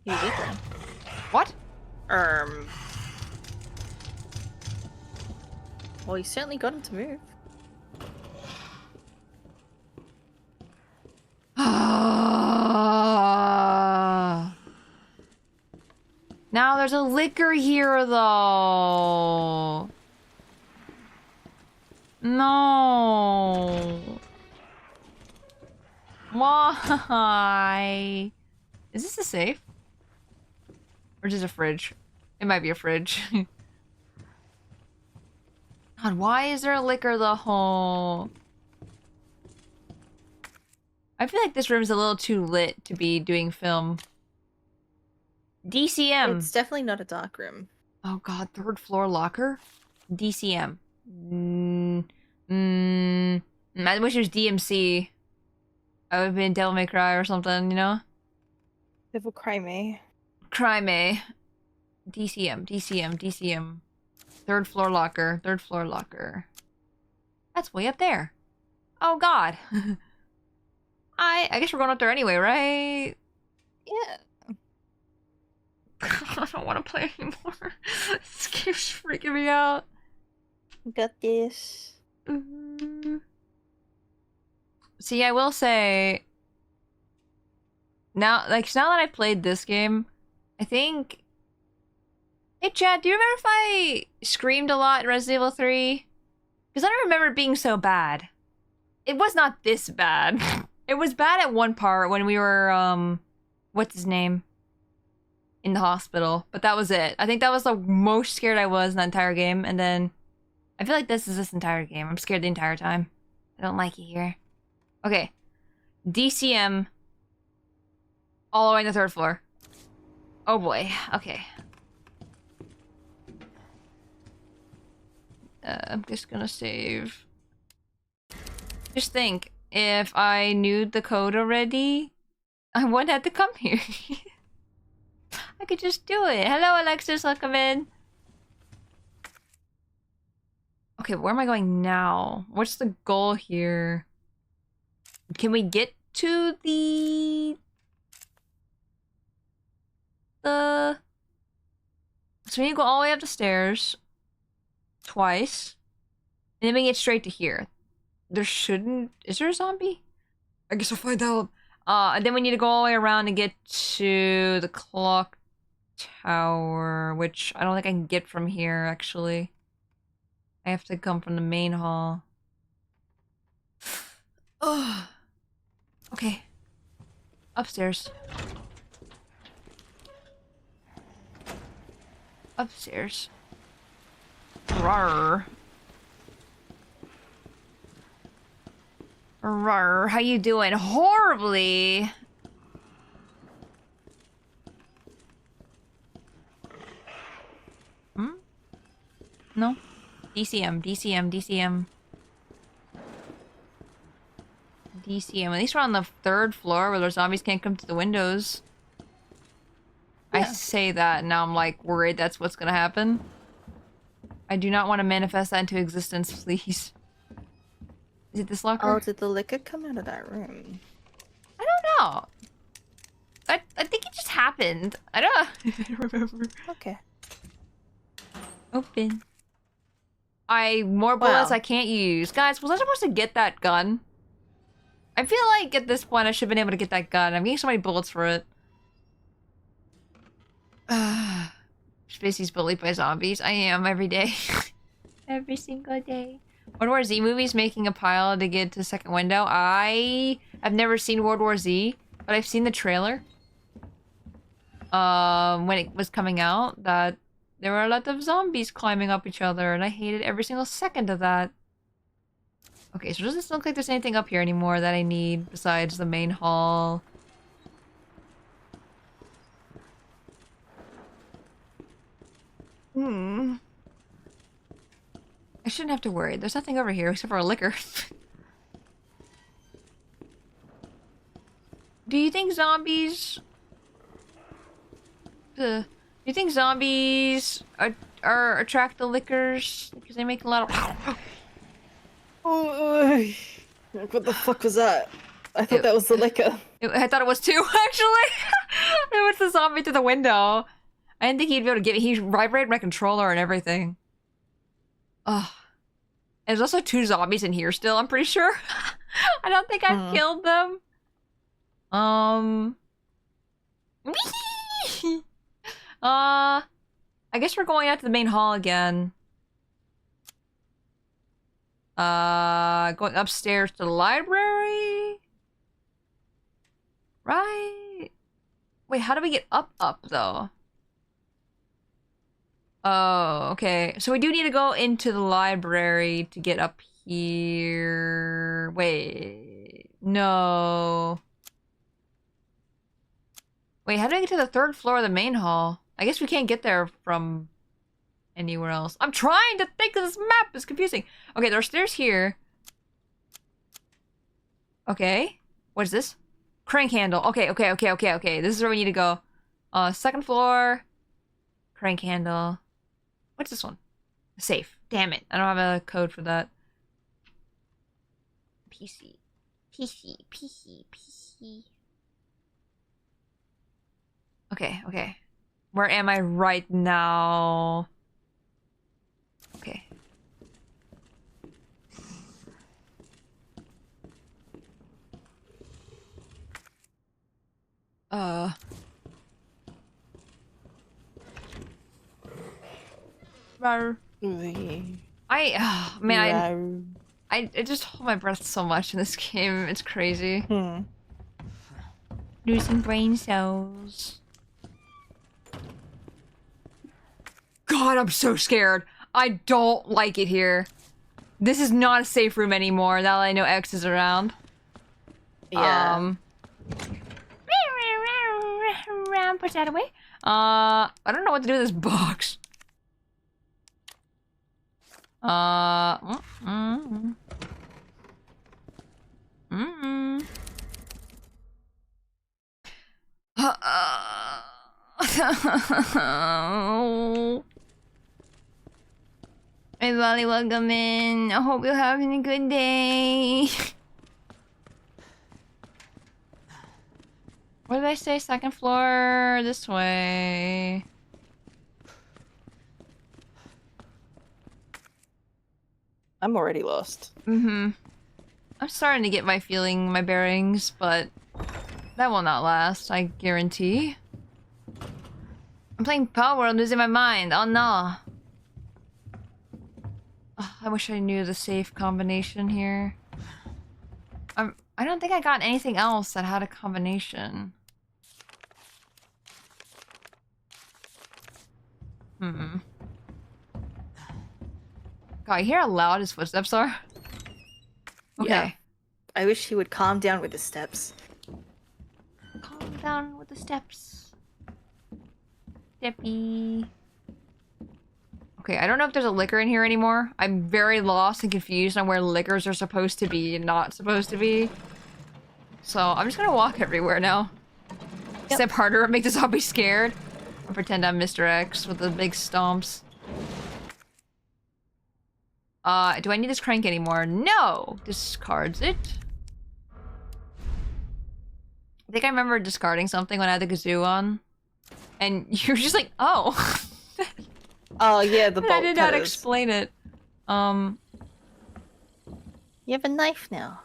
You did that. What? Well, you certainly got him to move. Now there's a liquor here, though. No. Why? Is this a safe? Or just a fridge? It might be a fridge. God, why is there a liquor the whole... I feel like this room's a little too lit to be doing film. DCM. It's definitely not a dark room. Oh god, third floor locker? DCM. I wish it was DMC. I would have been Devil May Cry or something, you know? Devil Cry May. Cry May. DCM, DCM, DCM. Third floor locker, third floor locker. That's way up there. Oh god. I guess we're going up there anyway, right? Yeah. I don't want to play anymore. This game's freaking me out. Got this. See, I will say... now that I've played this game, I think... Hey, Chad, do you remember if I screamed a lot in Resident Evil 3? Because I don't remember it being so bad. It was not this bad. It was bad at one part when we were, what's his name? In the hospital. But that was it. I think that was the most scared I was in the entire game. And then, I feel like this is this entire game. I'm scared the entire time. I don't like it here. Okay. DCM. All the way on the third floor. Oh boy. Okay. I'm just gonna save. Just think, if I knew the code already, I wouldn't have to come here. I could just do it. Hello, Alexis, welcome in. Okay, where am I going now? What's the goal here? Can we get to the... So we need to go all the way up the stairs. Twice. And then we get straight to here. There shouldn't... Is there a zombie? I guess we'll find out. And then we need to go all the way around to get to the clock tower, which I don't think I can get from here, actually. I have to come from the main hall. Ugh. Okay. Upstairs. Upstairs. Rawr. Rawr. How you doing? Horribly. Hmm? No? DCM, DCM, DCM. DCM. At least we're on the 3rd floor where the zombies can't come to the windows. Yeah. I say that and now I'm like worried that's what's gonna happen. I do not want to manifest that into existence, please. Is it this locker? Oh, did the liquor come out of that room? I don't know. I think it just happened. I don't remember. Okay. Open. More bullets I can't use. Guys, was I supposed to get that gun? I feel like at this point I should have been able to get that gun. I'm getting so many bullets for it. Spacey's bullied by zombies. I am every day. Every single day. World War Z movies making a pile to get to the second window. I have never seen World War Z, but I've seen the trailer. When it was coming out, that there were a lot of zombies climbing up each other, and I hated every single second of that. Okay, so does this look like there's anything up here anymore that I need besides the main hall? I shouldn't have to worry. There's nothing over here except for a liquor. Do you think zombies... do you think zombies are attract the liquors? Because they make a lot of... Oh, what the fuck was that? I thought that was the liquor. I thought it was too, actually. It was the zombie through the window. I didn't think he'd be able to get me. He vibrated my controller and everything. Ugh. And there's also 2 zombies in here still, I'm pretty sure. I don't think I've killed them. I guess we're going out to the main hall again. Going upstairs to the library? Right? Wait, how do we get up, though? Oh, okay. So we do need to go into the library to get up here. Wait. No. Wait, how do I get to the 3rd floor of the main hall? I guess we can't get there from anywhere else. I'm trying to think of this map. It's confusing. Okay, there are stairs here. Okay. What is this? Crank handle. Okay. This is where we need to go. 2nd floor. Crank handle. What's this one? Safe. Damn it. I don't have a code for that. PC. Okay. Where am I right now? Okay. I just hold my breath so much in this game. It's crazy. Losing brain cells. God, I'm so scared. I don't like it here. This is not a safe room anymore now that I know X is around. Yeah. Put that away. I don't know what to do with this box. Hey, Molly, welcome in. I hope you're having a good day. What did I say? 2nd floor, this way. I'm already lost. I'm starting to get my bearings, but that will not last, I guarantee. I'm playing Power, I'm losing my mind. Oh no. Oh, I wish I knew the safe combination here. I don't think I got anything else that had a combination. God, you hear how loud his footsteps are? Okay. Yeah. I wish he would calm down with the steps. Calm down with the steps. Steppy. Okay, I don't know if there's a liquor in here anymore. I'm very lost and confused on where liquors are supposed to be and not supposed to be. So I'm just gonna walk everywhere now. Yep. Step harder, make the zombie scared. Or pretend I'm Mr. X with the big stomps. Do I need this crank anymore? No! Discards it. I think I remember discarding something when I had the kazoo on. And you're just like, oh. Oh yeah, the bolt I did not cutters. explain it. You have a knife now.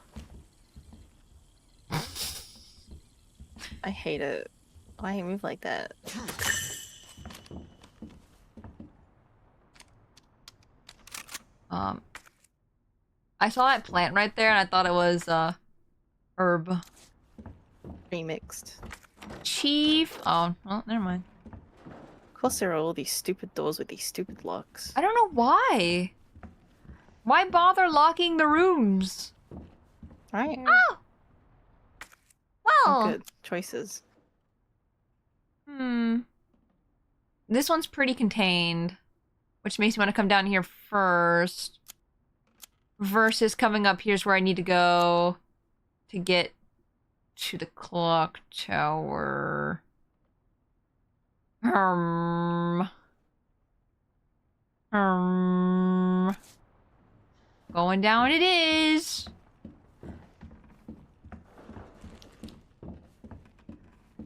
I hate it. Why you move like that? I saw that plant right there and I thought it was, herb. Remixed. Chief? Oh, well, never mind. Of course there are all these stupid doors with these stupid locks. I don't know why. Why bother locking the rooms? Right? Oh! Well. Good choices. This one's pretty contained, which makes me want to come down here first. Versus coming up here's where I need to go to get to the clock tower. Going down it is.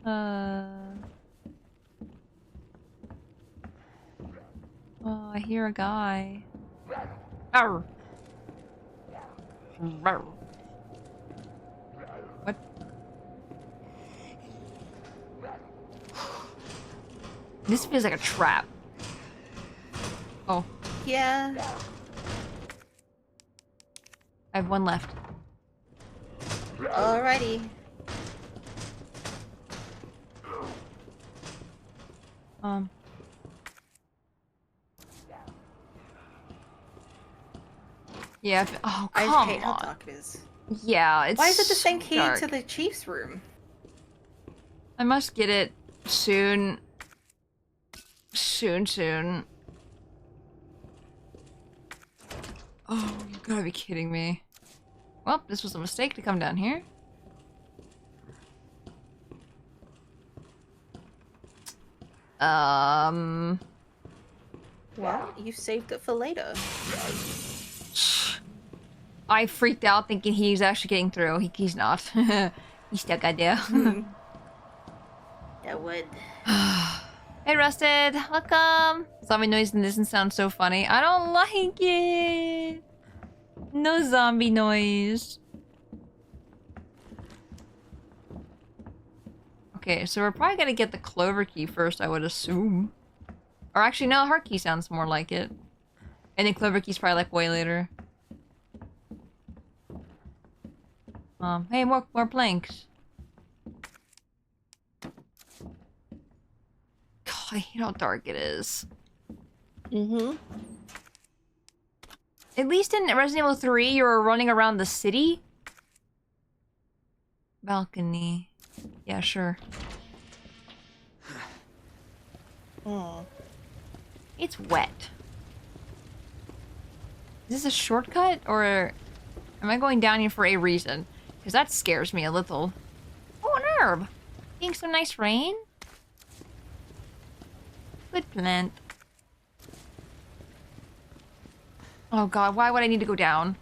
Oh, I hear a guy. Arr. Arr. What? This feels like a trap. Oh, Yeah. I have one left. Alrighty. Yeah. Oh, I come just hate how on. dark it is. Yeah, it's Why is it the same so key dark. to the chief's room? I must get it soon. Soon. Oh, you gotta be kidding me. Well, this was a mistake to come down here. Well, you saved it for later. I freaked out thinking he's actually getting through. He's not. He's stuck out there. That would. Hey, Rusted. Welcome. Zombie noise doesn't sound so funny. I don't like it. No zombie noise. Okay, so we're probably gonna get the clover key first, I would assume. Or actually, no, heart key sounds more like it. And then clover key's probably like way later. Hey, more planks. God, I hate how dark it is. At least in Resident Evil 3, you were running around the city. Balcony. Yeah, sure. It's wet. Is this a shortcut, or am I going down here for a reason? Because that scares me a little. Oh, an herb. Getting some nice rain. Good plant. Oh god, why would I need to go down?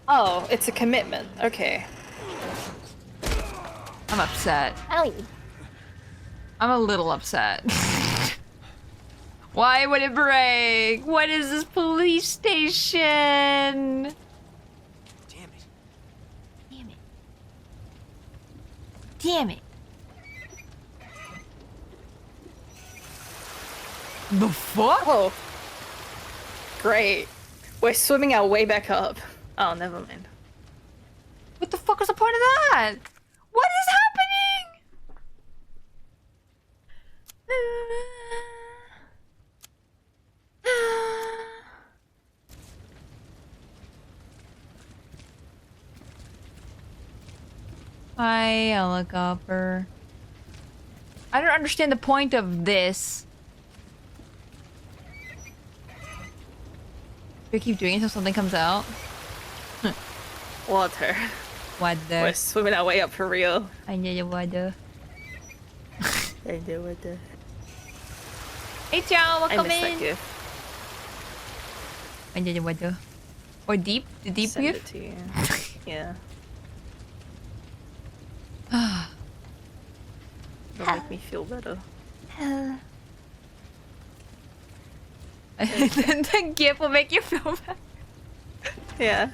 Oh, it's a commitment. Okay. I'm upset. Ow. I'm a little upset. Why would it break? What is this police station? Damn it. Damn it. Damn it. The fuck? Oh. Great. We're swimming our way back up. Oh, never mind. What the fuck was the point of that? What is happening? Hi, helicopter. I don't understand the point of this. We keep doing it until something comes out. Water. What the? We're swimming our way up for real. I need water. I know what the. Hey, Chow, I welcome miss that in. gift. I need water. Or deep? The deep Send it gift? to you. Yeah. It'll make me feel better. The gift will make you feel bad. Yeah.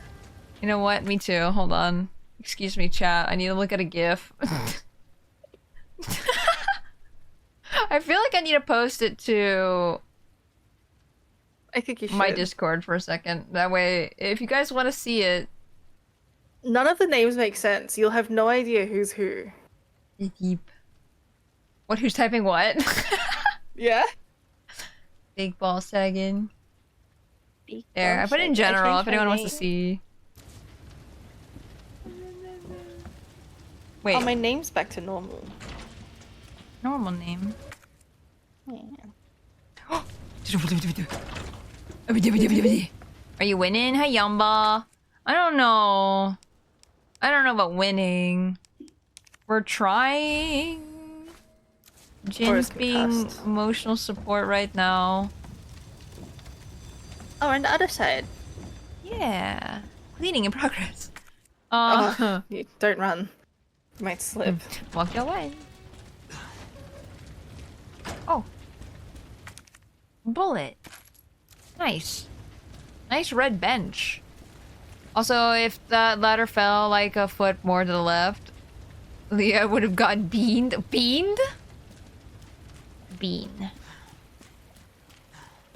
You know what? Me too. Hold on. Excuse me, chat. I need to look at a GIF. I feel like I need to post it to I think you should. my Discord for a second. That way, if you guys want to see it. None of the names make sense. You'll have no idea who's who. Deep. What? Who's typing what? Yeah. Big ball sagging. Big There. I ball put it in sagging. I general if changed my anyone wants to name. see. Wait. Oh, my name's back to normal. Normal name. Yeah. Are you winning? Hi, Yamba. I don't know. I don't know about winning. We're trying. Jin's being concussed. emotional support right now. Oh, on the other side. Yeah. Cleaning in progress. You don't run. You might slip. Walk your way. Oh. Bullet. Nice. Nice red bench. Also, if that ladder fell like a foot more to the left, Leah would have gotten beaned. Beaned? Bean.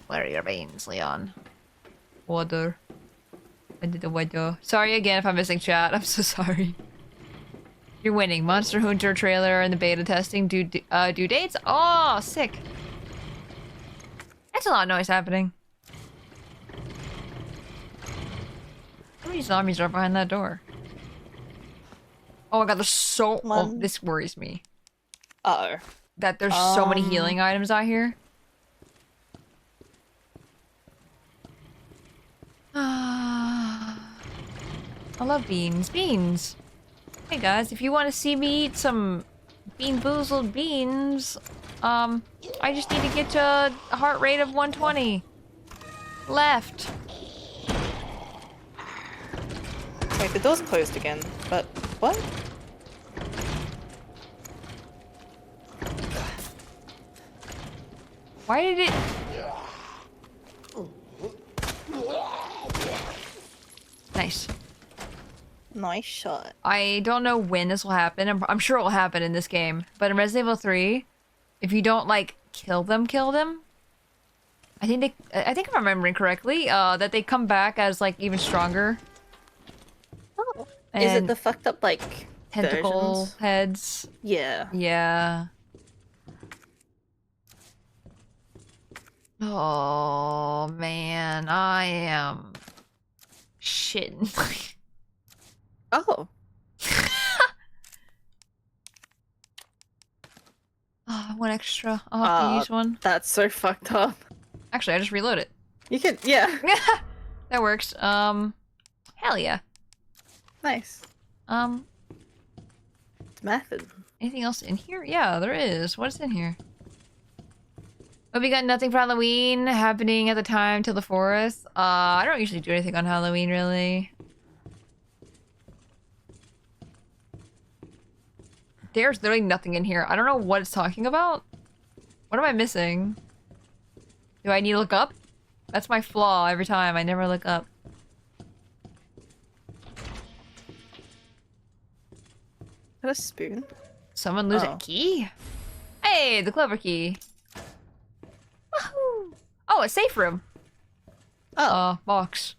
Where are your veins, Leon? Water. I did the water. Sorry again if I'm missing chat. I'm so sorry. You're winning. Monster Hunter trailer and the beta testing due dates. Oh, sick. That's a lot of noise happening. How many zombies are behind that door? Oh my god, there's so... Oh, this worries me. Uh-oh. That there's so many healing items out here. I love beans. Beans! Hey guys, if you want to see me eat some bean boozled beans, I just need to get to a heart rate of 120. Left. Wait, the door's closed again. But what? Why did it... Nice. Nice shot. I don't know when this will happen. I'm sure it will happen in this game. But in Resident Evil 3, if you don't, like, kill them, I think if I'm remembering correctly, that they come back as, like, even stronger. Oh. Is it the fucked up, like, tentacle versions? heads? Yeah. Yeah. Oh, man. I am... shitting. Oh. Oh, one extra. I'll have to use one. That's so fucked up. Actually, I just reload it. You can, yeah. That works. Hell yeah. Nice. It's method. Anything else in here? Yeah, there is. What is in here? Oh, we got nothing for Halloween happening at the time till the 4th. I don't usually do anything on Halloween, really. There's literally nothing in here. I don't know what it's talking about. What am I missing? Do I need to look up? That's my flaw every time. I never look up. Got a spoon? Someone lose a key? Hey, the clover key. Woohoo! Oh, a safe room. Oh. Box.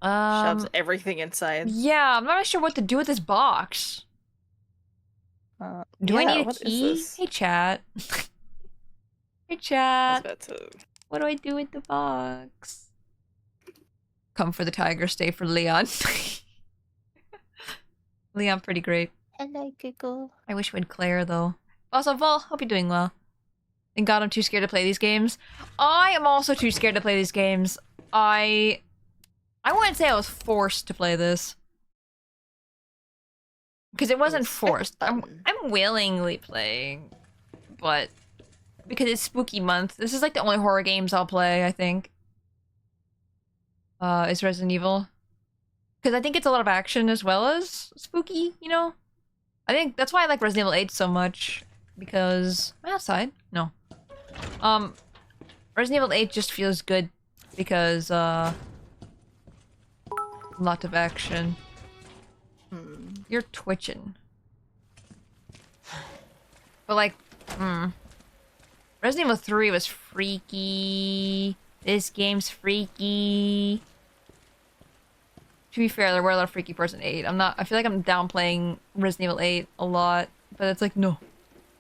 Shoves everything inside. Yeah, I'm not really sure what to do with this box. Do I yeah, need a what is key? this? Hey, chat. Hey, I was chat. about to... What do I do with the box? Come for the tiger, stay for Leon. Leon, pretty great. Hello, Google. I wish we had Claire, though. Also, Vol, hope you're doing well. And God, I'm too scared to play these games. I am also too scared to play these games. I wouldn't say I was forced to play this. Because it wasn't forced. I'm willingly playing. But because it's spooky month, this is like the only horror games I'll play, I think. Is Resident Evil. Because I think it's a lot of action as well as spooky, you know? I think that's why I like Resident Evil 8 so much. Because... Am I outside? No. Resident Evil 8 just feels good because, lot of action. You're twitching. But like, Resident Evil 3 was freaky. This game's freaky. To be fair, there were a lot of freaky parts in 8. I feel like I'm downplaying Resident Evil 8 a lot, but it's like, no.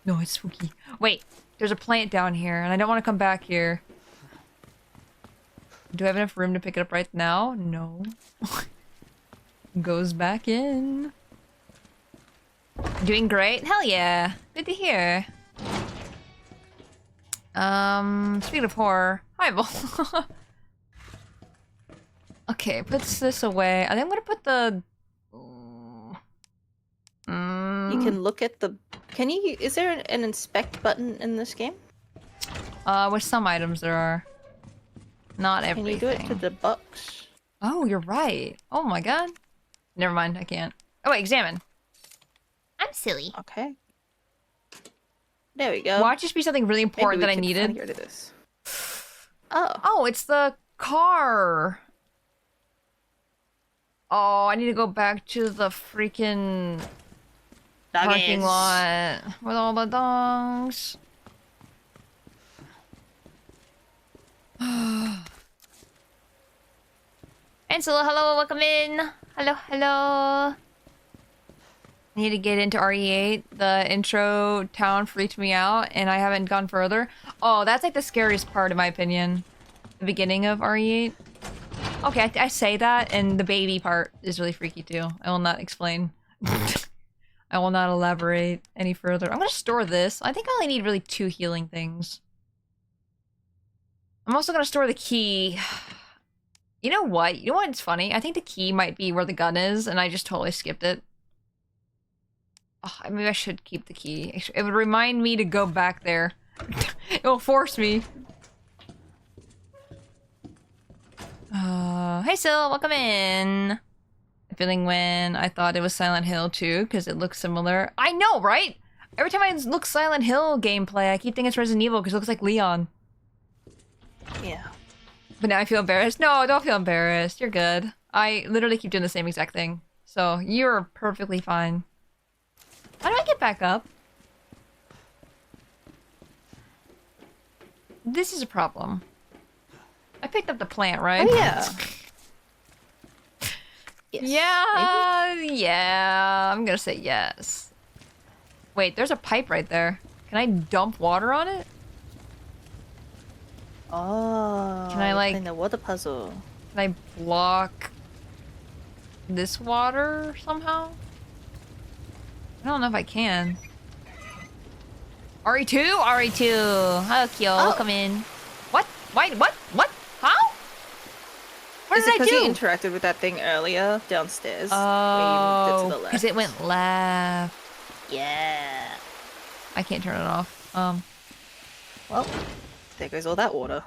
No, it's spooky. Wait, there's a plant down here, and I don't want to come back here. Do I have enough room to pick it up right now? No. Goes back in. Doing great? Hell yeah. Good to hear. Speaking of horror. Hi, Vol. Okay, puts this away. I think I'm gonna put the... You can look at the... Can you... Is there an inspect button in this game? With some items there are. Not everything. Can you do it to the box? Oh, you're right. Oh my god. Never mind, I can't. Oh wait, examine. I'm silly. Okay. There we go. Watch this be something really important that I needed. Get rid of this. Oh. Oh, it's the car. Oh, I need to go back to the freaking parking lot with all the dongs. Ansel, hello, welcome in. Hello, hello. I need to get into RE8. The intro town freaked me out, and I haven't gone further. Oh, that's like the scariest part, in my opinion. The beginning of RE8. Okay, I say that, and the baby part is really freaky too. I will not explain. I will not elaborate any further. I'm gonna store this. I think I only need really 2 healing things. I'm also gonna store the key. You know what? You know what's funny? I think the key might be where the gun is, and I just totally skipped it. Oh, maybe I should keep the key. It would remind me to go back there. It will force me. Hey Sil, welcome in. Feeling when I thought it was Silent Hill too, because it looks similar. I know, right? Every time I look Silent Hill gameplay, I keep thinking it's Resident Evil because it looks like Leon. Yeah. But now I feel embarrassed. No, don't feel embarrassed. You're good. I literally keep doing the same exact thing. So, you're perfectly fine. How do I get back up? This is a problem. I picked up the plant, right? Oh, yeah. Yes. Yeah, Maybe? yeah. I'm gonna say yes. Wait, there's a pipe right there. Can I dump water on it? Oh. Can I, like... playing the water puzzle. Can I block this water somehow? I don't know if I can. RE2? RE2. Hello, Kyo. Welcome in. What? Wait, what? What? How? What did I do? Because you interacted with that thing earlier downstairs. Oh, because it went left. Yeah. I can't turn it off. Well, there goes all that water.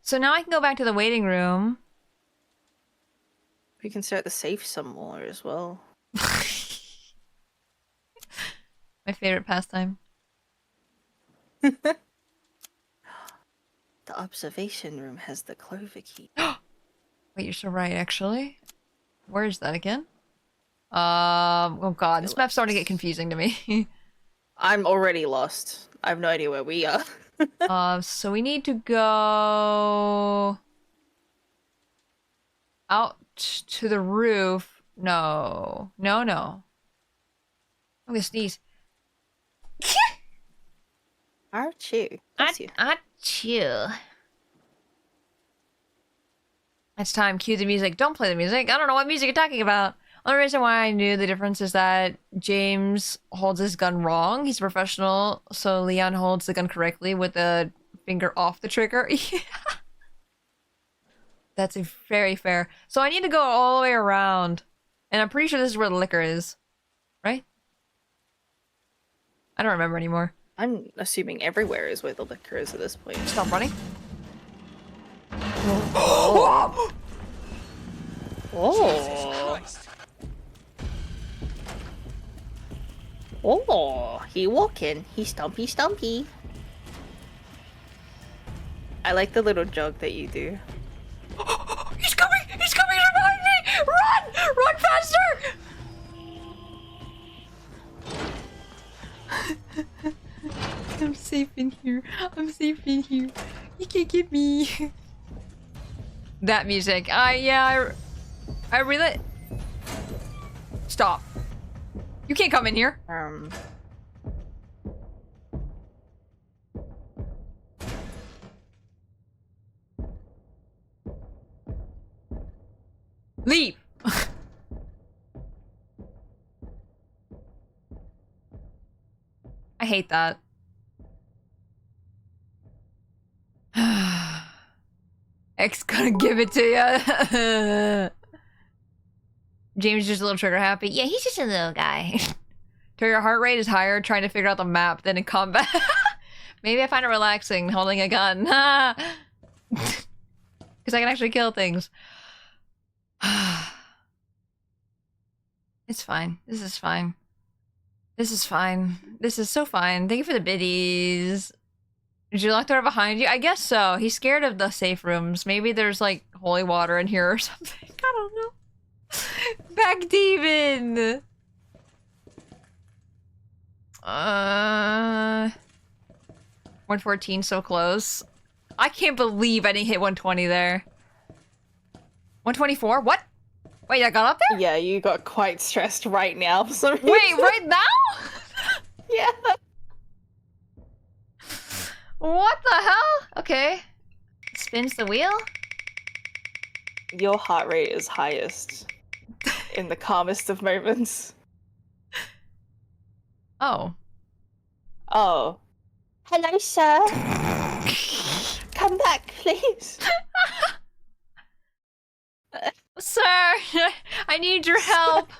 So now I can go back to the waiting room. We can start the safe some more as well. My favorite pastime. The observation room has the clover key. Wait, you're so right, actually. Where is that again? Oh god, this map's starting to get confusing to me. I'm already lost. I have no idea where we are. So we need to go out to the roof. No. No, no. I'm gonna sneeze. Achoo. Bless you. Achoo. It's time. Cue the music. Don't play the music. I don't know what music you're talking about. Only reason why I knew the difference is that James holds his gun wrong. He's a professional, so Leon holds the gun correctly with the finger off the trigger. Yeah. That's very fair. So I need to go all the way around. And I'm pretty sure this is where the liquor is. Right? I don't remember anymore. I'm assuming everywhere is where the liquor is at this point. Stop running. Oh. Oh, he walking. He stumpy stumpy. I like the little jog that you do. He's coming! He's coming behind me! Run! Run faster! I'm safe in here. I'm safe in here. You can't get me. That music. I really... Stop. You can't come in here. Leave! I hate that. X gonna give it to ya. James is just a little trigger happy. Yeah, he's just a little guy. So your heart rate is higher trying to figure out the map than in combat. Maybe I find it relaxing holding a gun. Because I can actually kill things. It's fine. This is fine. This is fine. This is so fine. Thank you for the biddies. Did you lock the door behind you? I guess so. He's scared of the safe rooms. Maybe there's like holy water in here or something. I don't know. Back demon. 114, so close. I can't believe I didn't hit 120 there. 124? What? Wait, I got up there? Yeah, you got quite stressed right now for some reason. Wait, right now? Yeah. What the hell? Okay. Spins the wheel? Your heart rate is highest in the calmest of moments. Oh. Oh. Hello, sir. Come back, please. Sir, I need your help.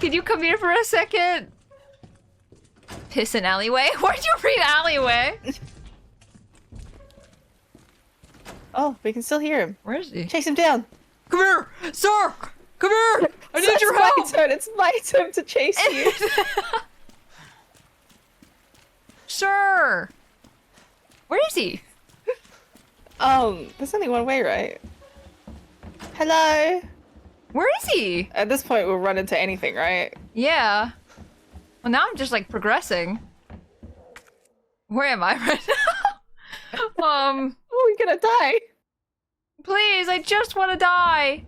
Can you come here for a second? Piss in alleyway? Why'd you read alleyway? Oh, we can still hear him. Where is he? Chase him down. Come here, sir. Come here. I need your help. It's my turn. It's my turn to chase you. Sir. Where is he? There's only one way, right? Hello. Where is he? At this point, we'll run into anything, right? Yeah. Well, now I'm just like progressing. Where am I right now? Oh, we're gonna die. Please, I just want to die.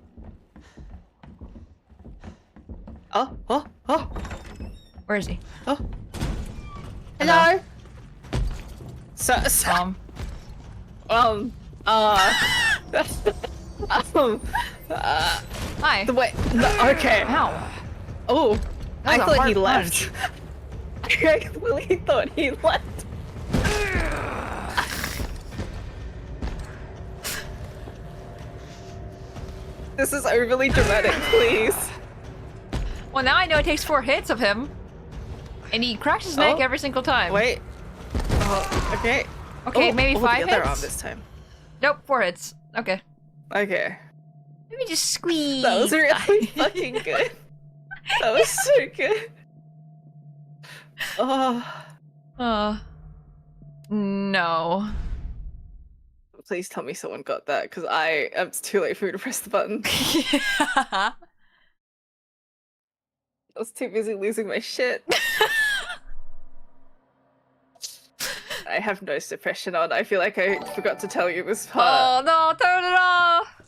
Oh. Where is he? Oh. Hello. So, Hi. The way. Okay. Ow. Oh, I That was a thought he hard left. I really thought he left. This is overly dramatic, please. Well, now I know it takes 4 hits of him. And he cracks his neck every single time. Wait. Oh, okay. Okay, maybe 5 the other hits? arm this time. Nope, 4 hits. Okay. Okay. Let me just squeeze. That was really fucking good. That was so good. Oh. No. Please tell me someone got that, because it's too late for me to press the button. Yeah. I was too busy losing my shit. I have no suppression on. I feel like I forgot to tell you this part. Oh no, turn it off!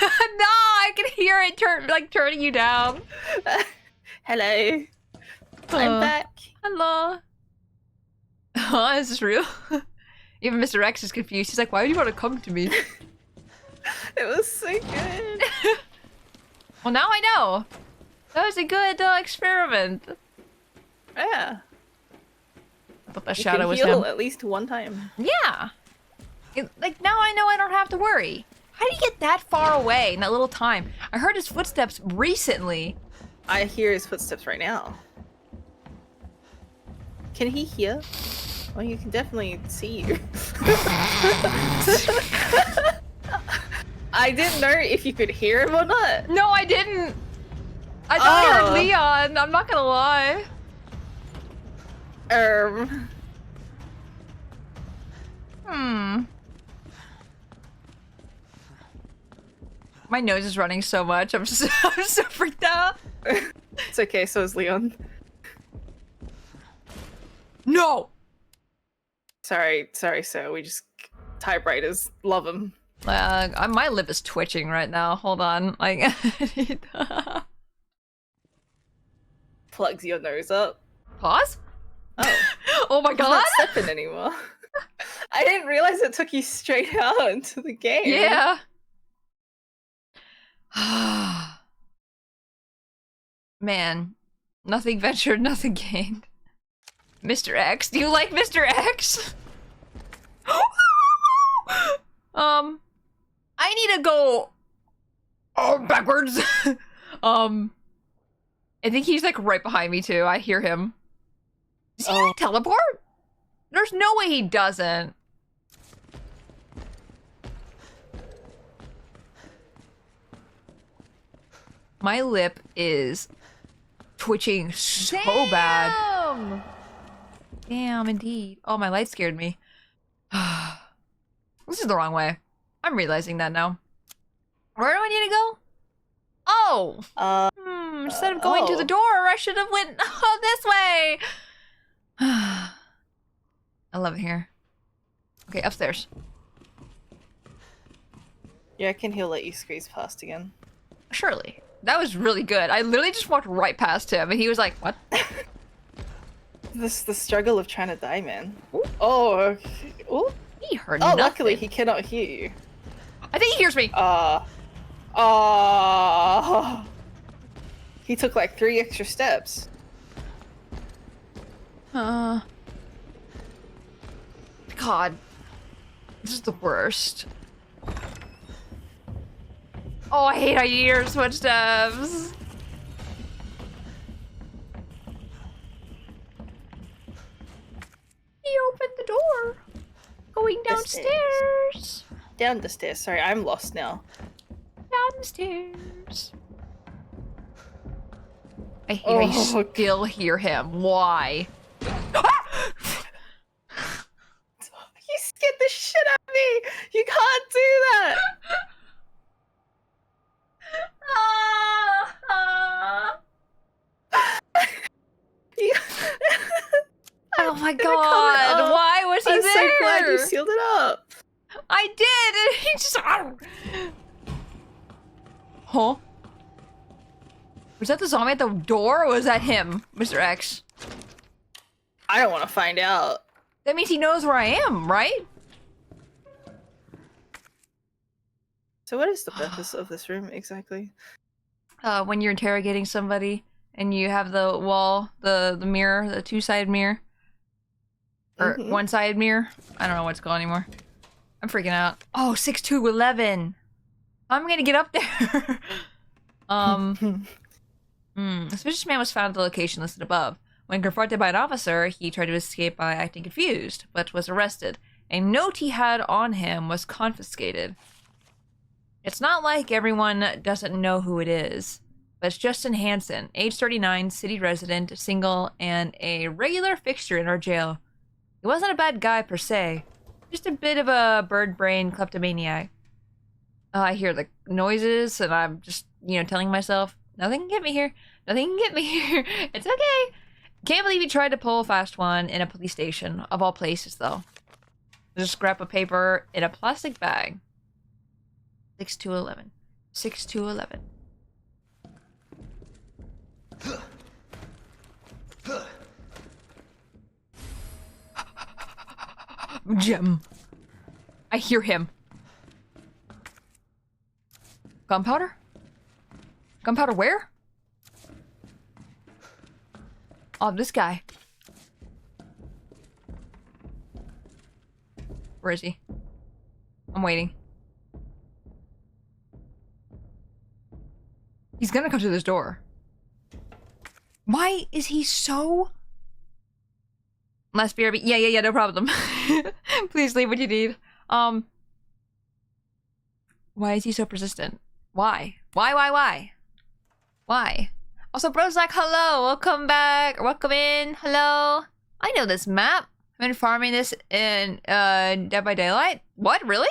No, I can hear it turning you down. Hello. I'm back. Hello. Oh, is this real? Even Mr. X is confused. He's like, why would you want to come to me? It was so good. Well, now I know. That was a good experiment. Yeah. I thought that You shadow can was heal him. at least one time. Yeah. Like, now I know I don't have to worry. How do you get that far away in that little time? I heard his footsteps recently. I hear his footsteps right now. Can he hear? Well, you can definitely see you. I didn't know if you could hear him or not. No, I didn't. I thought I heard Leon. I'm not gonna lie. My nose is running so much. I'm so freaked out. It's okay, so is Leon. No! Sorry, sir. We just typewriters love them. My lip is twitching right now. Hold on. Like, Plugs your nose up. pause? Oh. Oh my I'm god! not stepping anymore. I didn't realize it took you straight out into the game. Yeah. Man, nothing ventured, nothing gained. Mr. X, do you like Mr. X? I need to go backwards. I think he's like right behind me too. I hear him. Does he like, teleport? There's no way he doesn't. My lip is twitching so bad. Damn, indeed. Oh, my light scared me. This is the wrong way. I'm realizing that now. Where do I need to go? Oh! Instead of going to the door, I should have went this way! I love it here. Okay, upstairs. You reckon he'll let you squeeze past again? Surely. That was really good. I literally just walked right past him, and he was like, what? The struggle of trying to die, man. Ooh. Oh, okay. Ooh. He heard nothing. nothing. Luckily he cannot hear you. I think he hears me. He took like 3 extra steps. God. This is the worst. Oh, I hate how you hear footsteps. He opened the door. Going downstairs. Down the stairs. Sorry, I'm lost now. Down the stairs. I hate how you still hear him. Why? You scared the shit out of me! You can't do that! Oh my god, why was he there? I'm so glad you sealed it up. I did, and he just... Huh? Was that the zombie at the door, or was that him, Mr. X? I don't want to find out. That means he knows where I am, right? So what is the purpose of this room exactly? When you're interrogating somebody and you have the wall, the mirror, the two-sided mirror. Or one-sided mirror. I don't know what it's called anymore. I'm freaking out. Oh, 6211. I'm gonna get up there. A suspicious man was found at the location listed above. When confronted by an officer, he tried to escape by acting confused, but was arrested. A note he had on him was confiscated. It's not like everyone doesn't know who it is, but it's Justin Hansen, age 39, city resident, single, and a regular fixture in our jail. He wasn't a bad guy per se, just a bit of a bird-brain kleptomaniac. I hear the noises, and I'm just, telling myself, nothing can get me here. Nothing can get me here. It's okay. Can't believe he tried to pull a fast one in a police station, of all places, though. Just scrap of paper in a plastic bag. 6 to 11. 6 to 11. Gem. I hear him. Gunpowder? Gunpowder where? Oh, this guy. Where is he? I'm waiting. He's gonna come to this door. Why is he so... Less BRB. Yeah, no problem. Please leave what you need. Why is he so persistent? Why? Why? Also, bro's like, hello, welcome back, welcome in, hello. I know this map. I've been farming this in Dead by Daylight. What, really?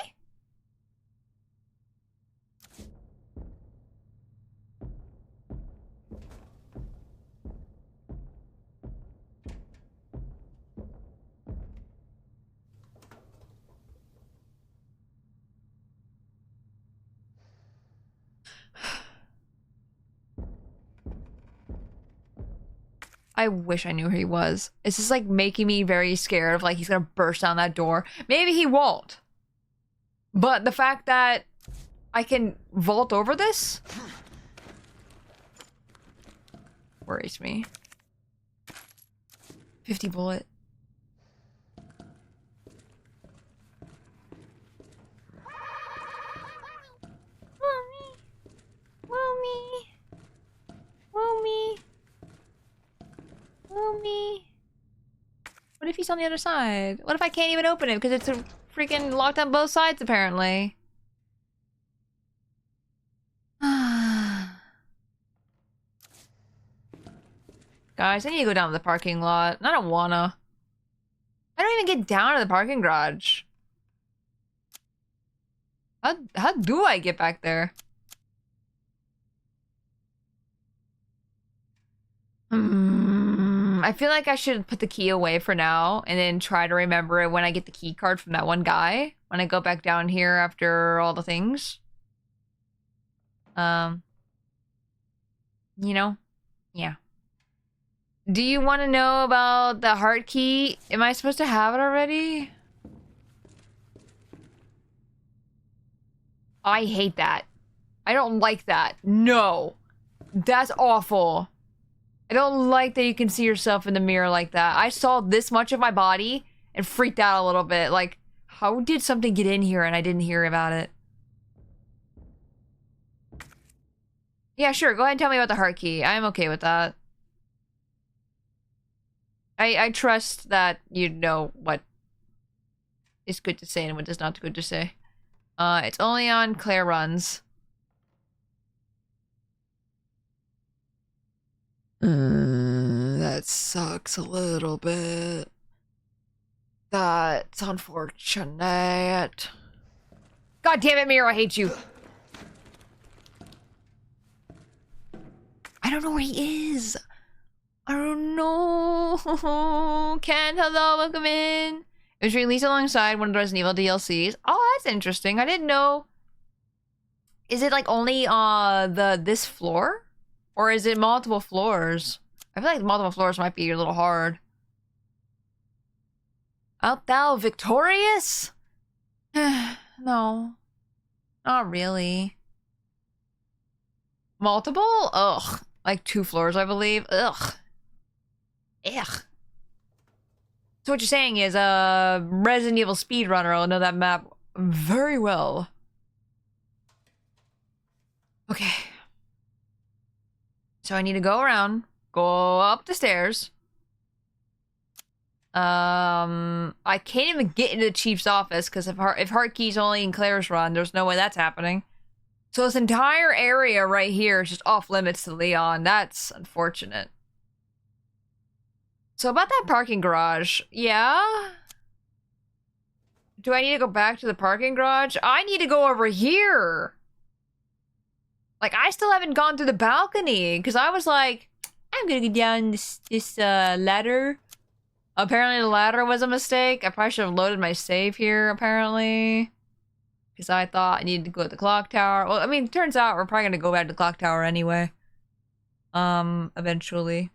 I wish I knew who he was. It's just like making me very scared of like he's gonna burst down that door. Maybe he won't. But the fact that I can vault over this worries me. 50 bullet. Me. What if he's on the other side? What if I can't even open it because it's a freaking locked on both sides apparently? Guys, I need to go down to the parking lot. I don't wanna. I don't even get down to the parking garage. How do I get back there? I feel like I should put the key away for now and then try to remember it when I get the key card from that one guy. When I go back down here after all the things. You know? Yeah. Do you want to know about the heart key? Am I supposed to have it already? I hate that. I don't like that. No. That's awful. I don't like that you can see yourself in the mirror like that. I saw this much of my body and freaked out a little bit. Like, how did something get in here and I didn't hear about it? Yeah, sure. Go ahead and tell me about the heart key. I'm okay with that. I trust that you know what is good to say and what is not good to say. It's only on Claire runs. That sucks a little bit. That's unfortunate. God damn it, Mira, I hate you. I don't know where he is. I don't know. Ken, hello, welcome in. It was released alongside one of the Resident Evil DLCs. Oh, that's interesting. I didn't know. Is it like only this floor? Or is it multiple floors? I feel like multiple floors might be a little hard. Art thou victorious? No. Not really. Multiple? Ugh. Like 2 floors, I believe. Ugh. Ugh. So what you're saying is, Resident Evil speedrunner will know that map very well. Okay. So I need to go around, go up the stairs. I can't even get into the chief's office because if heart key's only in Claire's run, there's no way that's happening. So this entire area right here is just off limits to Leon. That's unfortunate. So about that parking garage, yeah? Do I need to go back to the parking garage? I need to go over here. Like, I still haven't gone through the balcony because I was like, I'm gonna go down this ladder. Apparently the ladder was a mistake. I probably should have loaded my save here, apparently. Because I thought I needed to go to the clock tower. Well, I mean, turns out we're probably gonna go back to the clock tower anyway. Eventually.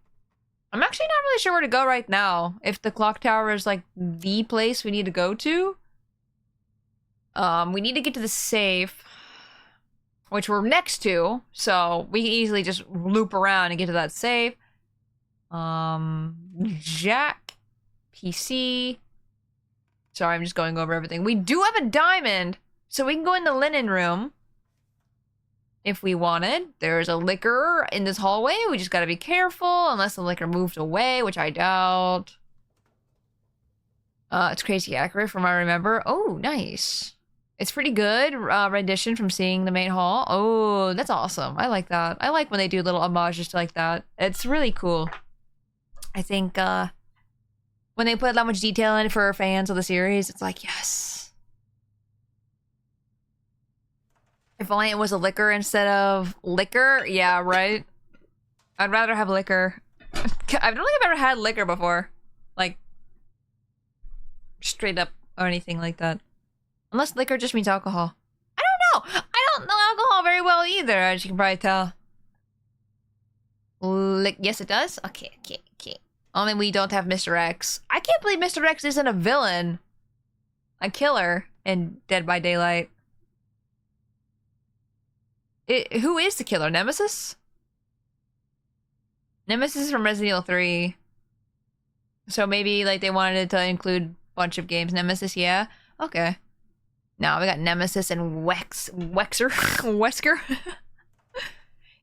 I'm actually not really sure where to go right now. If the clock tower is like the place we need to go to. We need to get to the safe, which we're next to, so we can easily just loop around and get to that safe. Jack, PC. Sorry, I'm just going over everything. We do have a diamond, so we can go in the linen room if we wanted. There's a liquor in this hallway. We just gotta be careful, unless the liquor moved away, which I doubt. It's crazy accurate from what I remember. Oh, nice. It's pretty good rendition from seeing the main hall. Oh, that's awesome. I like that. I like when they do little homages to like that. It's really cool. I think when they put that much detail in for fans of the series, it's like, yes. If only it was a liquor instead of liquor. Yeah, right? I'd rather have liquor. I don't think I've ever had liquor before. Like, straight up or anything like that. Unless liquor just means alcohol. I don't know. I don't know alcohol very well either, as you can probably tell. Yes, it does? Okay. Only we don't have Mr. X. I can't believe Mr. X isn't a villain. A killer in Dead by Daylight. Who is the killer? Nemesis? Nemesis is from Resident Evil 3. So maybe like they wanted to include a bunch of games. Nemesis, yeah? Okay. Now we got Nemesis and Wesker.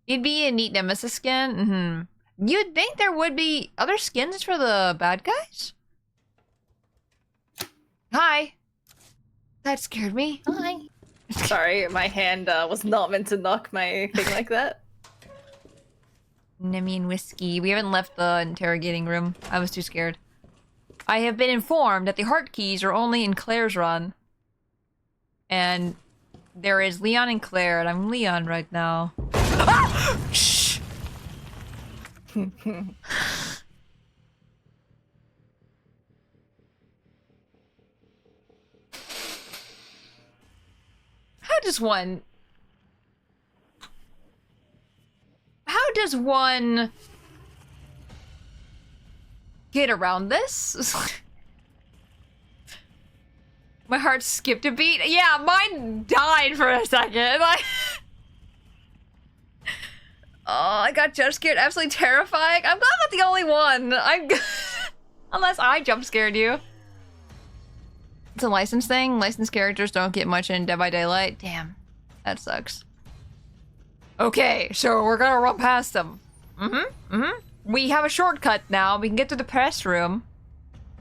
You'd be a neat Nemesis skin. You'd think there would be other skins for the bad guys? Hi. That scared me. Hi. Sorry, my hand was not meant to knock my thing like that. Nemi and Whiskey. We haven't left the interrogating room. I was too scared. I have been informed that the heart keys are only in Claire's run. And there is Leon and Claire, and I'm Leon right now. Ah! Shh! How does one get around this? My heart skipped a beat. Yeah, mine died for a second. I got jump scared. Absolutely terrifying. I'm glad I'm not the only one. Unless I jump scared you. It's a license thing. Licensed characters don't get much in Dead by Daylight. Damn. That sucks. Okay, so we're gonna run past them. We have a shortcut now. We can get to the press room.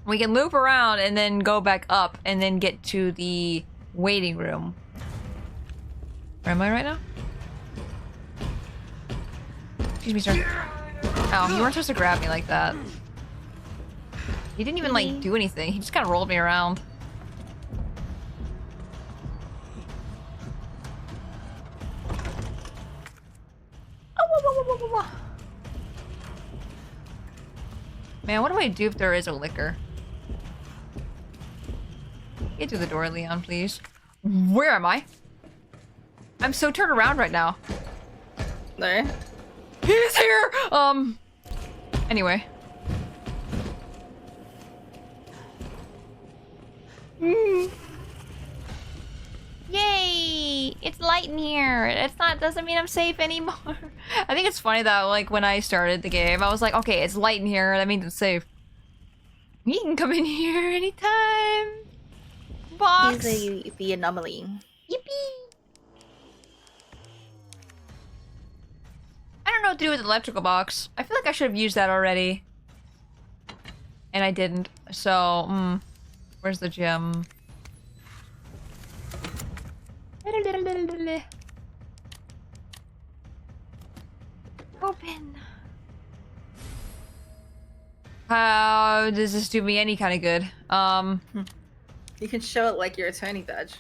We can loop around and then go back up and then get to the waiting room. Where am I right now? Excuse me, sir. Oh, you weren't supposed to grab me like that. He didn't even, like, do anything. He just kind of rolled me around. Man, what do I do if there is a liquor? Get through the door, Leon, please. Where am I? I'm so turned around right now. There. He's here! Anyway. Yay! It's light in here. Doesn't mean I'm safe anymore. I think it's funny that, like, when I started the game, I was like, okay, it's light in here. That means it's safe. You can come in here anytime. Box. He's the anomaly. Yippee! I don't know what to do with the electrical box. I feel like I should have used that already. And I didn't. So, where's the gem? Open. How does this do me any kind of good? You can show it like your attorney badge.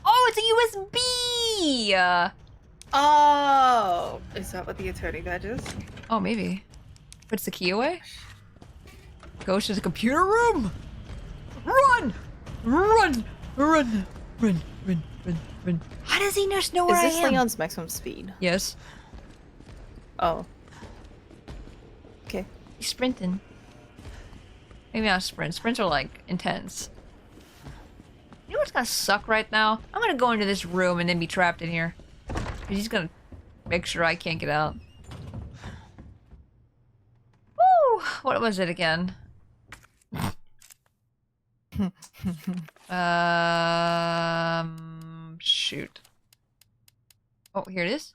Oh, it's a USB! Oh, is that what the attorney badge is? Oh, maybe. Puts the key away? Goes to the computer room! Run! Run! Run! Run! Run! Run! Run! How does he just know where I Is this am? Leon's maximum speed? Yes. Oh. Okay. He's sprinting. Maybe not sprint. Sprints are like intense. You know what's gonna suck right now? I'm gonna go into this room and then be trapped in here. He's gonna make sure I can't get out. Woo! What was it again? Shoot. Oh, here it is.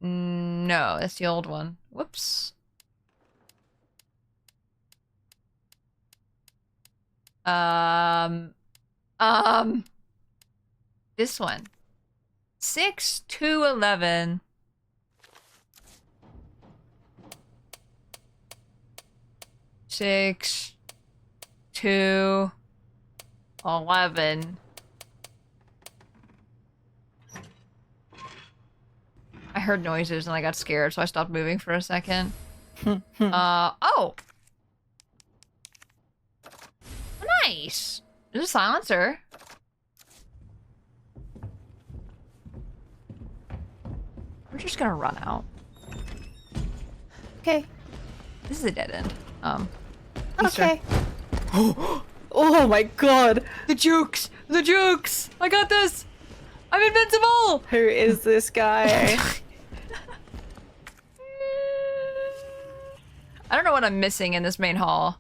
No, that's the old one. Whoops. This one. 6 to 11. Six to 11. I heard noises and I got scared, so I stopped moving for a second. Oh! Nice! There's a silencer. We're just gonna run out. Okay. This is a dead end. Okay. Oh my god! The jukes! The jukes! I got this! I'm invincible! Who is this guy? I don't know what I'm missing in this main hall.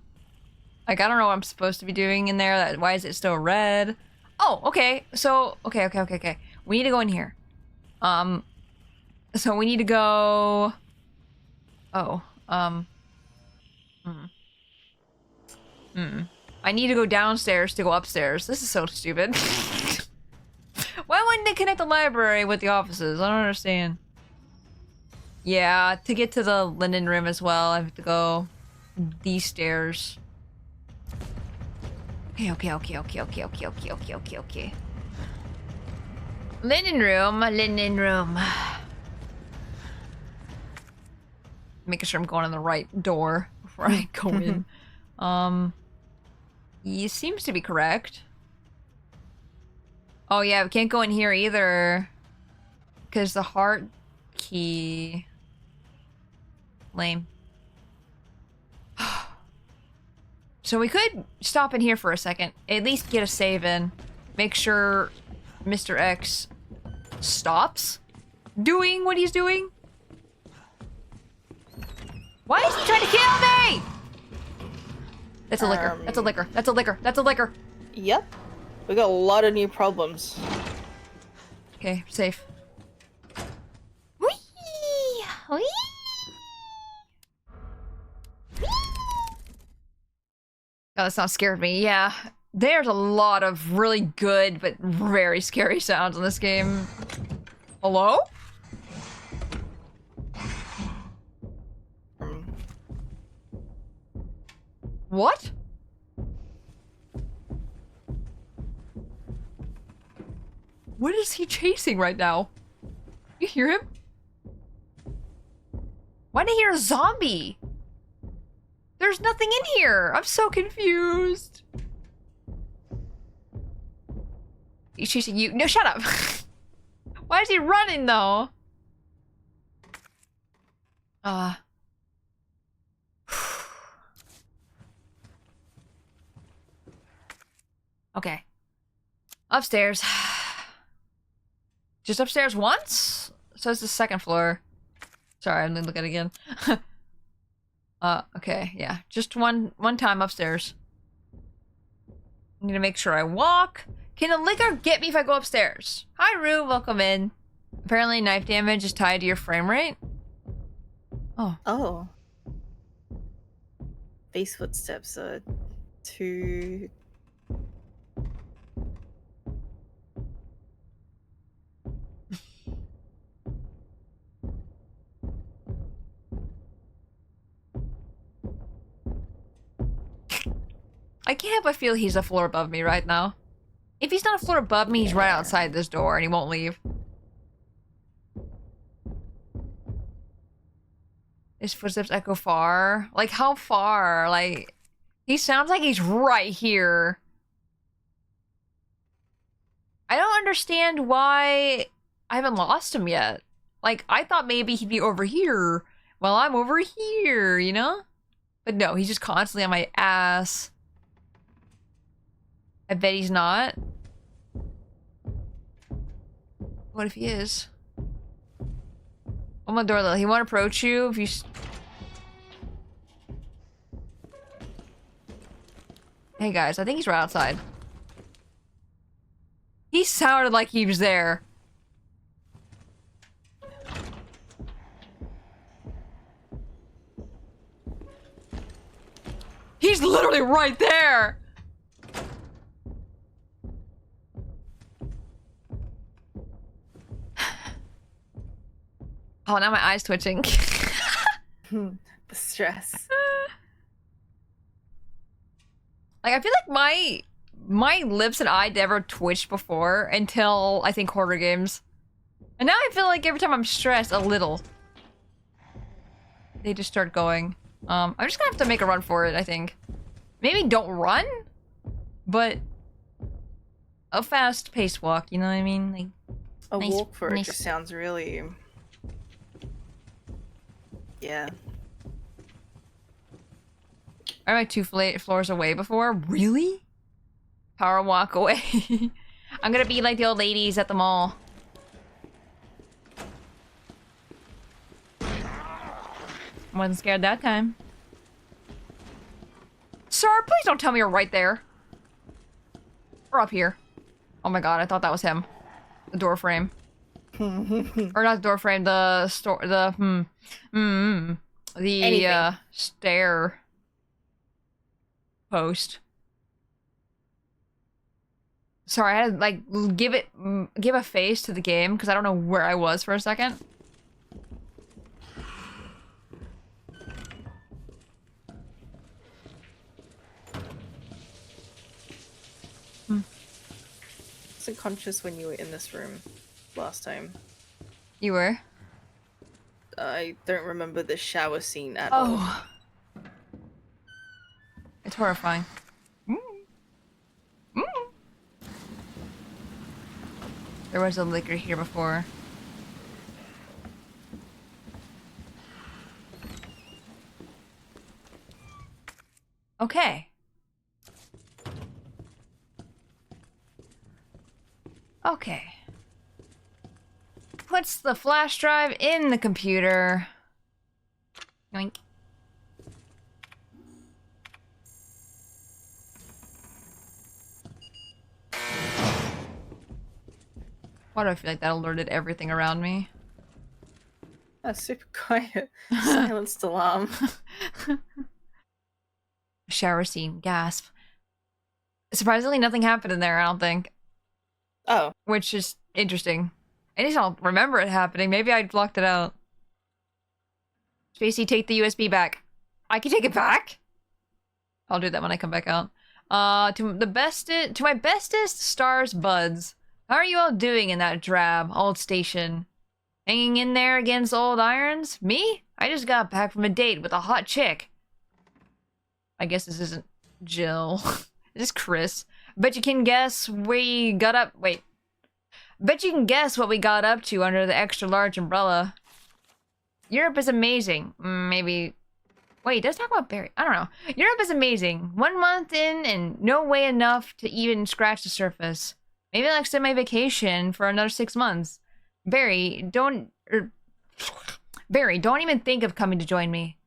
Like, I don't know what I'm supposed to be doing in there. Why is it still red? Oh, okay. So, okay. We need to go in here. So we need to go... Oh, I need to go downstairs to go upstairs. This is so stupid. Why wouldn't they connect the library with the offices? I don't understand. Yeah, to get to the linen room as well, I have to go these stairs. Okay. Linen room. Making sure I'm going in the right door before I go in. He seems to be correct. Oh yeah, we can't go in here either. Because the heart key... Lame. So we could stop in here for a second. At least get a save in. Make sure Mr. X stops doing what he's doing. Why is he trying to kill me? That's a liquor. That's a liquor. That's a liquor. That's a liquor. Yep. We got a lot of new problems. Okay, safe. Whee! Whee! Oh, that's not scared me. Yeah. There's a lot of really good but very scary sounds in this game. Hello? What? What is he chasing right now? You hear him? Why did I hear a zombie? There's nothing in here. I'm so confused. He's chasing you. No, shut up. Why is he running though? Okay. Upstairs. Just upstairs once? So it's the second floor. Sorry, I'm gonna look at it again. Okay, yeah. Just one time upstairs. I'm gonna make sure I walk. Can a liquor get me if I go upstairs? Hi, Rue. Welcome in. Apparently knife damage is tied to your frame rate. Oh. Oh. Base footsteps are too... I can't help but feel he's a floor above me right now. If he's not a floor above me, he's right outside this door and he won't leave. His footsteps echo far. Like, how far? Like, he sounds like he's right here. I don't understand why I haven't lost him yet. Like, I thought maybe he'd be over here while I'm over here, you know? But no, he's just constantly on my ass. I bet he's not. What if he is? Open the door, Lily. He won't approach you if you... Hey guys, I think he's right outside. He sounded like he was there. He's literally right there! Oh, now my eye's twitching. The stress. Like, I feel like my lips and eye never twitched before until, I think, horror games. And now I feel like every time I'm stressed a little, they just start going. I'm just gonna have to make a run for it, I think. Maybe don't run, but a fast-paced walk, you know what I mean? Like, A nice, walk for it nice. just sounds really... Yeah. I'm like 2 floors away before? Really? Power walk away. I'm gonna be like the old ladies at the mall. Wasn't scared that time. Sir, please don't tell me you're right there. Or up here. Oh my god, I thought that was him. The door frame. Or not the door frame, the stair post. Sorry, I had to like give a face to the game because I don't know where I was for a second. I was conscious when you were in this room last time. You were? I don't remember the shower scene at all. Oh. It's horrifying. There was a liquor here before. Okay. Okay. Puts the flash drive in the computer. Yoink. Why do I feel like that alerted everything around me? That's super quiet. Silenced alarm. Shower scene. Gasp. Surprisingly, nothing happened in there, I don't think. Oh. Which is interesting. I just don't remember it happening. Maybe I blocked it out. Spacey, take the USB back. I can take it back? I'll do that when I come back out. To my bestest stars buds. How are you all doing in that drab old station? Hanging in there against old irons? Me? I just got back from a date with a hot chick. I guess this isn't Jill. This is Chris. Bet you can guess we got up. Wait. Bet you can guess what we got up to under the extra large umbrella. Europe is amazing. Maybe. Wait, does talk about Barry? I don't know. Europe is amazing. 1 month in and no way enough to even scratch the surface. Maybe I'll extend my vacation for another 6 months. Barry, don't even think of coming to join me.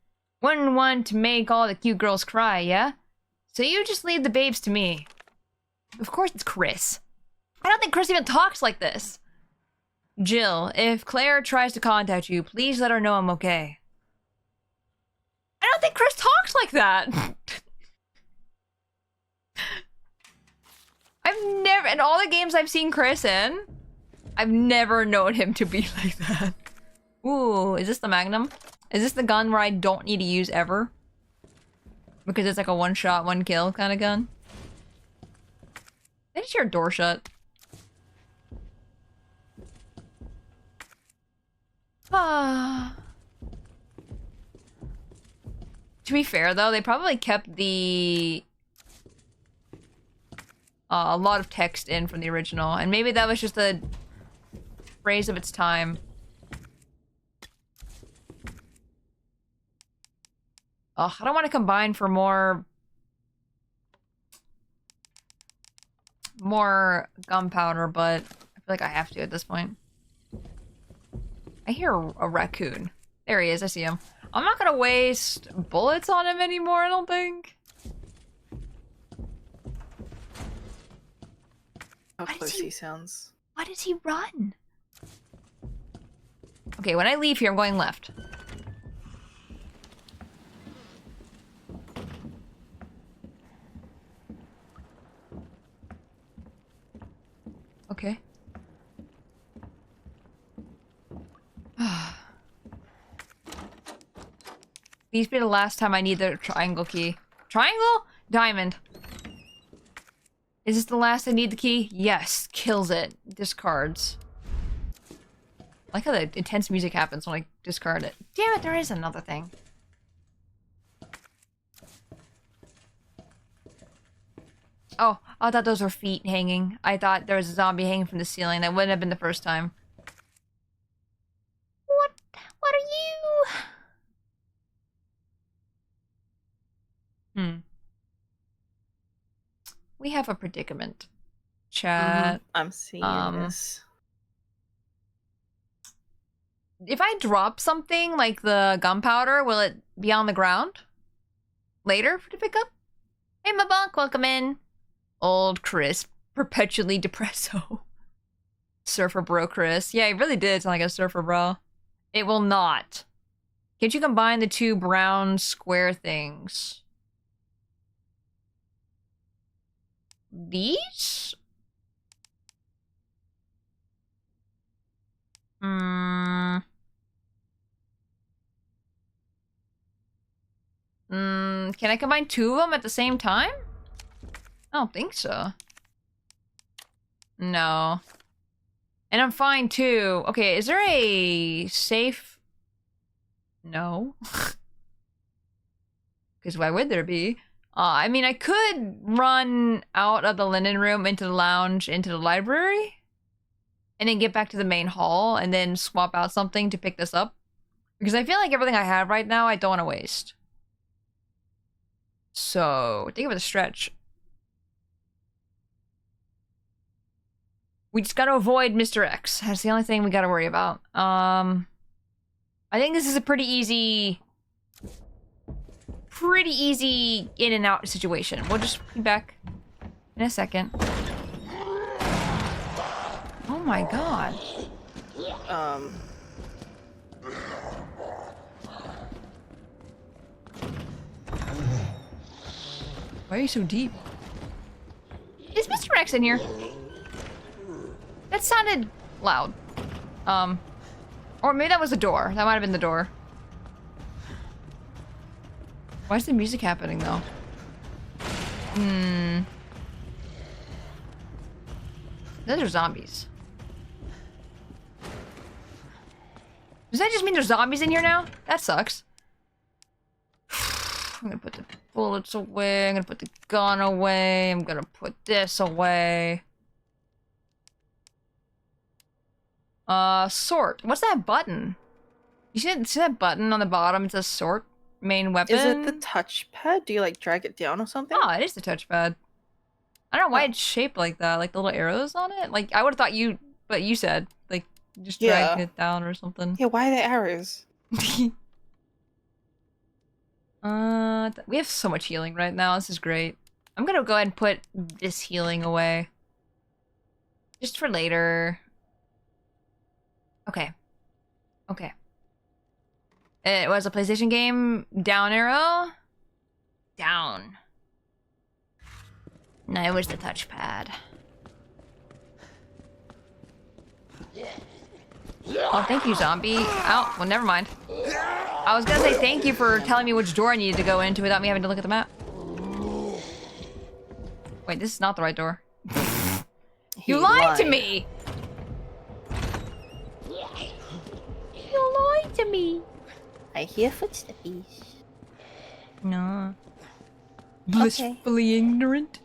Wouldn't want to make all the cute girls cry, yeah? So you just leave the babes to me. Of course it's Chris. I don't think Chris even talks like this. Jill, if Claire tries to contact you, please let her know I'm okay. I don't think Chris talks like that. I've never, in all the games I've seen Chris in, I've never known him to be like that. Ooh, is this the Magnum? Is this the gun where I don't need to use ever? Because it's like a one shot, one kill kind of gun? I just hear a door shut. Ah. be fair, though, they probably kept the... a lot of text in from the original, and maybe that was just a phrase of its time. Ugh, I don't want to combine for more gunpowder, but I feel like I have to at this point. I hear a raccoon. There he is, I see him. I'm not gonna waste bullets on him anymore, I don't think. How close he sounds. Why does he run? Okay, when I leave here, I'm going left. Okay. These be the last time I need the triangle key. Triangle? Diamond. Is this the last I need the key? Yes. Kills it. Discards. I like how the intense music happens when I discard it. Damn it, there is another thing. Oh, I thought those were feet hanging. I thought there was a zombie hanging from the ceiling. That wouldn't have been the first time. What are you? We have a predicament. Chat. I'm seeing this. If I drop something like the gunpowder, will it be on the ground later to pick up? Hey, Mabonk, welcome in. Old Chris, perpetually depresso. Surfer bro Chris. Yeah, he really did sound like a surfer bro. It will not. Can't you combine the two brown square things? These? Can I combine two of them at the same time? I don't think so. No. And I'm fine too. Okay, is there a safe? No. Because why would there be? I mean, I could run out of the linen room into the lounge, into the library, and then get back to the main hall, and then swap out something to pick this up. Because I feel like everything I have right now, I don't want to waste. So, think of it a stretch. We just gotta avoid Mr. X. That's the only thing we gotta worry about. I think this is a pretty easy in and out situation. We'll just be back in a second. Oh my god. Why are you so deep? Is Mr. X in here? That sounded loud. Or maybe that was the door. That might have been the door. Why is the music happening, though? Those are zombies. Does that just mean there's zombies in here now? That sucks. I'm gonna put the bullets away. I'm gonna put the gun away. I'm gonna put this away. Sort. What's that button? You see that button on the bottom? It says sort. Main weapon. Is it the touchpad? Do you like drag it down or something? Oh, it is the touchpad. I don't know why it's shaped like that. Like the little arrows on it. Like I would have thought but you said like just drag it down or something. Yeah, why are there arrows? We have so much healing right now. This is great. I'm gonna go ahead and put this healing away. Just for later. Okay. Okay. It was a PlayStation game. Down arrow. Down. No, it was the touchpad. Oh, thank you, zombie. Oh, well, never mind. I was gonna say thank you for telling me which door I needed to go into without me having to look at the map. Wait, this is not the right door. You lied to me! You lied to me! I hear footsteps. No. Blissfully ignorant.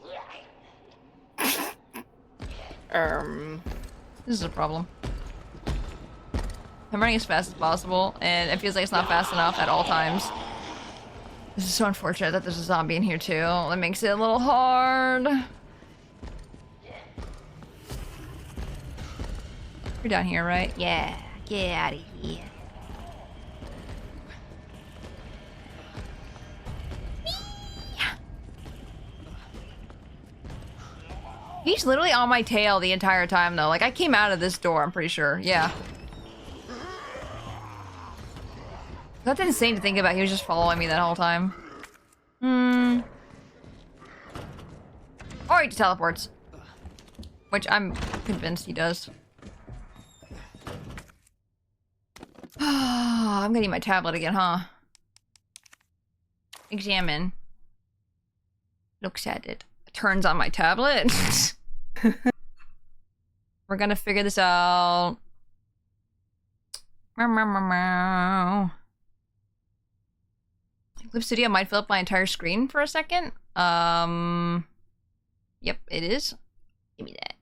This is a problem. I'm running as fast as possible, and it feels like it's not fast enough at all times. This is so unfortunate that there's a zombie in here too. That makes it a little hard. You're down here, right? Yeah. Get out of here. He's literally on my tail the entire time, though. Like, I came out of this door, I'm pretty sure. Yeah. That's insane to think about. He was just following me that whole time. Or he just teleports. Which I'm convinced he does. I'm gonna need my tablet again, huh? Examine. Looks at it. Turns on my tablet. We're gonna figure this out. Clip Studio might fill up my entire screen for a second. Yep, it is. Give me that.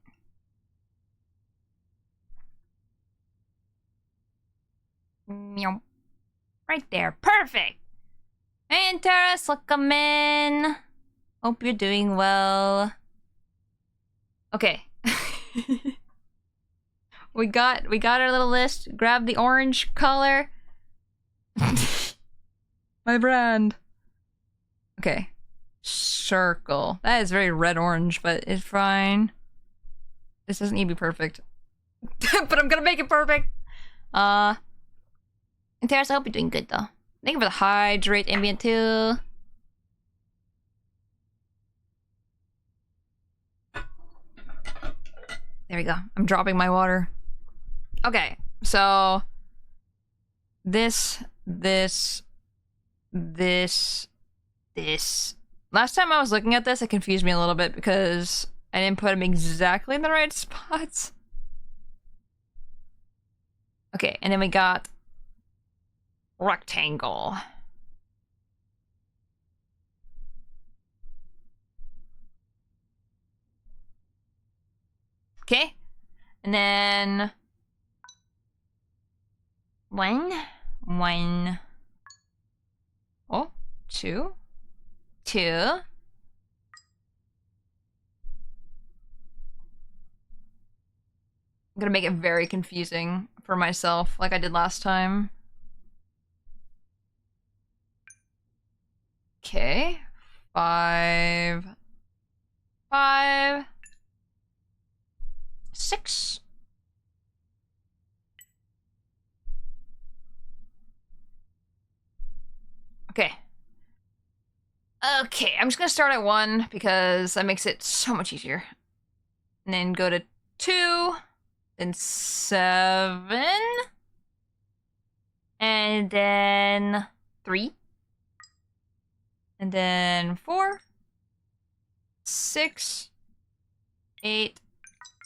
Meow. Right there. Perfect! Hey, Taras, welcome in. Hope you're doing well. Okay. we got our little list. Grab the orange color. My brand. Okay. Circle. That is very red-orange, but it's fine. This doesn't need to be perfect. But I'm gonna make it perfect. And Terrace, I hope you're doing good, though. Thank you for the hydrate ambient, too. There we go. I'm dropping my water. Okay, so... This... Last time I was looking at this, it confused me a little bit because I didn't put them exactly in the right spots. Okay, and then we got rectangle. Okay, and then one. Oh, two. I'm gonna make it very confusing for myself, like I did last time. Okay, 5, 6. Okay. Okay, I'm just gonna start at 1 because that makes it so much easier. And then go to 2, then 7, and then 3, and then 4, 6, 8.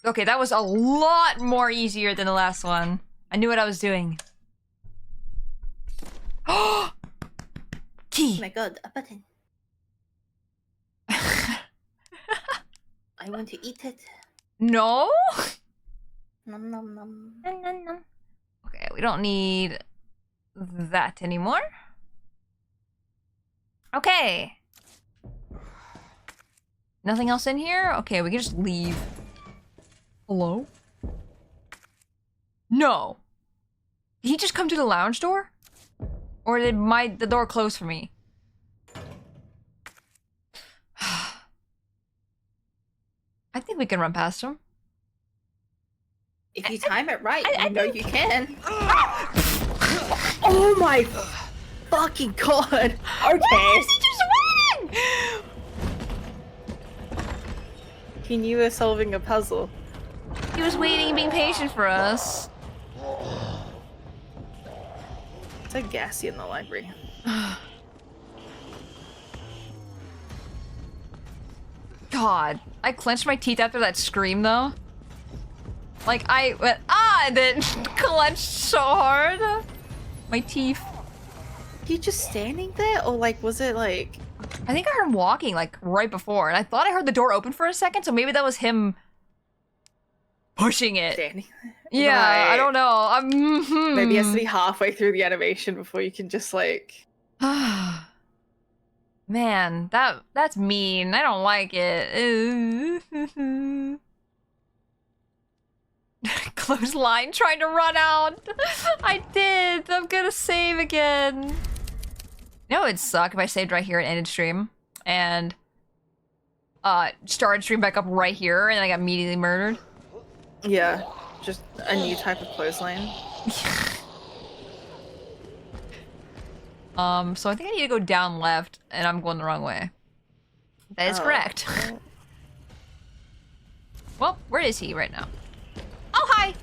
Okay, that was a lot more easier than the last one. I knew what I was doing. Oh! Key! Oh my god, a button. I want to eat it. No? Nom nom nom. Nom, nom, nom. Okay, we don't need that anymore. Okay. Nothing else in here? Okay, we can just leave. Hello? No. Did he just come to the lounge door? Or did the door close for me? I think we can run past him. If you time it right, I know think- you can. Oh my fucking god. Okay. Why is he just running? He knew we were solving a puzzle. He was waiting and being patient for us. It's so gassy in the library. God, I clenched my teeth after that scream, though. Like, I went, ah, and then clenched so hard. My teeth. he just standing there, or like was it like? I think I heard him walking like right before, and I thought I heard the door open for a second, so maybe that was him pushing it. Standing there? Yeah, Right. I don't know. Maybe it has to be halfway through the animation before you can just like. Man, that's mean. I don't like it. Close line trying to run out. I did. I'm gonna save again. You know, it'd suck if I saved right here and ended stream and started stream back up right here and I got immediately murdered. Yeah, just a new type of clothesline. So I think I need to go down left, and I'm going the wrong way. That is correct. Well, where is he right now? Oh, hi!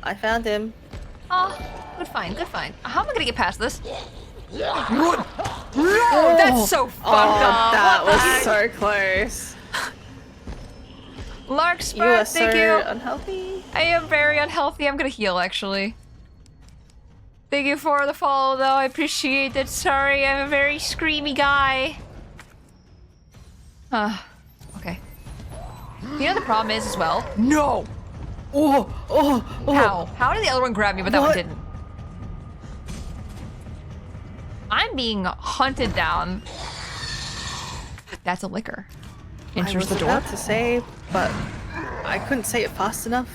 I found him. Oh, good find, good find. How am I gonna get past this? Run! No! That's so fucked up! That What the was heck? so close. Larkspur, You are thank so you! unhealthy. I am very unhealthy. I'm gonna heal, actually. Thank you for the follow, though. I appreciate it. Sorry, I'm a very screamy guy. Okay. You know the problem is as well? No! Oh! How? How did the other one grab me, but that one What? didn't? I'm being hunted down. That's a liquor. I Enters was the door. about to say, but I couldn't say it fast enough.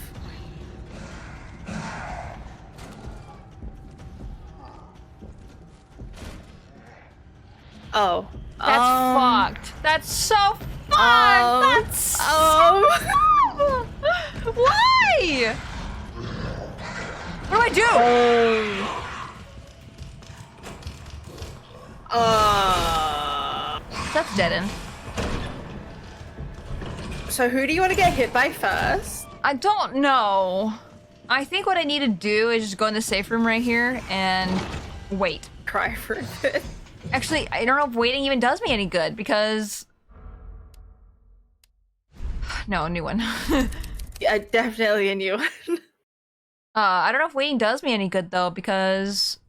Oh. That's fucked. That's so fucked. That's so... Why? What do I do? That's dead end. So who do you want to get hit by first? I don't know. I think what I need to do is just go in the safe room right here and wait. Cry for a bit. Actually, I don't know if waiting even does me any good because... No, a new one. Yeah, definitely a new one. I don't know if waiting does me any good though because...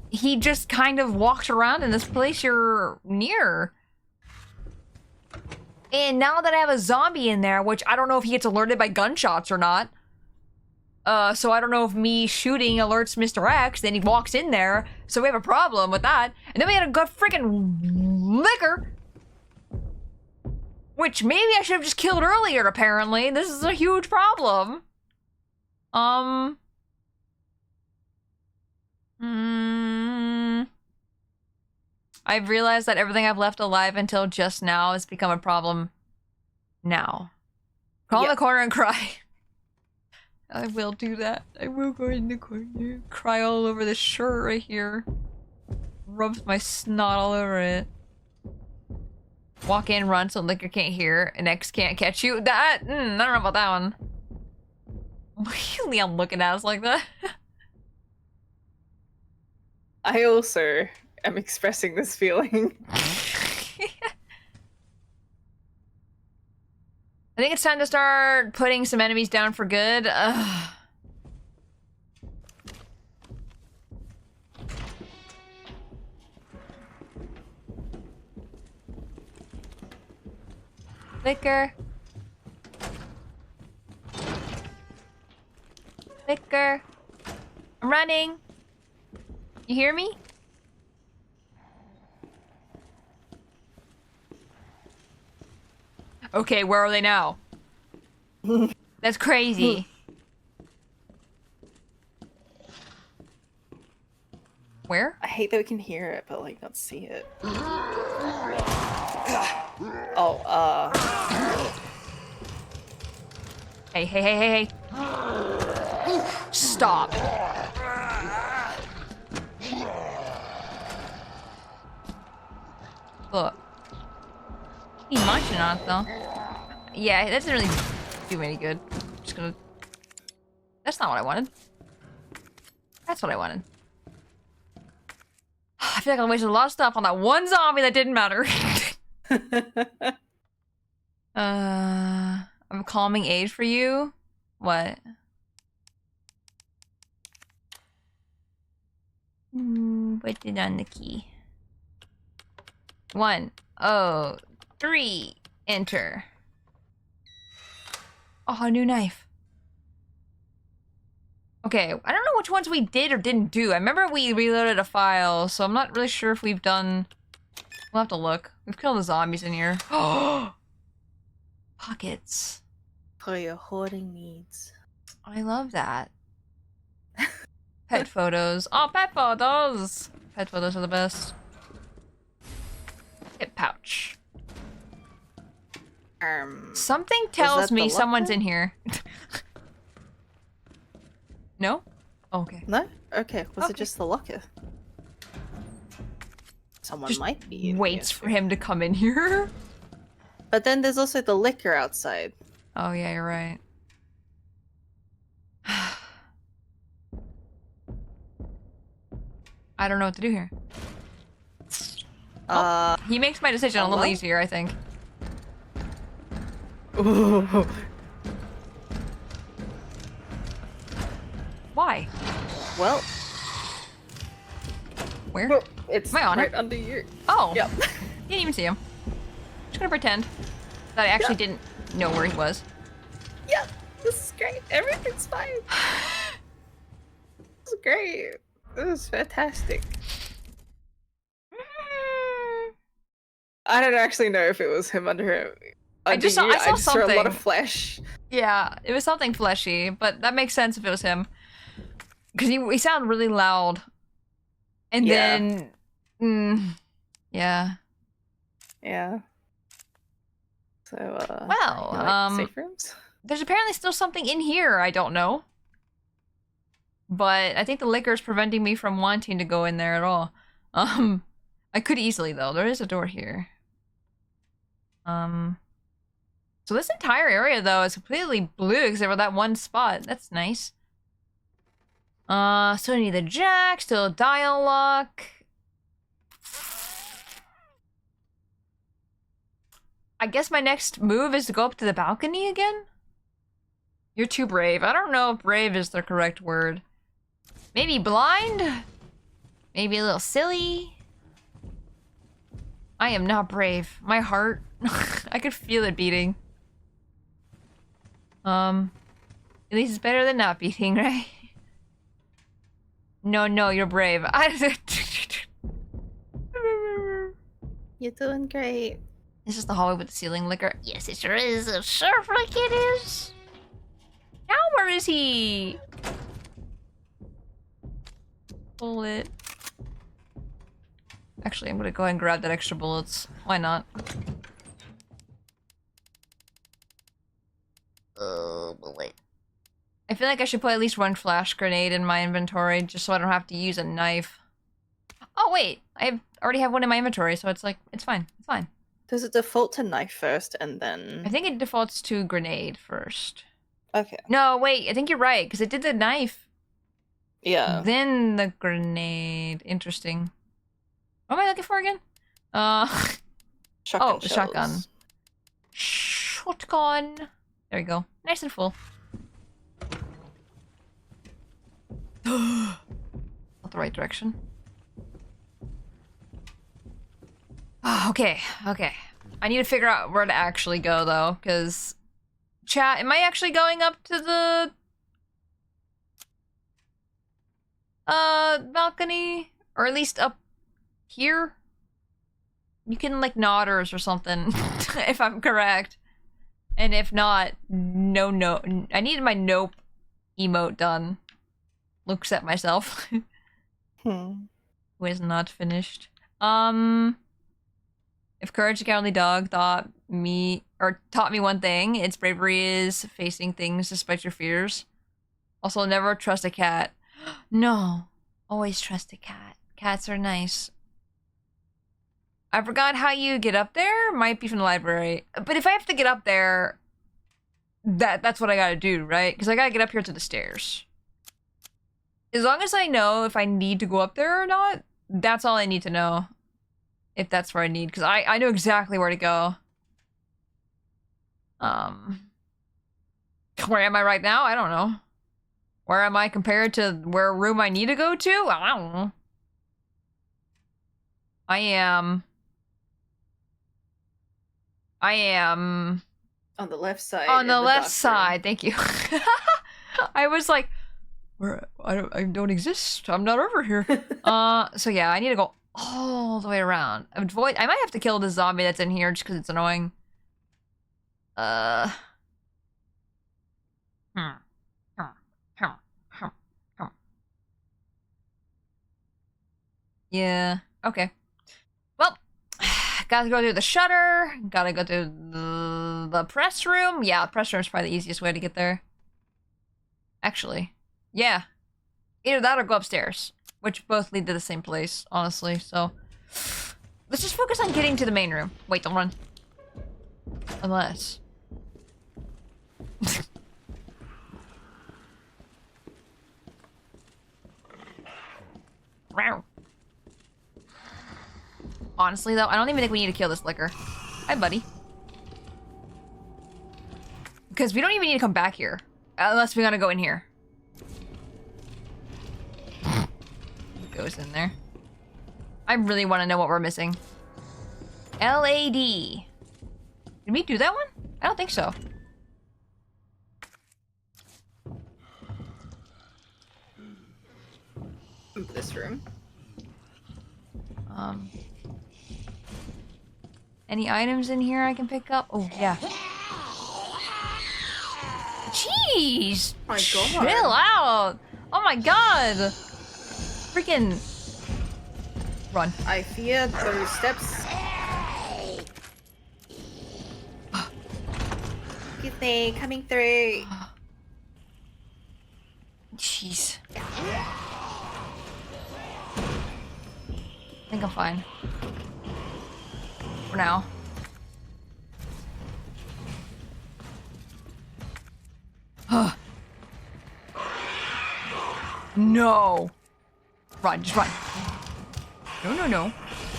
He just kind of walked around in this place you're near. And now that I have a zombie in there, which I don't know if he gets alerted by gunshots or not. So I don't know if me shooting alerts Mr. X, then he walks in there, so we have a problem with that. And then we had a good freaking liquor. Which maybe I should have just killed earlier, apparently. This is a huge problem. I've realized that everything I've left alive until just now has become a problem now. Crawl in the corner and cry. I will do that. I will go in the corner, cry all over this shirt right here. Rubs my snot all over it. Walk in, run so liquor can't hear, and X can't catch you. That, I don't know about that one. Why are you Leon looking at us like that? I also am expressing this feeling. I think it's time to start putting some enemies down for good. Ugh. Liquor. Liquor. I'm running. You hear me? Okay, where are they now? That's crazy. Where? I hate that we can hear it, but like not see it. Oh, Hey, hey, hey, hey, hey. Stop. Look. He's munching on it though. Yeah, that doesn't really do me any good. Just gonna... That's not what I wanted. That's what I wanted. I feel like I wasted a lot of stuff on that one zombie that didn't matter. I'm a calming aid for you? What? Put it on the key. 1, 0, 3. Enter. Oh, a new knife. Okay, I don't know which ones we did or didn't do. I remember we reloaded a file, so I'm not really sure if we've done... We'll have to look. We've killed the zombies in here. Oh! Pockets. For your hoarding needs. I love that. Pet photos. Oh, pet photos! Pet photos are the best. Hip pouch. Something tells me someone's in here. No? Oh, okay. No? Okay, was it just the locker? Someone Just might be in waits here for him to come in here. But then there's also the liquor outside. Oh yeah, you're right. I don't know what to do here. He makes my decision a little easier, I think. Ooh. Why? Well. Where? Well, it's Am I on right it? under you. Oh. Yep. Didn't even see him. Just gonna pretend that I actually didn't know where he was. Yep. This is great. Everything's fine. This is great. This is fantastic. I don't actually know if it was him under him. I just saw saw something. a lot of flesh. Yeah, it was something fleshy, but that makes sense if it was him. Because he sounded really loud. And then... yeah. Yeah. So, well, safe rooms? There's apparently still something in here I don't know. But I think the liquor is preventing me from wanting to go in there at all. I could easily, though. There is a door here. So this entire area, though, is completely blue except for that one spot. That's nice. Still need the jack, still a dial lock. I guess my next move is to go up to the balcony again? You're too brave. I don't know if brave is the correct word. Maybe blind? Maybe a little silly? I am not brave. My heart, I could feel it beating. At least it's better than not beating, right? No, you're brave. You're doing great. This is the hallway with the ceiling liquor. Yes, it sure is. It sure like it is. Now where is he? Bullet. Actually, I'm gonna go ahead and grab that extra bullets. Why not? Bullet. I feel like I should put at least one flash grenade in my inventory just so I don't have to use a knife. Oh wait, I already have one in my inventory, so it's like, it's fine, it's fine. Does it default to knife first and then... I think it defaults to grenade first. Okay. No, wait, I think you're right, because it did the knife. Yeah. Then the grenade. Interesting. What am I looking for again? Shotgun the shotgun. Shotgun. There we go. Nice and full. Not the right direction. Okay. I need to figure out where to actually go, though, because... Chat, am I actually going up to the... balcony? Or at least up here? You can, like, nod or something, if I'm correct. And if not, no. I need my nope emote done. Looks at myself. Who is not finished. If Courage the Cowardly Dog taught me one thing, its bravery is facing things despite your fears. Also, never trust a cat. No, always trust a cat. Cats are nice. I forgot how you get up there. Might be from the library. But if I have to get up there, that's what I gotta do, right? Because I gotta get up here to the stairs. As long as I know if I need to go up there or not, that's all I need to know. If that's where I need, because I know exactly where to go. Where am I right now? I don't know. Where am I compared to where room I need to go to? I don't know. I am On the left side. on in the left dark room. side. Thank you. I was like, where I don't exist. I'm not over here. So yeah, I need to go all the way around. I might have to kill the zombie that's in here just because it's annoying. Yeah. Okay. Well, gotta go through the shutter. Gotta go through the press room. Yeah, press room's probably the easiest way to get there. Actually, yeah. Either that or go upstairs, which both lead to the same place, honestly. So let's just focus on getting to the main room. Wait, don't run. Unless. Honestly, though, I don't even think we need to kill this liquor. Hi, buddy. Because we don't even need to come back here. Unless we gotta go in here. Goes in there. I really want to know what we're missing. LAD. Did we do that one? I don't think so. This room. Any items in here I can pick up? Oh, yeah. Jeez! My God. Chill out! Oh my god! Freaking... Run. I fear those steps. Good thing coming through. Jeez. I think I'm fine. For now. No! Run, just run. No, no, no.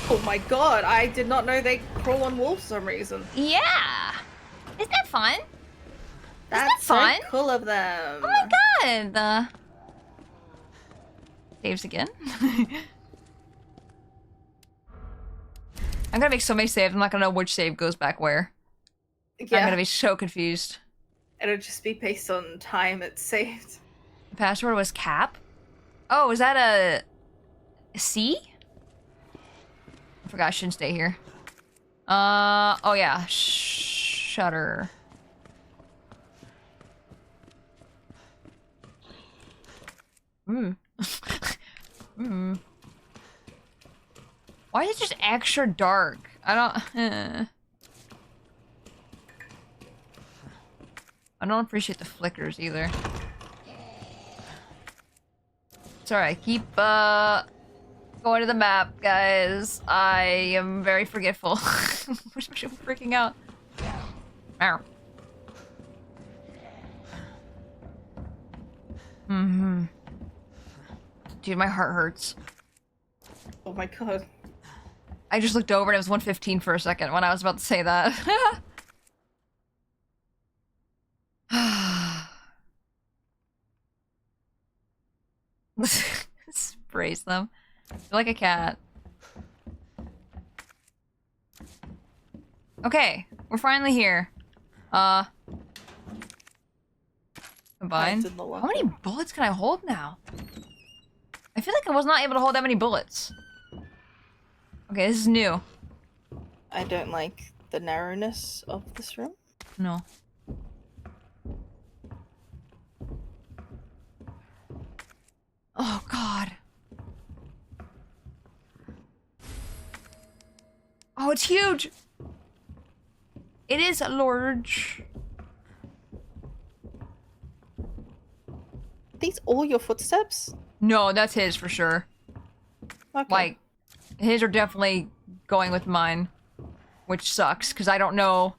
Oh my god, I did not know they crawl on walls for some reason. Yeah! Isn't that fun? That's fun? so cool of them. Oh my god! Saves again? I'm gonna make so many saves, I'm not gonna know which save goes back where. Yeah. I'm gonna be so confused. It'll just be based on time it's saved. The password was cap? Oh, is that a C? I forgot I shouldn't stay here. Oh yeah, shutter. Why is it just extra dark? I don't appreciate the flickers either. It's alright, keep going to the map, guys. I am very forgetful. I'm freaking out. Ow. Dude, my heart hurts. Oh my god. I just looked over and it was 1:15 for a second when I was about to say that. Sprays them. You're like a cat. Okay, we're finally here. Combine. How many bullets can I hold now? I feel like I was not able to hold that many bullets. Okay, this is new. I don't like the narrowness of this room. No. Oh, God. Oh, it's huge! It is large. Are these all your footsteps? No, that's his for sure. Okay. Like, his are definitely going with mine. Which sucks, because I don't know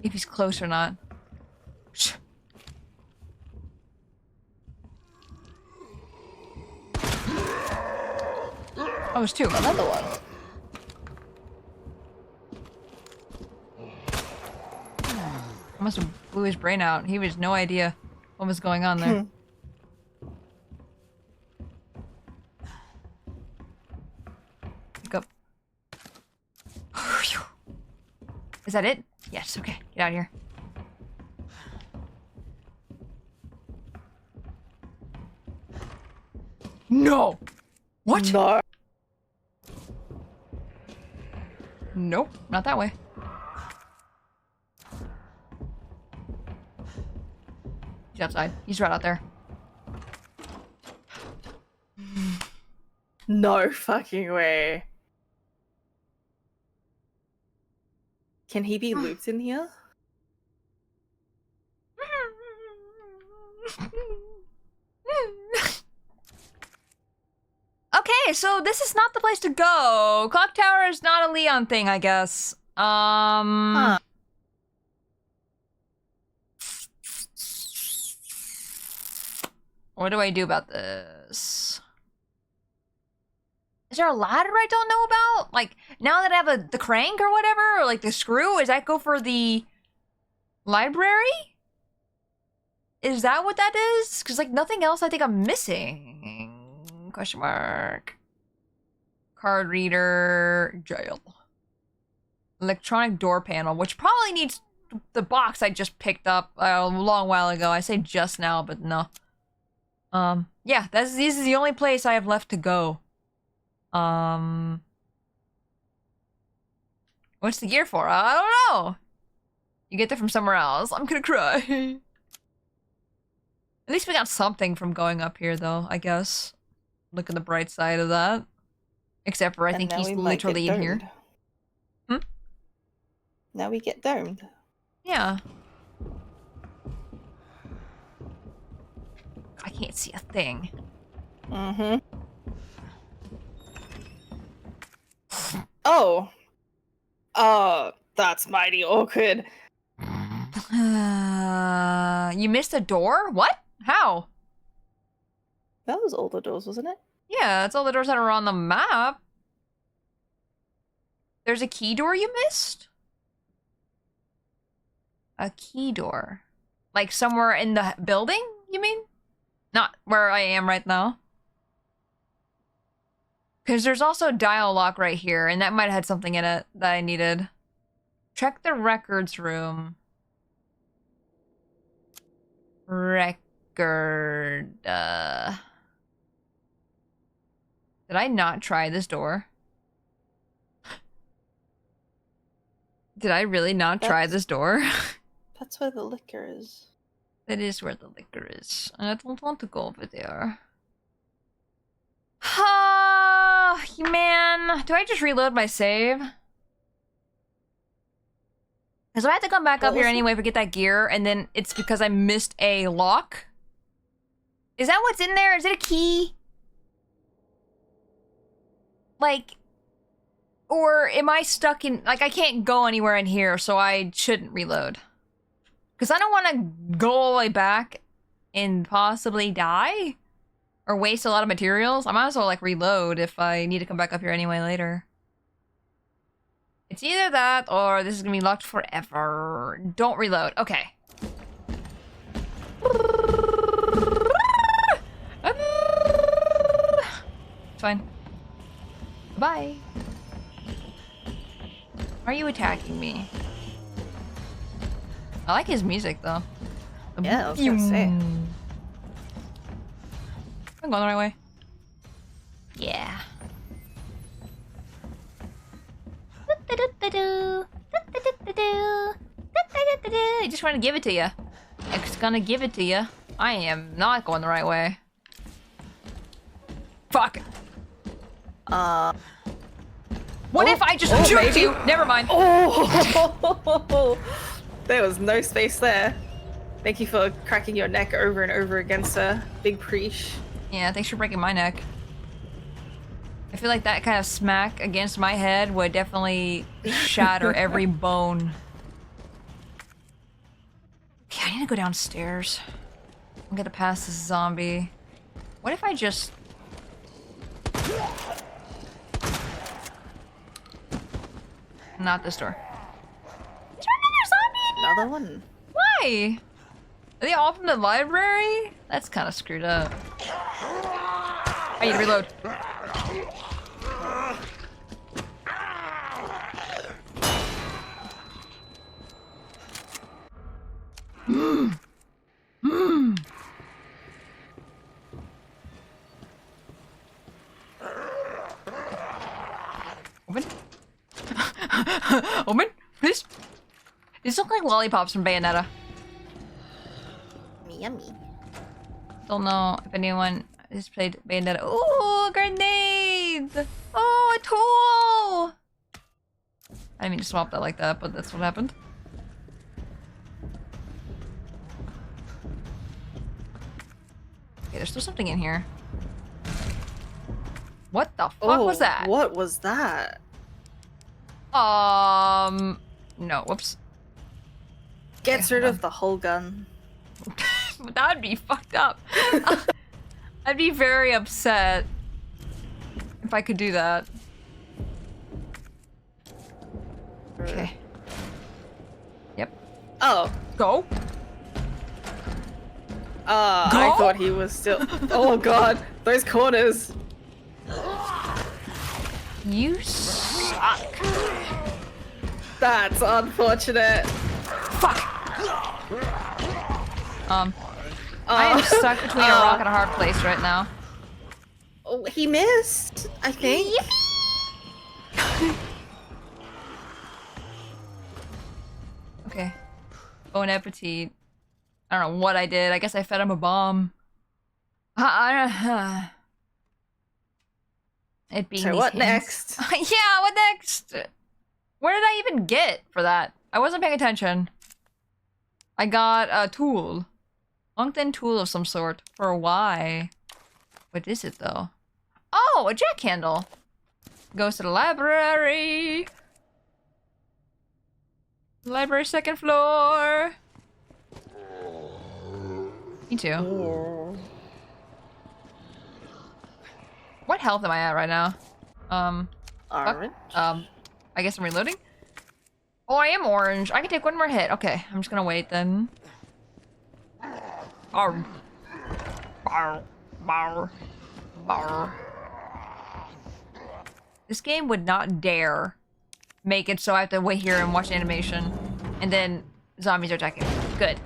if he's close or not. Oh, there's two. Another one. I must have blew his brain out. He has no idea what was going on there. Is that it? Yes, okay. Get out of here. No! What? No. Nope, not that way. He's outside. He's right out there. No fucking way. Can he be looped in here? Okay, so this is not the place to go. Clock Tower is not a Leon thing, I guess. Huh. What do I do about this? Is there a ladder I don't know about? Like, now that I have the crank or whatever, or like the screw, does that go for the library? Is that what that is? Because like nothing else I think I'm missing. Question mark. Card reader, jail. Electronic door panel, which probably needs the box I just picked up a long while ago. I say just now, but no. Yeah, this is the only place I have left to go. What's the gear for? I don't know. You get that from somewhere else. I'm gonna cry. At least we got something from going up here, though, I guess. Look at the bright side of that. Except for I think he's literally in here. Hmm? Now we get domed. Yeah. I can't see a thing. Mm-hmm. Oh. That's mighty awkward. You missed a door? What? How? That was all the doors, wasn't it? Yeah, that's all the doors that are on the map. There's a key door you missed? A key door. Like somewhere in the building, you mean? Not where I am right now. Because there's also a dial lock right here, and that might have had something in it that I needed. Check the records room. Record. Did I not try this door? Did I really not try this door? That's where the liquor is. That is where the liquor is. And I don't want to go over there. Ah, man. Do I just reload my save? Because I have to come back up here anyway to get that gear, and then it's because I missed a lock? Is that what's in there? Is it a key? Like, or am I stuck in, like, I can't go anywhere in here, so I shouldn't reload. Because I don't want to go all the way back and possibly die? Or waste a lot of materials? I might as well, like, reload if I need to come back up here anyway later. It's either that, or this is gonna be locked forever. Don't reload. Okay. It's fine. Bye. Why are you attacking me? I like his music, though. Yeah, I was gonna say. I'm going the right way. Yeah. I just want to give it to you. It's gonna give it to you. I am not going the right way. Fuck. What if I just juked you? Never mind. Oh, there was no space there. Thank you for cracking your neck over and over against a big preach. Yeah, thanks for breaking my neck. I feel like that kind of smack against my head would definitely shatter every bone. Okay, I need to go downstairs. I'm gonna pass this zombie. What if I just... Not this door. Is there another zombie in here? Another one. Why? Are they all from the library? That's kind of screwed up. I need to reload. Open. Open, please. These look like lollipops from Bayonetta. Yummy. Don't know if anyone has played Bayonetta. Ooh, grenade! Oh, a tool! I didn't mean to swap that like that, but that's what happened. Okay, there's still something in here. What the fuck was that? What was that? No, whoops. Gets rid of the whole gun. That would be fucked up. I'd be very upset if I could do that. Okay. Yep. Oh. Go. Go? I thought he was still. Oh god, those corners. You suck. That's unfortunate. Fuck. I am stuck between a rock and a hard place right now. Oh, he missed, I think. Okay. Bon appetit. I don't know what I did. I guess I fed him a bomb. It being So these what hands. next? Yeah, what next? Where did I even get for that? I wasn't paying attention. I got a tool. Long thin tool of some sort. For why? What is it though? Oh, a jack handle. Goes to the library. Library second floor. Me too. What health am I at right now? Orange. I guess I'm reloading. Oh, I am orange. I can take one more hit. Okay, I'm just gonna wait then. Barr. Barr. Barr. Barr. This game would not dare make it so I have to wait here and watch animation. And then zombies are attacking. Good.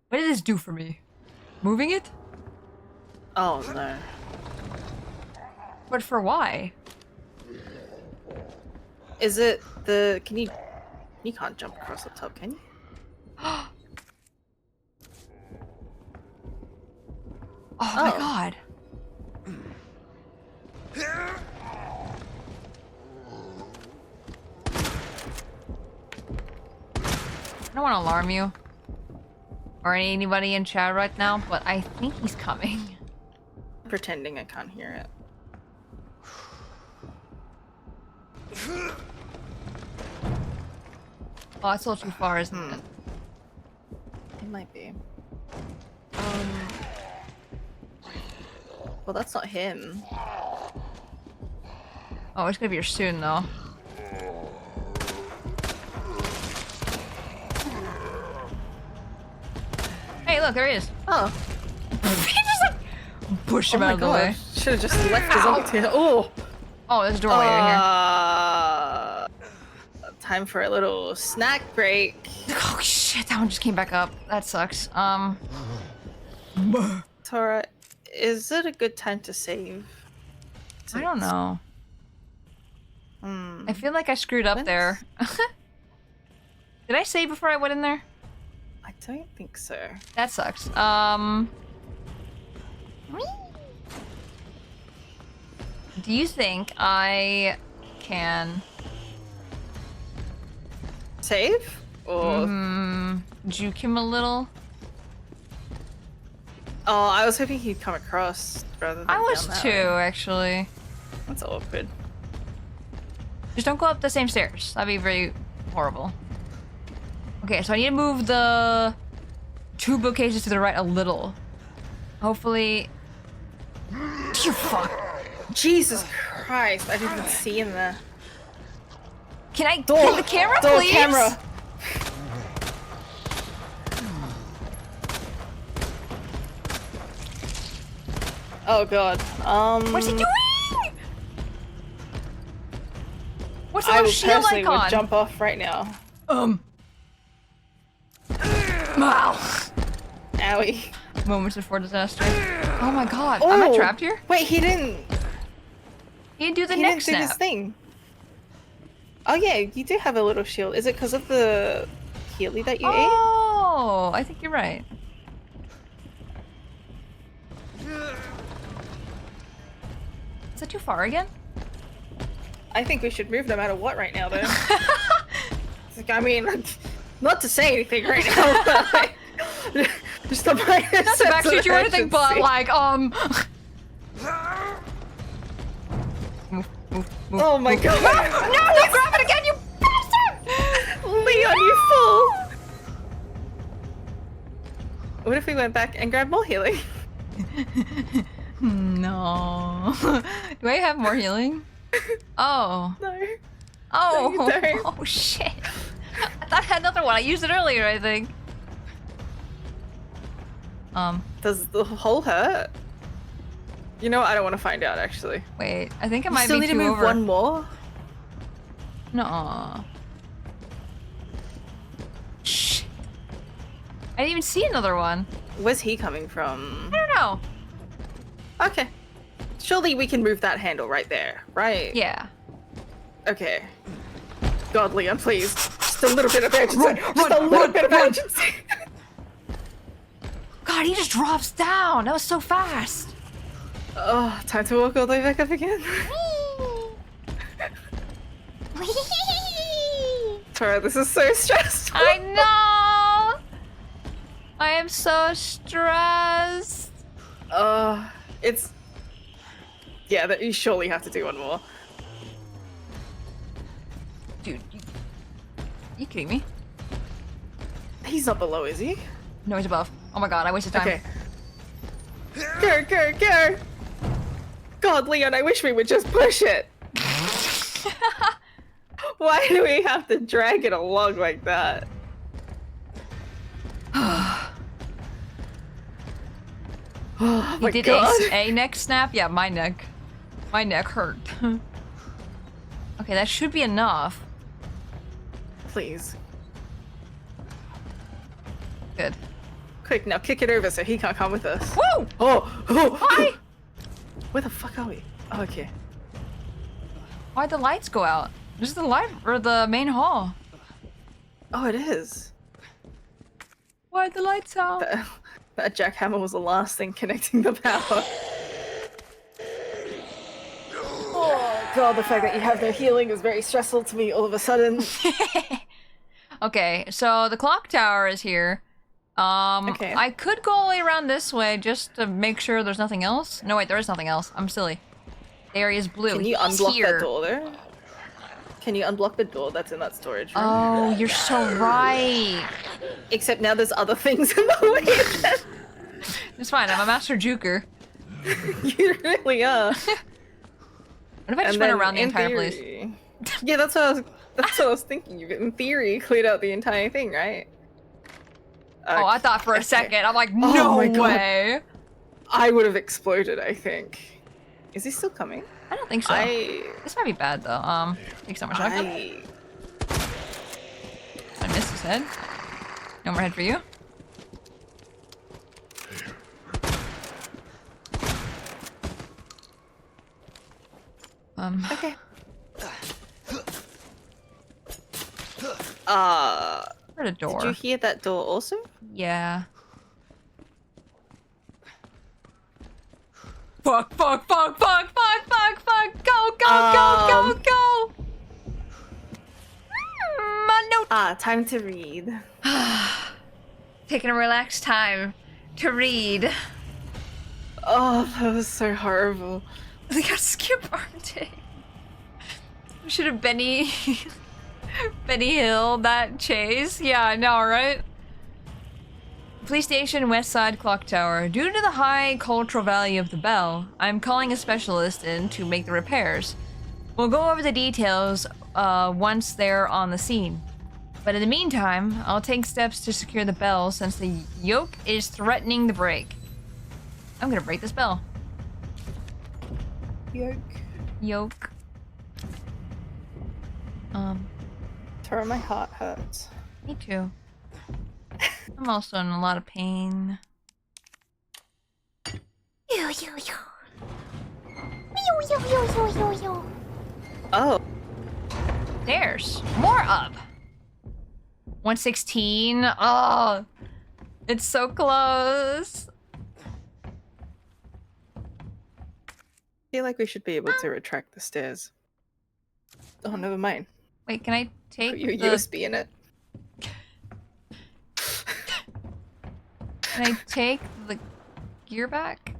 What did this do for me? Moving it? Oh no. But for why? Is it the? Can you? You can't jump across the top, can you? Oh my god. I don't want to alarm you. Or anybody in chat right now, but I think he's coming. Pretending I can't hear it. Oh, it's a little too far, isn't it? It might be. Well, that's not him. Oh, it's gonna be here soon, though. Hey, look, there he is. Oh. He just like pushed him out of the way. Should have just left his ult here. Oh. Oh, there's a doorway in here. Time for a little snack break. Oh shit, that one just came back up. That sucks. Tora, is it a good time to save? I don't know. I feel like I screwed up there. Did I save before I went in there? I don't think so. That sucks. Do you think I can Save? Or juke him a little? oh, I was hoping he'd come across rather than I was down that too, way. actually. That's awkward. Just don't go up the same stairs. That'd be very horrible. Okay, so I need to move the 2 bookcases to the right a little. Hopefully. You fuck. Jesus Christ! I didn't even see him there. Can I get the camera, please? Camera. Oh god. What's he doing? What's the I little would shield personally icon? would jump off right now. Wow. Owie. Moments before disaster. Oh my god. Am I trapped here? Wait, he didn't. He didn't do the He neck didn't do his snap. thing. Oh yeah, you do have a little shield. Is it because of the Healy that you ate? Oh, I think you're right. Is that too far again? I think we should move no matter what right now, though. It's like, I mean, not to say anything right now, but like, just a minor Not to backseat you or anything, but urgency. like, Oh my god! No, don't grab it again, you bastard! Leon, you fool! What if we went back and grabbed more healing? No. Do I have more healing? Oh. No. Oh. No, you don't. Oh shit. I thought I had another one. I used it earlier, I think. Does the hole hurt? You know what? I don't want to find out, actually. Wait, I think it You might still be need to two move over. one more? No. Shh. I didn't even see another one. Where's he coming from? I don't know. Okay. Surely we can move that handle right there, right? Yeah. Okay. God, Leon, please. Just a little bit of urgency. Just a little bit of urgency. God, he just drops down. That was so fast. Oh, time to walk all the way back up again. Tora, this is so stressful. I know. I am so stressed. It's... Yeah, that you surely have to do one more. Dude, you kidding me? He's not below, is he? No, he's above. Oh my god, I wasted time. Okay. Go! God, Leon, I wish we would just push it. Why do we have to drag it along like that? Oh my You did god. a neck snap? Yeah, my neck hurt. Okay, that should be enough. Please. Good. Quick, now kick it over so he can't come with us. Woo! Oh! Why? Where the fuck are we? Oh, okay. Why'd the lights go out? This is the light or the main hall. Oh, it is. Why'd the lights out? That jackhammer was the last thing connecting the power. Oh god, the fact that you have no healing is very stressful to me all of a sudden. Okay, so the clock tower is here. Okay. I could go all the way around this way just to make sure there's nothing else. No, wait, there is nothing else. I'm silly. The area is blue. Can you He's unblock here. that door there? Can you unblock the door that's in that storage room? Oh, you're so right. Except now there's other things in the way. It's fine. I'm a master juker. You really are. What if I just went around the in entire place? theory- Yeah, that's what I was thinking. You in theory cleared out the entire thing, right? Oh, I thought for a okay. second. I'm like, Oh no my God. way. I would have exploded, I think. Is he still coming? I don't think so. This might be bad though. Take so much shotgun. I missed his head. No more head for you. Okay. Heard a door. Did you hear that door also? Yeah. Fuck, fuck, fuck, fuck, fuck, fuck, fuck, go, go, go, go, go! My note. Time to read. Taking a relaxed time to read. Oh, that was so horrible. They got skip aren't they? We should have Benny Hill that chase. Yeah, I know, right? Police station, West Side Clock Tower. Due to the high cultural value of the bell, I'm calling a specialist in to make the repairs. We'll go over the details once they're on the scene. But in the meantime, I'll take steps to secure the bell since the yoke is threatening to break. I'm gonna break this bell. Yoke. Tora, my heart hurts. Me too. I'm also in a lot of pain. Oh, There's more up. 116. Oh, it's so close. I feel like we should be able to retract the stairs. Oh, never mind. Wait, can I take Put your the... USB in it. Can I take the gear back?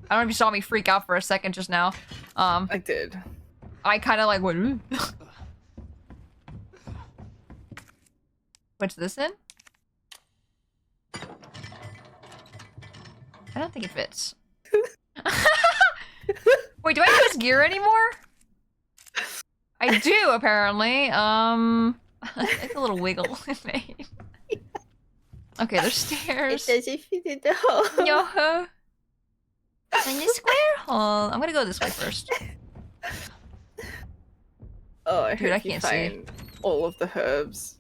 I don't know if you saw me freak out for a second just now. I did. I kind of like went. "Ooh." What's this in? I don't think it fits. Wait, do I have this gear anymore? I do apparently. Like a little wiggle it made. Okay, there's stairs. It doesn't fit in the hole. Yo. And the square hole. I'm gonna go this way first. Oh, I Dude, hope I you can't see. find all of the herbs.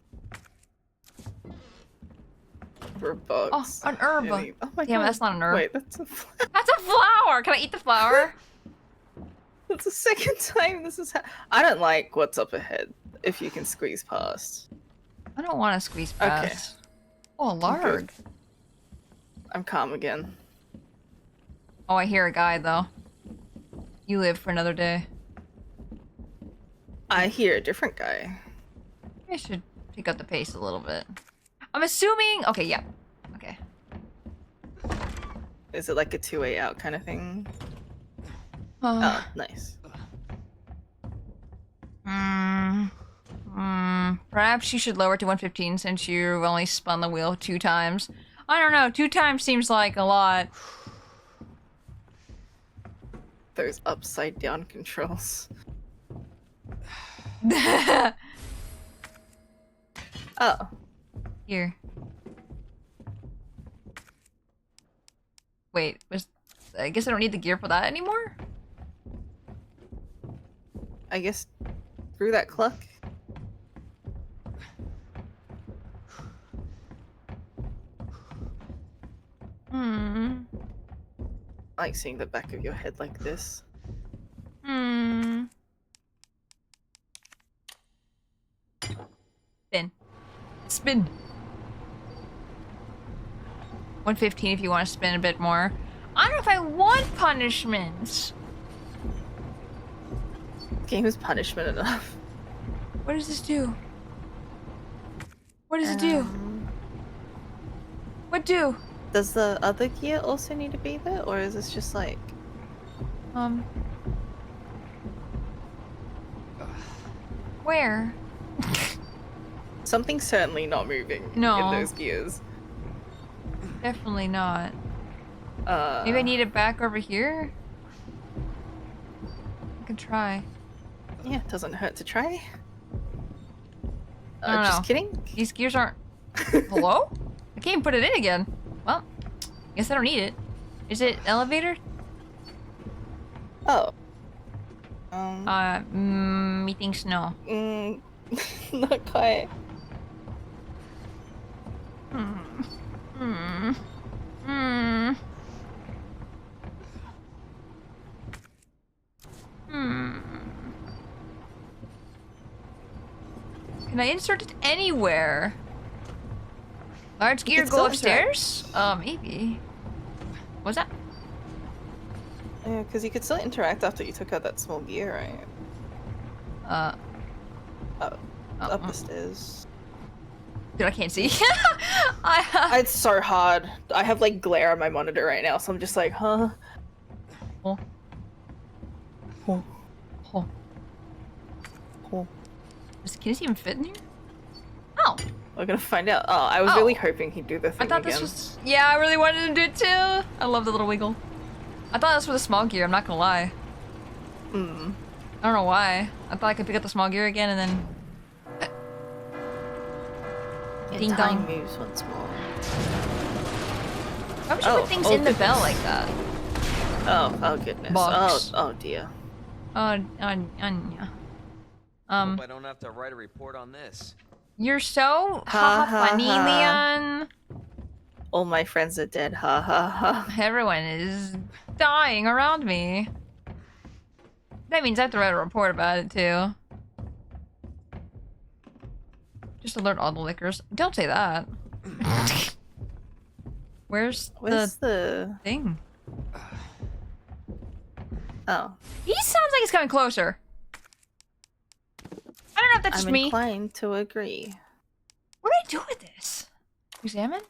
For bugs. Oh, an herb. Oh my Damn, god. that's not an herb. Wait, that's a flower. That's a flower! Can I eat the flower? That's the second time this is I don't like what's up ahead, if you can squeeze past. I don't want to squeeze past. Oh, a larg. I'm calm again. Oh, I hear a guy, though. You live for another day. I hear a different guy. I should pick up the pace a little bit. I'm assuming... Okay, yeah. Okay. Is it like a two-way out kind of thing? Uh, Oh, nice. Perhaps you should lower it to 115 since you've only spun the wheel 2 times. I don't know, 2 times seems like a lot. Those upside down controls. Oh. Here. Wait, I guess I don't need the gear for that anymore? I guess through that cluck. I like seeing the back of your head like this. Spin. Spin. 115 if you want to spin a bit more. I don't know if I want punishments. Game is punishment enough. What does this do? What does it do? What do? Does the other gear also need to be there, or is this just like... Where? Something's certainly not moving No. in those gears. Definitely not. Maybe I need it back over here? I can try. Yeah, it doesn't hurt to try. I don't Just know. kidding. These gears aren't... Hello? I can't even put it in again. Well, guess I don't need it. Is it elevator? Oh. Methinks no. Not quite. Can I insert it anywhere? Large gear can go still upstairs? Maybe. What's that? Yeah, because you could still interact after you took out that small gear, right? Up the stairs. Dude, I can't see. It's so hard. I have like glare on my monitor right now, so I'm just like, huh? Oh. Oh. Oh. Oh. Can this even fit in here? Oh. We're gonna find out. Oh, I was really hoping he'd do the thing I thought again. this was... Yeah, I really wanted him to do it too. I love the little wiggle. I thought this was a small gear, I'm not gonna lie. I don't know why. I thought I could pick up the small gear again and then... Ding time dong. moves once more. Why would you put things in the bell like that? Oh goodness. Box. Oh dear. Yeah. Hope I don't have to write a report on this. You're so Ha, ha, funny, ha. Leon. All my friends are dead. Ha ha ha. Everyone is dying around me. That means I have to write a report about it too. Just alert all the liquors. Don't say that. Where's the thing? Oh. He sounds like he's coming closer. I don't know if that's just I'm me. inclined to agree. What do I do with this? Examine?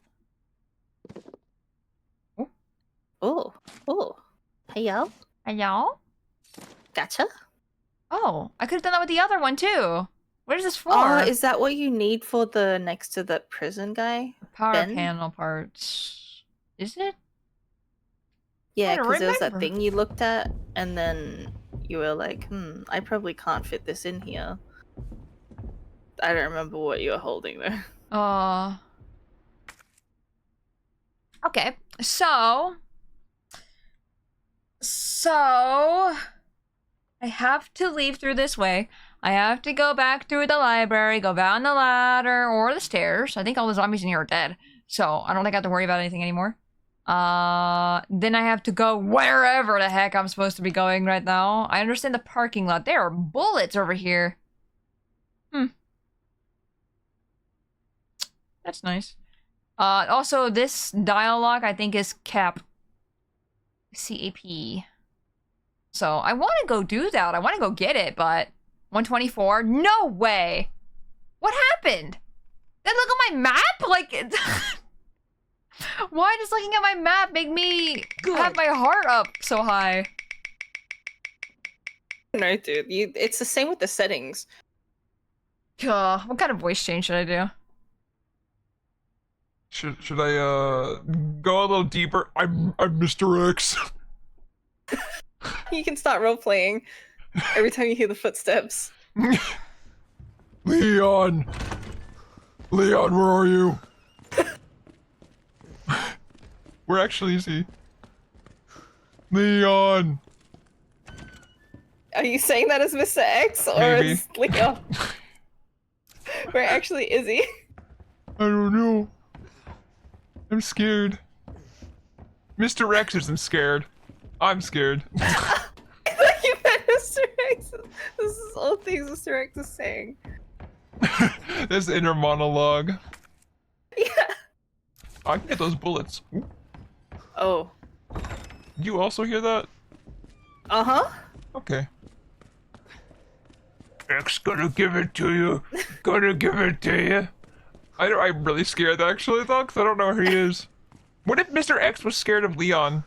Oh. Oh. Hey, y'all. Hey, y'all? Gotcha. Oh, I could have done that with the other one too. What is this for? Oh, is that what you need for the next to the prison guy? Power Ben? panel parts. Is it? Yeah, I don't because there was that remember. thing you looked at, and then you were like, I probably can't fit this in here. I don't remember what you were holding there. Okay, so I have to leave through this way. I have to go back through the library, go down the ladder or the stairs. I think all the zombies in here are dead, so I don't think I have to worry about anything anymore. Then I have to go wherever the heck I'm supposed to be going right now. I understand the parking lot. There are bullets over here. That's nice. Also, this dialogue, I think, is CAP. C-A-P. So, I want to go do that. I want to go get it, but... 124? No way! What happened? Then look at my map? Like... Why does looking at my map make me have my heart up so high? No, dude. It's the same with the settings. What kind of voice change should I do? Should I go a little deeper? I'm Mr. X. You can start role-playing every time you hear the footsteps. Leon! Leon, where are you? Where actually is he? Leon! Are you saying that as Mr. X or Maybe. as Leon? Where actually is he? I don't know. I'm scared. Mr. X isn't scared. I'm scared. I thought you meant Mr. X. This is all things Mr. X is saying. This inner monologue. Yeah. I can get those bullets. Ooh. Oh. You also hear that? Uh-huh. Okay. X gonna give it to you. Gonna give it to you. I'm really scared actually though, because I don't know who he is. What if Mr. X was scared of Leon?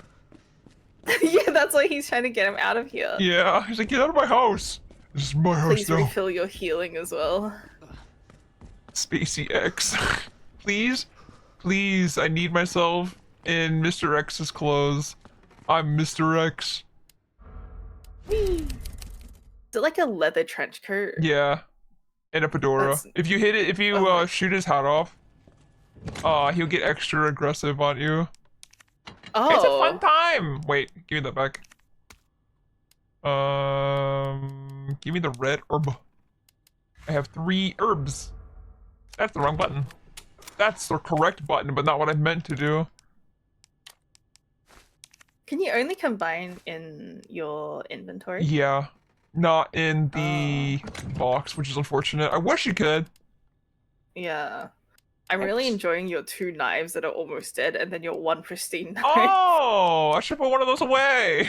Yeah, that's why he's trying to get him out of here. Yeah, he's like, get out of my house. This is my house Please now. refill your healing as well. Spacey X. Please? Please, I need myself in Mr. X's clothes. I'm Mr. X. Is it like a leather trench coat? Yeah. And a fedora. That's- If you hit it, if you shoot his hat off, he'll get extra aggressive on you. Oh. It's a fun time! Wait, give me that back. Give me the red herb. I have 3 herbs. That's the wrong button. That's the correct button, but not what I meant to do. Can you only combine in your inventory? Yeah. Not in the box, which is unfortunate. I wish you could. Yeah. I'm really enjoying your 2 knives that are almost dead and then your 1 pristine knife. Oh! I should put one of those away.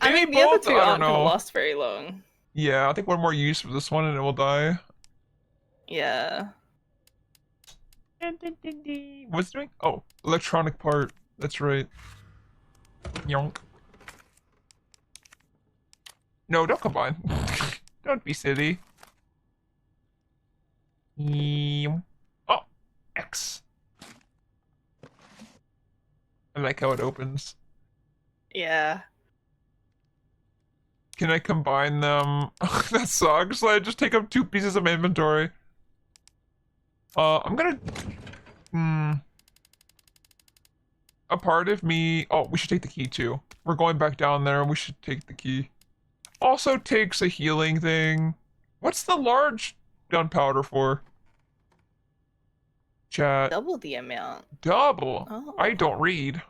I Maybe mean, the other both, 2 I don't aren't gonna know. last very long. Yeah, I think one more use for this one and it will die. Yeah. What's it doing? Oh, electronic part. That's right. Yonk. No, don't combine. Don't be silly. Oh, X. I like how it opens. Yeah. Can I combine them? That sucks. I just take up 2 pieces of my inventory. I'm gonna... A part of me... Oh, we should take the key too. We're going back down there. We should take the key. Also takes a healing thing. What's the large gunpowder for? Chat. Double the amount. Double? Oh. I don't read.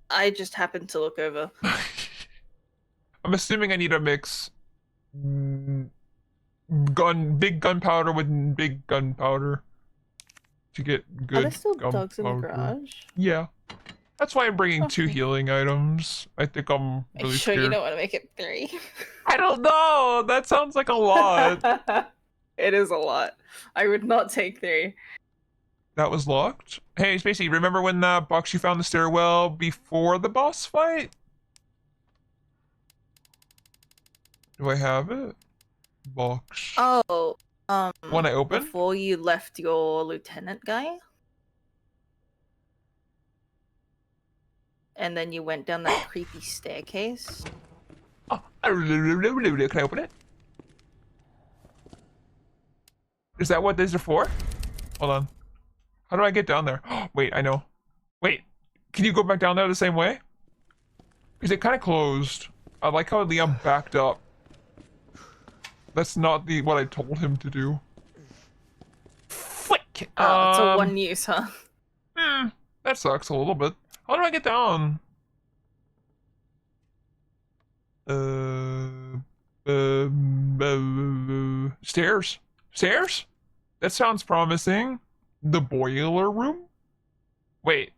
I just happened to look over. I'm assuming I need a mix. Big gunpowder with big gunpowder to get good. Are there still dogs in the gunpowder. garage? Yeah. That's why I'm bringing 2 Okay. healing items. I think I'm Are you really sure scared. you don't want to make it 3? I don't know. That sounds like a lot. It is a lot. I would not take 3. That was locked. Hey, Spacey, remember when that box you found in the stairwell before the boss fight? Do I have it? Box. Oh, When I open? before you left your lieutenant guy? And then you went down that creepy staircase? Oh, can I open it? Is that what these are for? Hold on. How do I get down there? Wait, I know. Wait, can you go back down there the same way? Because it kind of closed. I like how Liam backed up. That's not what I told him to do. Flick! Oh, it's a 1 use, huh? That sucks a little bit. How do I get down? Stairs? Stairs? That sounds promising. The boiler room? Wait.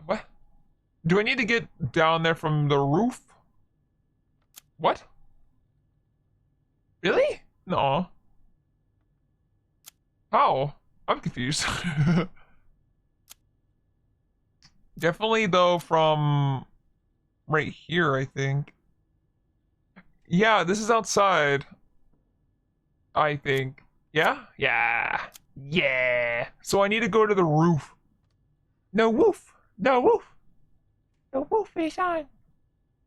What? Do I need to get down there from the roof? What? Really? No. How? I'm confused. Definitely though from right here, I think. Yeah, this is outside. I think. Yeah? Yeah. Yeah. So I need to go to the roof. No roof. No roof. The roof is on.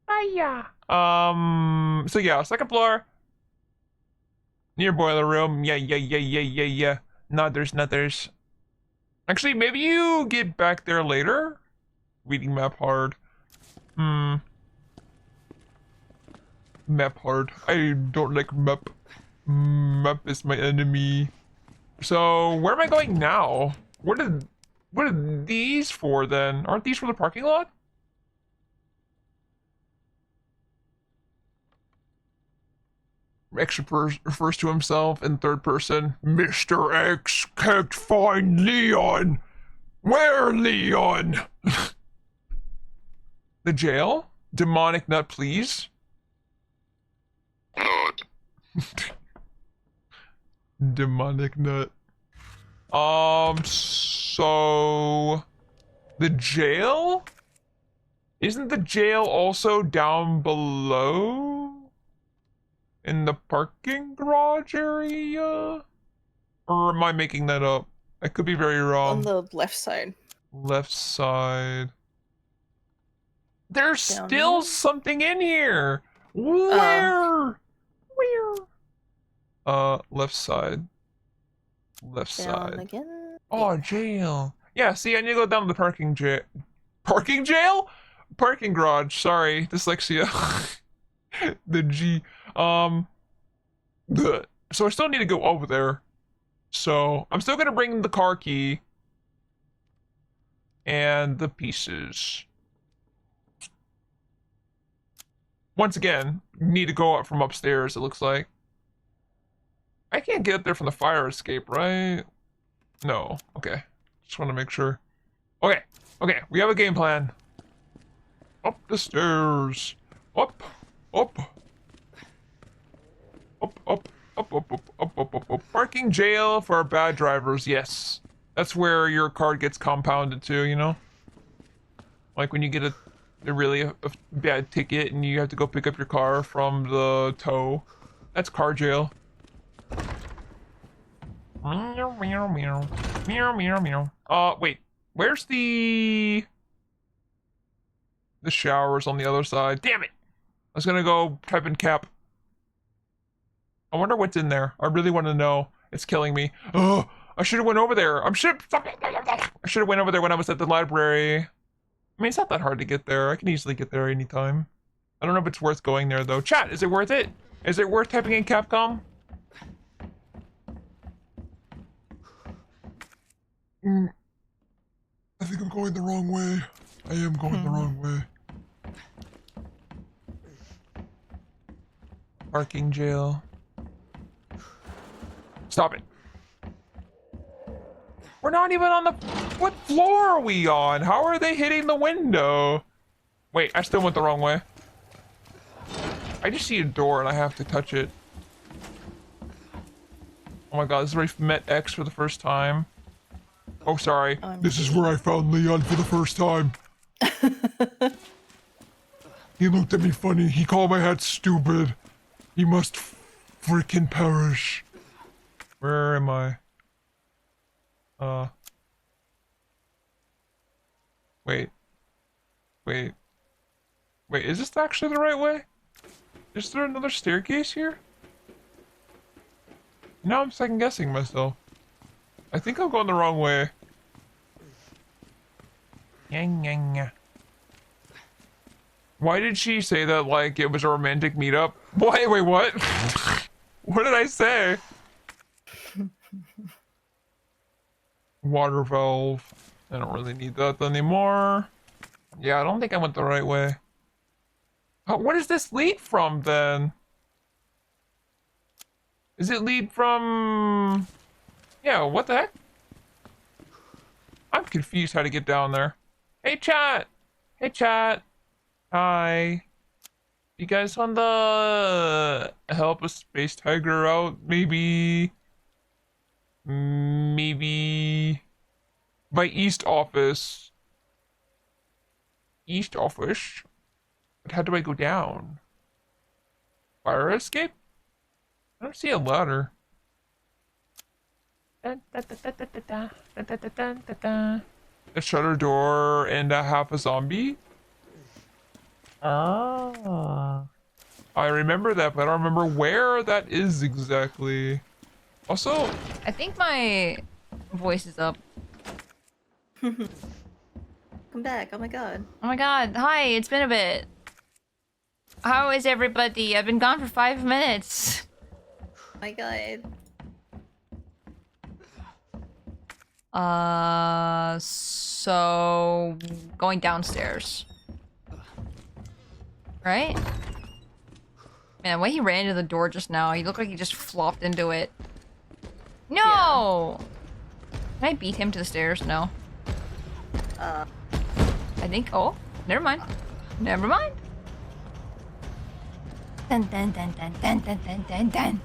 Hiya. So yeah, second floor. Near boiler room. Yeah. Nuthers. Actually, maybe you get back there later. Reading map hard. Map hard. I don't like map. Map is my enemy. So where am I going now? What are these for then? Aren't these for the parking lot? X refers to himself in third person. Mr. X can't find Leon. Where, Leon? The jail? Demonic nut, please. Demonic nut. So the jail? Isn't the jail also down below? In the parking garage area? Or am I making that up? I could be very wrong. On the left side. Left side. There's Down still here? something in here. Where? Left side. Left Down side. again. Oh, jail. Yeah, see, I need to go down to the parking jail. Parking jail? Parking garage. Sorry, dyslexia. The G. So I still need to go over there. So I'm still gonna bring the car key and the pieces. Once again, need to go up from upstairs, it looks like. I can't get up there from the fire escape, right? No. Okay. Just want to make sure. Okay. We have a game plan. Up the stairs. Up. Parking jail for bad drivers, yes. That's where your card gets compounded to, you know? Like when you get a really bad ticket and you have to go pick up your car from the tow. That's car jail. Wait. Where's the showers on the other side? Damn it! I was gonna go type in cap. I wonder what's in there. I really want to know. It's killing me. Oh, I should have went over there. I should have went over there when I was at the library. I mean, it's not that hard to get there. I can easily get there anytime. I don't know if it's worth going there though. Chat, is it worth it? Is it worth typing in Capcom? I think I'm going the wrong way. I am going the wrong way. Parking jail. Stop it. We're not even on the... What floor are we on? How are they hitting the window? Wait, I still went the wrong way. I just see a door and I have to touch it. Oh my god, this is where I met X for the first time. Oh, sorry. This is where I found Leon for the first time. He looked at me funny. He called my hat stupid. He must freaking perish. Where am I? Wait. Wait. Wait, is this actually the right way? Is there another staircase here? Now I'm second guessing myself. I think I'm going the wrong way. Why did she say that like it was a romantic meetup? Wait, what? What did I say? Water valve. I don't really need that anymore. Yeah, I don't think I went the right way. Oh, where does this lead from then? Does it lead from... Yeah, what the heck? I'm confused how to get down there. Hey chat! Hey chat! Hi. You guys want to help a space tiger out? Maybe by East Office. East Office? But how do I go down? Fire escape? I don't see a ladder. A shutter door and a half a zombie? Oh. I remember that, but I don't remember where that is exactly. Also, I think my voice is up. Come back, oh my god. Oh my god, hi, it's been a bit. How is everybody? I've been gone for 5 minutes. Oh my god. So going downstairs. Right? Man, the way he ran into the door just now, he looked like he just flopped into it. No! Can I beat him to the stairs? No. I think, oh, never mind. Never mind. Dun dun dun dun dun dun dun dun dun.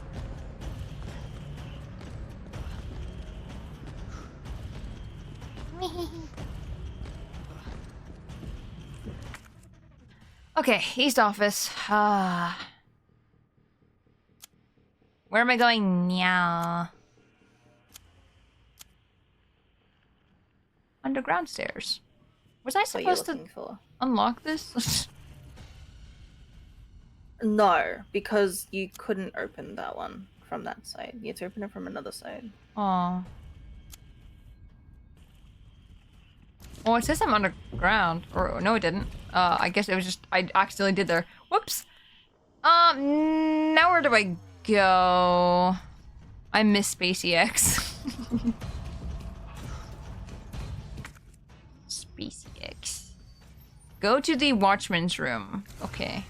Okay, East Office. Where am I going now? Underground stairs. Was I supposed to unlock this? No, because you couldn't open that one from that side. You had to open it from another side. Oh. Well, it says I'm underground. Or no, it didn't. I guess it was just I accidentally did there. Whoops. Now where do I go? I miss Spacey X. Spacey X. Go to the Watchman's room. Okay.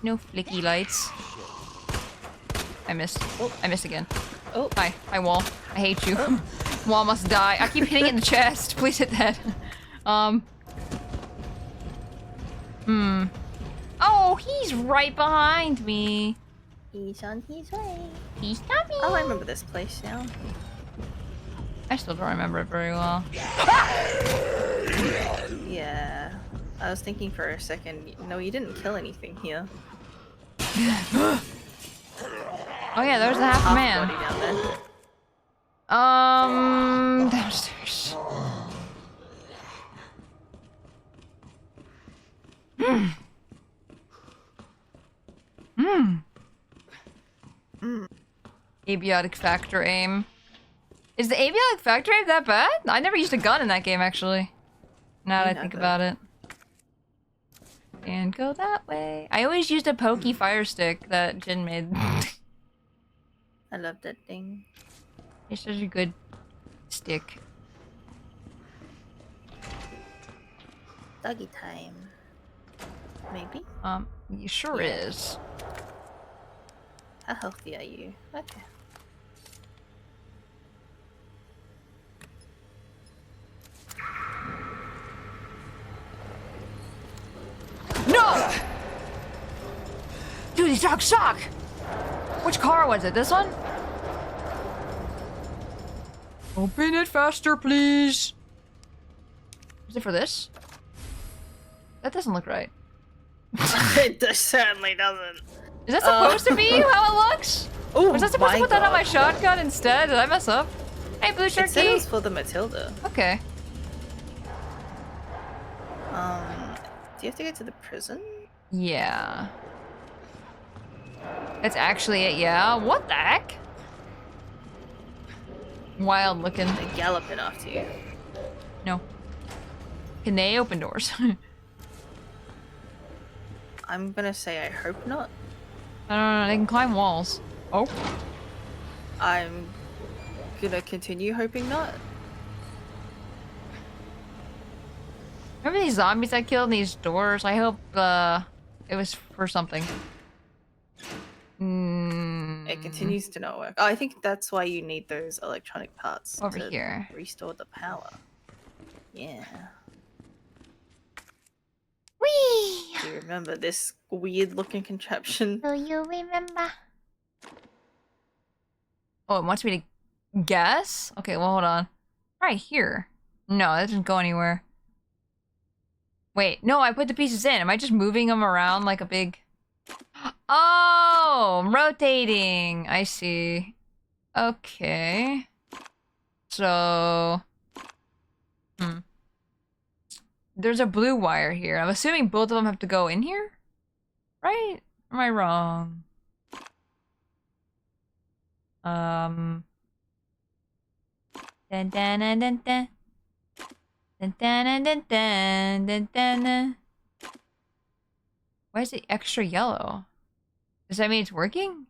No flicky lights. I missed. Oh, I missed again. Oh. Hi. Hi, Wall. I hate you. Oh. Wall must die. I keep hitting it in the chest. Please hit that. Oh, he's right behind me. He's on his way. He's coming. Oh, I remember this place now. I still don't remember it very well. Yeah. I was thinking for a second, no, you didn't kill anything here. Oh yeah, there's a half man. Down there. Downstairs. Abiotic factor aim. Is the abiotic factor aim that bad? I never used a gun in that game, actually. Now that I think about it. And go that way. I always used a pokey fire stick that Jin made. I love that thing. It's such a good stick. Doggy time. Maybe? It sure is. How healthy are you? Okay. No! Dude, these dogs suck! Which car was it? This one? Open it faster, please. Is it for this? That doesn't look right. It certainly doesn't. Is that supposed to be how it looks? Oh, was I supposed to put that on my shotgun instead? Did I mess up? Hey, blue shirt It said it key. was for the Matilda. Okay. Do you have to get to the prison? Yeah. That's actually it, yeah. What the heck? Wild looking. They gallop it after you. No. Can they open doors? I'm gonna say I hope not. I don't know, they can climb walls. Oh. I'm gonna continue hoping not. Remember these zombies I killed in these doors? I hope it was for something. It continues to not work. Oh, I think that's why you need those electronic parts Over to here. restore the power. Yeah. Whee! Do you remember this weird looking contraption? Do you remember? Oh, it wants me to guess? Okay, well, hold on. Right here. No, that doesn't go anywhere. Wait, no, I put the pieces in. Am I just moving them around like a big... Oh, I'm rotating. I see. Okay. So... There's a blue wire here. I'm assuming both of them have to go in here? Right? Or am I wrong? Dun dun dun dun dun. Dun dun dun dun dun dun dun. Why is it extra yellow? Does that mean it's working?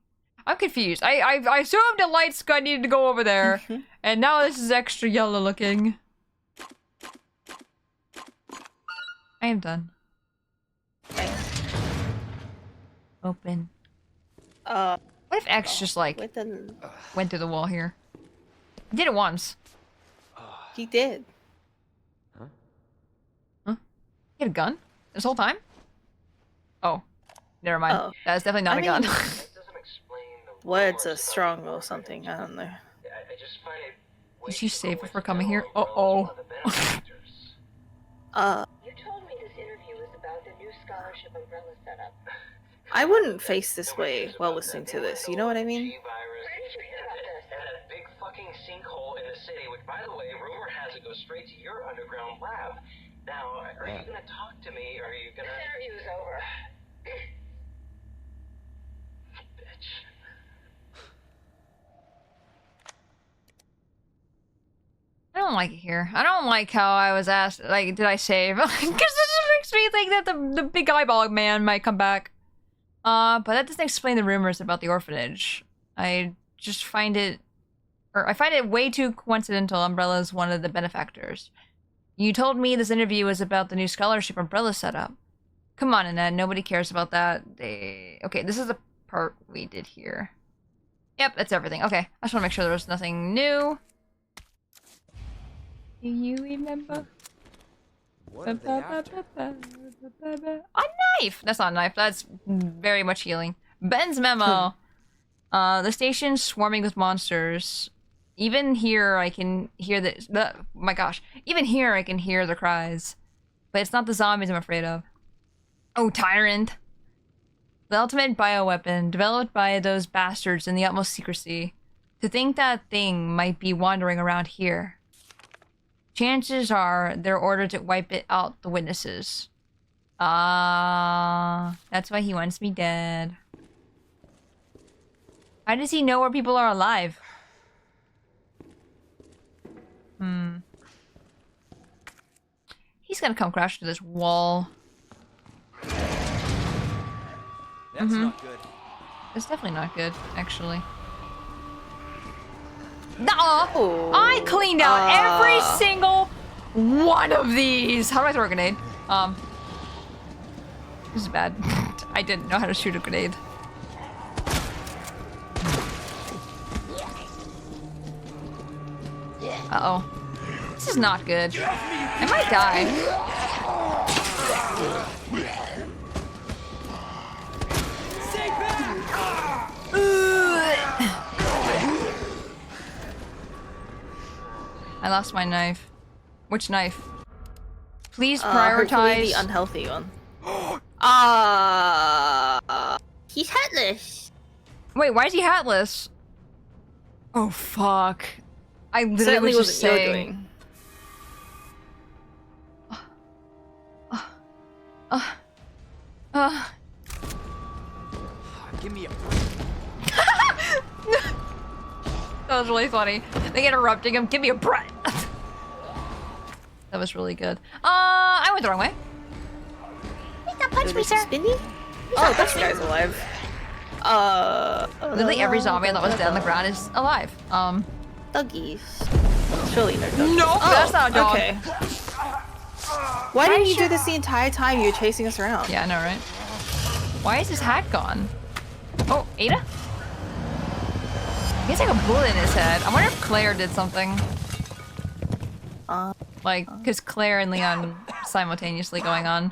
I'm confused. I assumed the lights needed to go over there, and now this is extra yellow looking. I am done. Open. What if X just like went through the wall here? He did it once. He did. Huh? He had a gun this whole time? Oh, never mind. Oh. That's definitely not a gun. Words are strong or something. I don't know. Did she save her for coming here? Uh-oh. You told me this interview was about the new scholarship umbrella setup. I wouldn't face this way while listening to this. You know what I mean? Where did you hear about this? And a big fucking sinkhole in the city, which, by the way, rumor has it goes straight to your underground lab. Now, are you gonna talk to me, or are you gonna... This interview's over. Bitch. I don't like it here. I don't like how I was asked, like, did I save? Because this makes me think that the big eyeball man might come back. But that doesn't explain the rumors about the orphanage. I just find it... Or I find it way too coincidental Umbrella is one of the benefactors. You told me this interview was about the new scholarship umbrella setup. Come on, Annette, nobody cares about that. Okay, this is the part we did here. Yep, that's everything. Okay, I just want to make sure there was nothing new. Do you remember? A knife! That's not a knife, that's very much healing. Ben's memo. The station's swarming with monsters. Even here, I can hear my gosh. Even here, I can hear the cries. But it's not the zombies I'm afraid of. Oh, Tyrant. The ultimate bioweapon, developed by those bastards in the utmost secrecy. To think that thing might be wandering around here. Chances are they're ordered to wipe it out the witnesses. That's why he wants me dead. How does he know where people are alive? He's gonna come crash to this wall. That's not good. It's definitely not good, actually. No, I cleaned out every single one of these. How do I throw a grenade? This is bad. I didn't know how to shoot a grenade. Uh-oh. This is not good. I might die. I lost my knife. Which knife? Please Hopefully prioritize the unhealthy one. He's headless. Wait, why is he hatless? Oh fuck. I literally Certainly was just wasn't your saying. doing. Give me a. That was really funny. They interrupting him. Give me a breath. That was really good. I went the wrong way. Please don't punch me, sir. Spinny? Oh, this guy's alive. Literally every zombie that was dead on the ground is alive. Doggies. Surely no doggies. No, that's not a dog. Okay. Why didn't you do this the entire time you were chasing us around? Yeah, I know, right? Why is his hat gone? Oh, Ada? He has like a bullet in his head. I wonder if Claire did something. Like, because Claire and Leon simultaneously going on.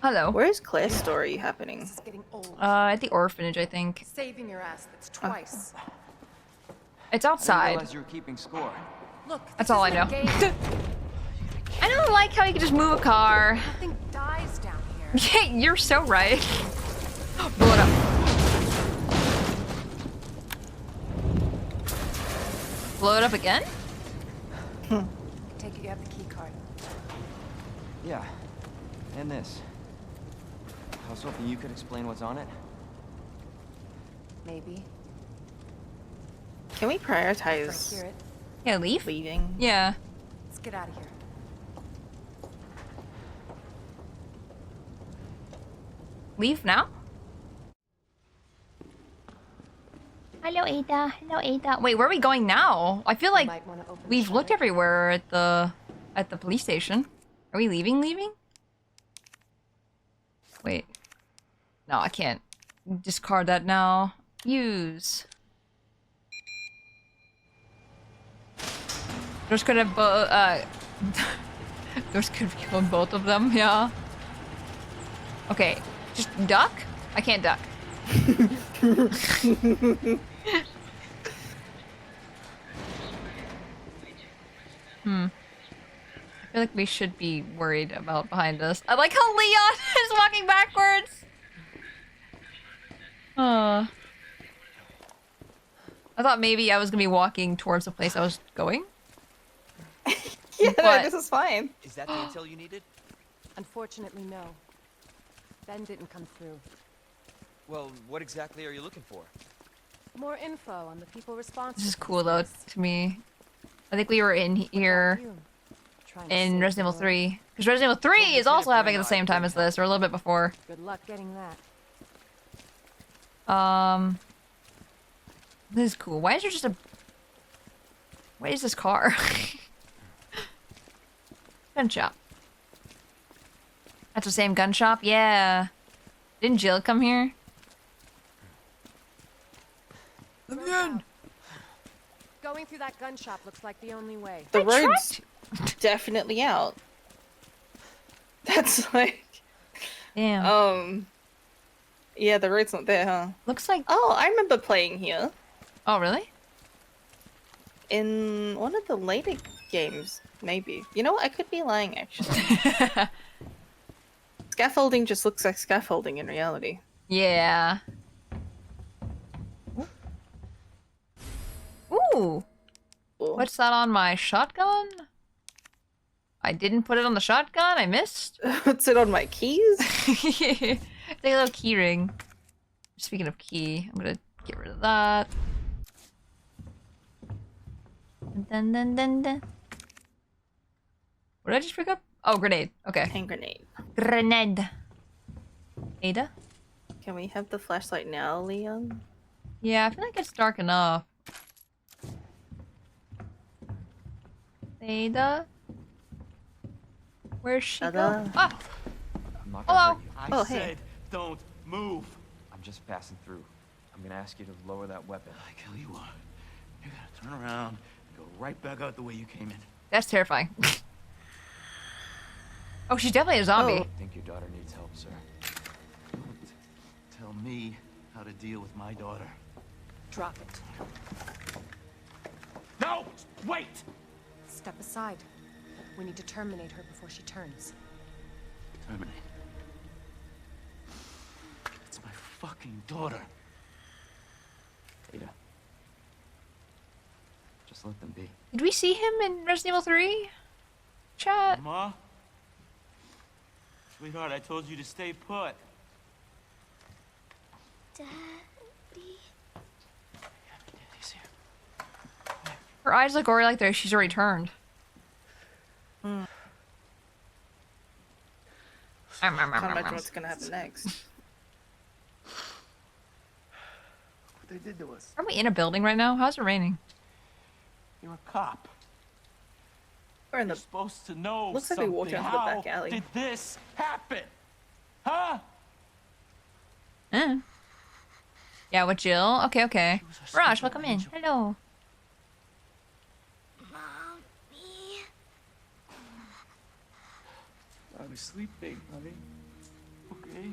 Hello. Where's Claire's story happening? This is getting old. At the orphanage, I think. Saving your ass, that's twice. It's I outside. didn't realize you were keeping score. Look, That's all I know. Game. I don't like how you can just move a car. Nothing dies down here. Yeah, you're so right. Blow it up. Blow it up again? Take it you have the key card. Yeah. And this. I was hoping you could explain what's on it. Maybe. Can we If I prioritize hear it. Yeah, leave? leaving? Yeah. Let's get out of here. Leave now? Hello, Ada. Hello, Ada. Wait, where are we going now? I feel like Might wanna open we've the looked shutter. everywhere at the police station. Are we leaving? Wait. No, I can't discard that now. Use. There's gonna there's gonna kill both of them, yeah. Okay, just duck? I can't duck. I feel like we should be worried about behind us. I like how Leon is walking backwards! I thought maybe I was gonna be walking towards the place I was going. Yeah, But- no, this is fine. Is that the intel you needed? Unfortunately, no. Ben didn't come through. Well, what exactly are you looking for? More info on the people responsible. This is for cool though this. to me. I think we were in What about here you? Trying to in save Resident Evil the world. 3. Because Resident Evil 3 is also happening at the same time as this, or a little bit before. Good luck getting that. This is cool. Why is there just a... What is this car? Gun shop. That's the same gun shop? Yeah. Didn't Jill come here? Going through that gun shop looks like the only way. The I road's definitely out. That's like, Damn. yeah, the road's not there, huh? Looks like... Oh, I remember playing here Oh, really? in one of the later games, maybe. You know what? I could be lying, actually. Scaffolding just looks like scaffolding in reality. Yeah. Ooh. Cool. What's that on my shotgun? I didn't put it on the shotgun. I missed. What's it on my keys? It's like a little key ring. Speaking of key, I'm gonna get rid of that. Dun dun dun dun. What did I just pick up? Oh, grenade. Okay. Hand grenade. Grenade. Ada? Can we have the flashlight now, Leon? Yeah, I feel like it's dark enough. Ada? Where's she go? Ah! I'm not gonna Hello. hurt you. I Oh, hey. said, don't move. I'm just passing through. I'm gonna ask you to lower that weapon. I tell you what, you gotta turn around and go right back out the way you came in. That's terrifying. Oh, she's definitely a zombie. I think your daughter needs help, sir. Don't tell me how to deal with my daughter. Drop it. No! Wait! Step aside. We need to terminate her before she turns. Terminate. It's my fucking daughter. Ada. Just let them be. Did we see him in Resident Evil 3? Chat. Ma? Sweetheart, I told you to stay put. Daddy. He's here. Her eyes look already like though she's already turned. Can't imagine what's gonna happen next. What they did to us. Are we in a building right now? How's it raining? You're a cop. We're in You're the. supposed to know Looks like we something. walked into the How back alley. did this happen? Huh? Yeah, with Jill? Okay, okay. Raj, welcome in. Hello. Mommy. I was sleeping, honey. Okay?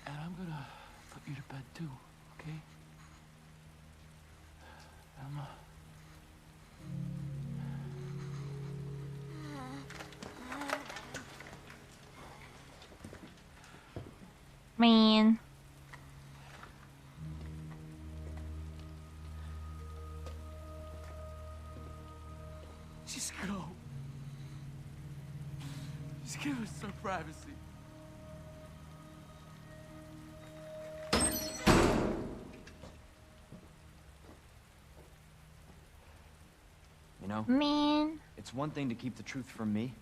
And I'm gonna put you to bed too, okay? Emma. Man. Just go. Just give us some privacy. You know, Man. it's one thing to keep the truth from me,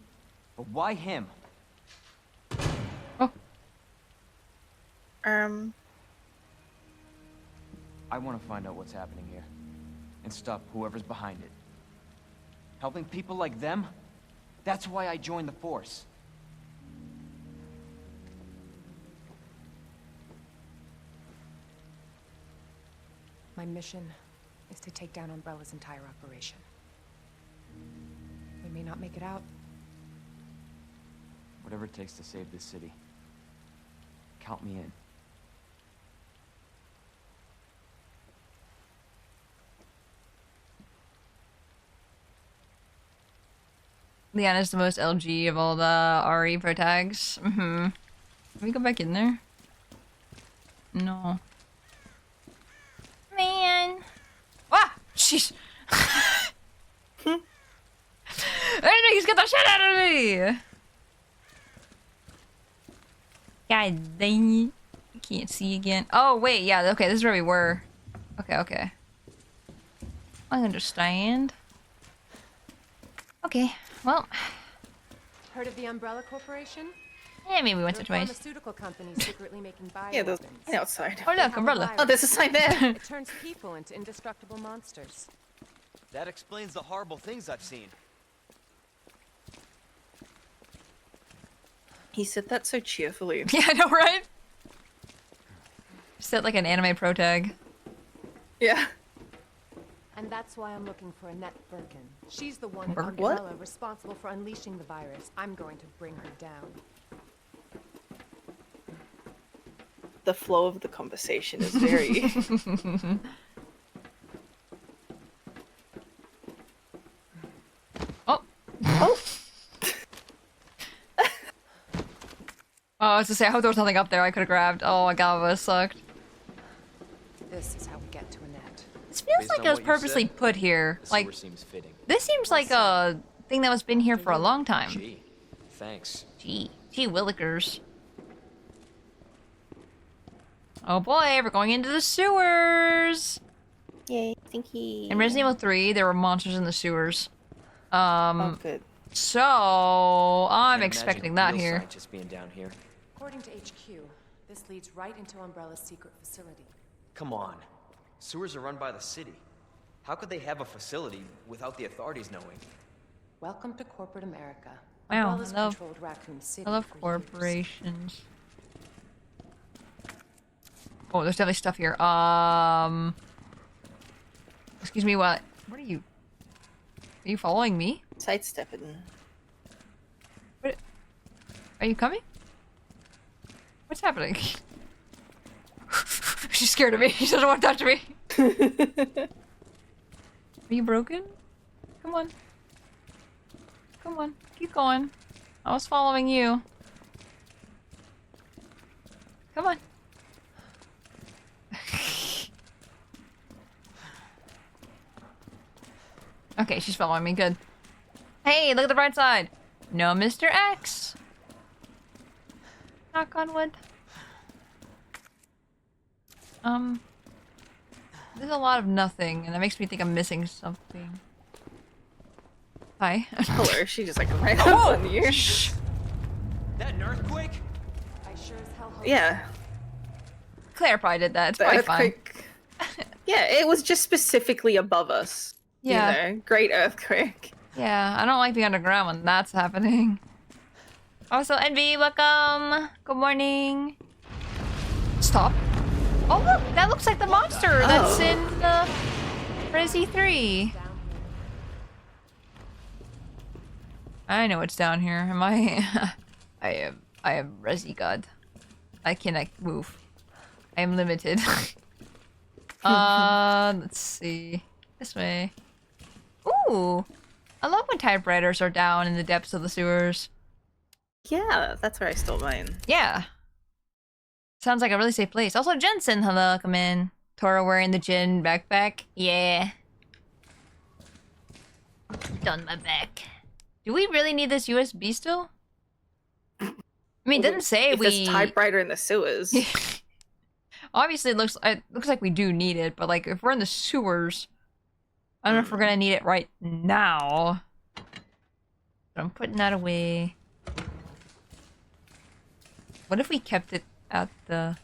but why him? Oh. I want to find out what's happening here and stop whoever's behind it. Helping people like them? That's why I joined the force. My mission is to take down Umbrella's entire operation. We may not make it out. Whatever it takes to save this city. Count me in. Leanna's the most LG of all the RE pro tags. Can we go back in there? No. Man. Ah! Jeez. He's got the shit out of me! God dang it. I can't see again. Oh, wait, yeah, okay, this is where we were. Okay, okay. I understand. Okay, well. Heard of the Umbrella Corporation? Yeah, maybe once or They're a twice. pharmaceutical companies secretly making bioweapons. Yeah, those outside. Oh, look, umbrella. Oh, there's a sign there. It turns people into indestructible monsters. That explains the horrible things I've seen. He said that so cheerfully. Yeah, I know, right? Set like an anime pro tag. Yeah. And that's why I'm looking for Annette Birkin. She's the one at What? Umbrella responsible for unleashing the virus. I'm going to bring her down. The flow of the conversation is very. Oh. Oh. Oh, I was to say, I hope there was nothing up there I could have grabbed. Oh my god, it would have sucked. This is how we get to Annette. This feels Based like on it was what you purposely said, put here. The Like, sewer seems fitting. this seems like a thing that was been here for a long time. Gee, thanks. Gee willikers. Oh boy, we're going into the sewers! Yay, thinky. In Resident Evil 3, there were monsters in the sewers. Oh, good. So I'm Can't expecting imagine that real here. scientists being down here. According to HQ, this leads right into Umbrella's secret facility. Come on. Sewers are run by the city. How could they have a facility without the authorities knowing? Welcome to corporate America. Wow, Umbrella's controlled Raccoon City I love for years. corporations. Oh, there's definitely stuff here. Excuse me, what are you? Are you following me? Sidestepping. What? Are you coming? What's happening? She's scared of me. She doesn't want to touch me. Are you broken? Come on. Come on. Keep going. I was following you. Come on. Okay, she's following me. Good. Hey, look at the bright side. No Mr. X. Knock on wood. There's a lot of nothing, and that makes me think I'm missing something. Hi. Hello, she just like right up on you. That an earthquake? I sure as hell hope. Yeah. Claire probably did that. It's The probably fine. earthquake. Yeah, it was just specifically above us. Yeah. You know, great earthquake. Yeah, I don't like the underground when that's happening. Also, Envy, welcome. Good morning. Stop. Oh look, that looks like the monster that's in Resi 3. I know it's down here. Am I? I am Resi God. I cannot move. I am limited. Let's see. This way. Ooh! I love when typewriters are down in the depths of the sewers. Yeah, that's where I stole mine. Yeah. Sounds like a really safe place. Also, Jensen, hello, come in. Tora wearing the Jin backpack. Yeah. Done my back. Do we really need this USB still? I mean, it doesn't say we... This typewriter in the sewers. Obviously, it looks like we do need it, but like, if we're in the sewers... I don't know if we're gonna need it right now. But I'm putting that away. What if we kept it at the...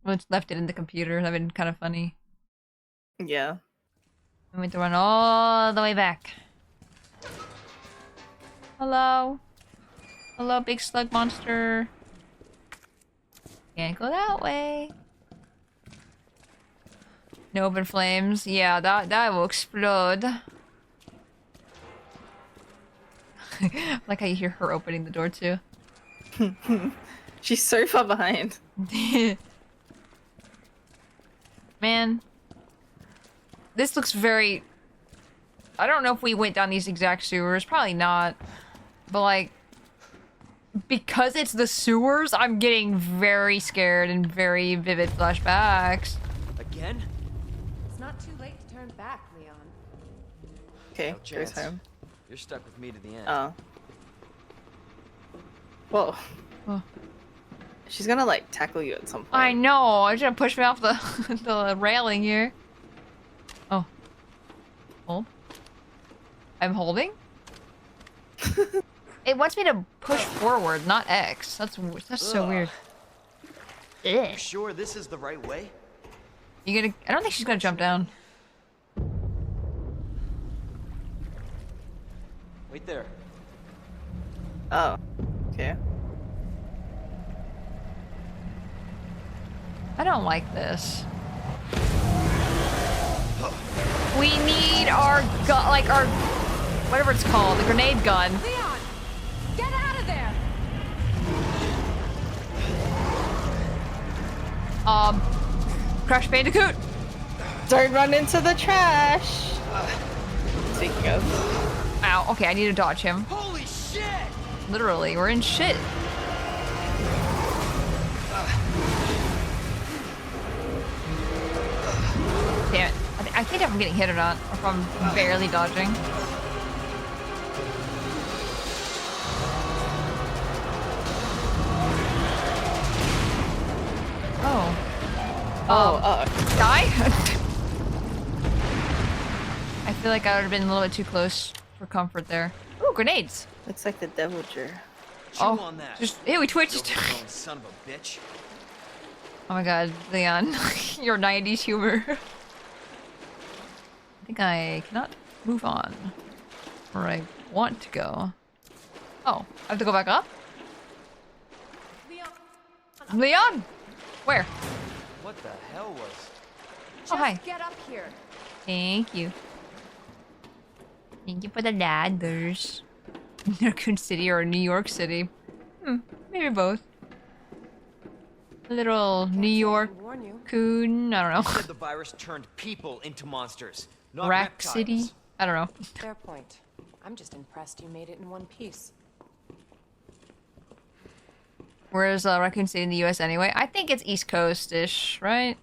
Well, left it in the computer. That'd been kind of funny. Yeah. I'm going to run all the way back. Hello? Hello, big slug monster. Can't go that way. No open flames. Yeah, that will explode. Like how you hear her opening the door too. She's so far behind. Man. This looks very... I don't know if we went down these exact sewers. Probably not. But like... Because it's the sewers, I'm getting very scared and very vivid flashbacks. Again? It's not too late to turn back, Leon. Okay, No goes chance. home. You're stuck with me to the end. Oh. Whoa. Oh. She's gonna like tackle you at some point. I know. It's gonna push me off the the railing here. Oh. Hold. I'm holding. It wants me to push forward, not X. That's so weird. You sure this is the right way? You gonna? I don't think she's gonna jump down. Wait there. Oh. Okay. I don't like this. We need our gun, like our, whatever it's called, the grenade gun. Leon! Get out of there! Crash Bandicoot. Don't run into the trash. Speaking of. Ow. Okay, I need to dodge him. Holy shit! Literally, we're in shit. Damn it. I can't tell if I'm getting hit or not, or if I'm barely dodging. Oh. Oh, Die? I feel feel like I would have been a little bit too close for comfort there. Ooh, grenades! Looks like the devil jar. Oh, just hey, we twitched. Son of a bitch. Oh my god, Leon, your 90s humor. I think I cannot move on. Or I want to go. Oh, I have to go back up? Leon! Where? What the hell was? Oh, hi. Get up here. Thank you. Thank you for the ladders. Raccoon City or New York City? Maybe both. A little New York coon, I don't know. Said the virus turned people into monsters, not Rack reptiles. City? I don't know. Fair point. I'm just impressed you made it in one piece. Where's Raccoon City in the US anyway? I think it's East Coast-ish, right?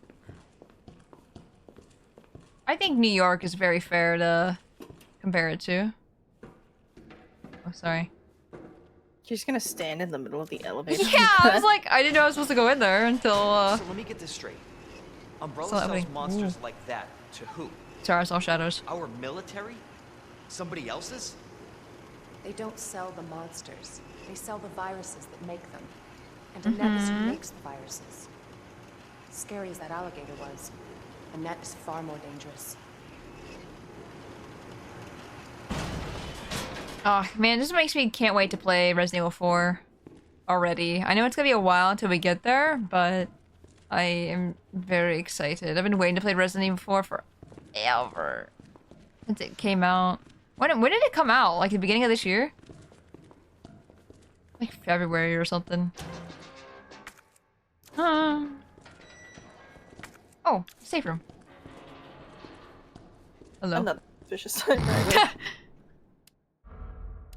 I think New York is very fair to compare it to. Oh, sorry. You're just gonna stand in the middle of the elevator. Yeah, I was like, I didn't know I was supposed to go in there until, So let me get this straight. Umbrella So that sells way- monsters like that to who? Sorry, I saw shadows. Our military? Somebody else's? They don't sell the monsters. They sell the viruses that make them. And Annette is who makes the viruses. Scary as that alligator was, Annette is far more dangerous. Oh, man, this makes me can't wait to play Resident Evil 4 already. I know it's gonna be a while until we get there, but I am very excited. I've been waiting to play Resident Evil 4 forever. Since it came out. When did it come out? Like the beginning of this year? Like February or something. Oh, safe room. Hello. Another vicious. I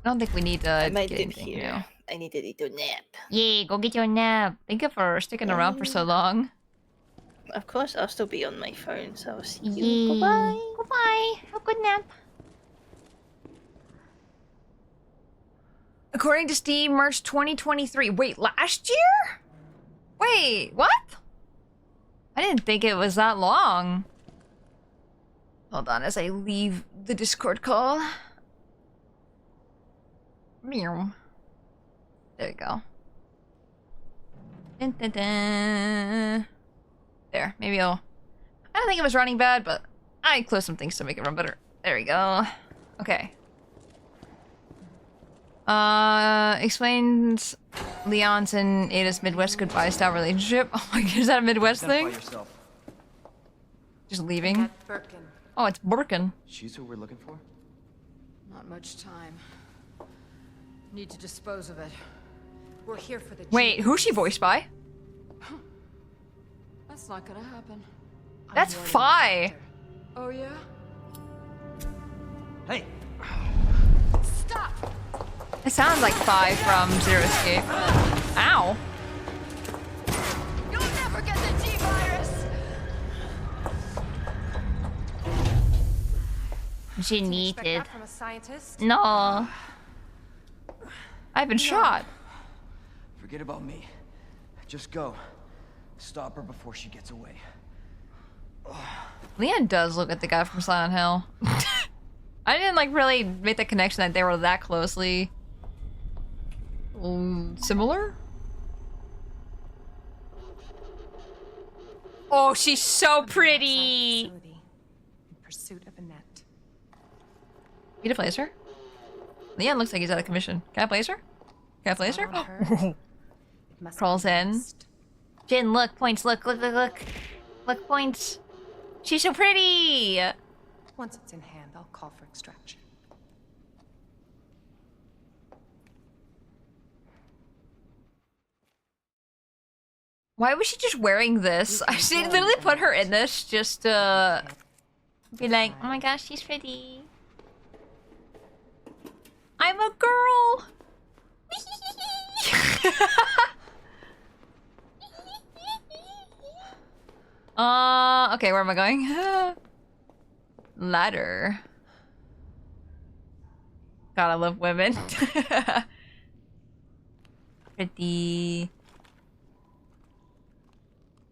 don't think we need to I might get do anything, here. you know. I need to do a nap. Yay, go get your nap. Thank you for sticking around for so long. Of course, I'll still be on my phone, so I'll see you. Yay. Goodbye. Goodbye. Have a good nap. According to Steam, March 2023. Wait, last year? Wait, what? I didn't think it was that long. Hold on as I leave the Discord call. Meow. There you go. Dun, dun, dun. There, maybe I'll... I don't think it was running bad, but I closed some things to make it run better. There we go. Okay. Explains Leon's and Ada's Midwest goodbye style relationship. Oh my god, is that a Midwest thing? Just leaving? Birkin. Oh, it's Birkin. She's who we're looking for? Not much time. Need to dispose of it. We're here for the Wait, who's she voiced by? That's not gonna happen. That's Fi. Oh yeah? Hey! Stop! It sounds like Fi from Zero Escape. Ow. You'll never get the G-virus! She Expect needed. that from a scientist? No. I've been shot. Forget about me. Just go. Stop her before she gets away. Leon does look like the guy from Silent Hill. I didn't like really make the connection that they were that closely similar. Oh, she's so pretty. In pursuit of Annette. You to place her? Leon looks like he's out of commission. Can I place her? Can I place her? On her. Crawls in. Jin, look, points, look. Look, points. She's so pretty. Once it's in hand, I'll call for extraction. Why was she just wearing this? I should literally put her in this just to be like, oh my gosh, she's pretty. I'm a girl. Okay, where am I going? Ladder. God, I love women. Pretty.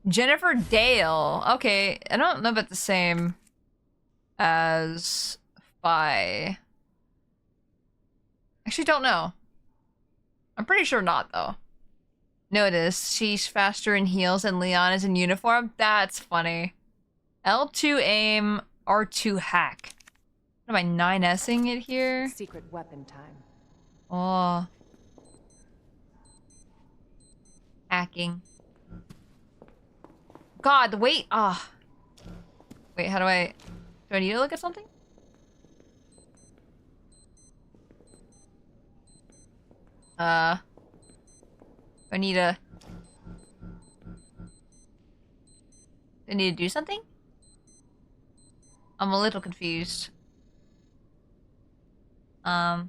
Jennifer Dale. Okay, I don't know about the same as spy. Actually, don't know. I'm pretty sure not, though. Notice, she's faster in heels and Leon is in uniform. That's funny. L2 aim, R2 hack. What am I 9S'ing it here? Secret weapon time. Oh. Hacking. God, wait. Ah. Wait, how do I need to look at something? I need to do something? I'm a little confused. They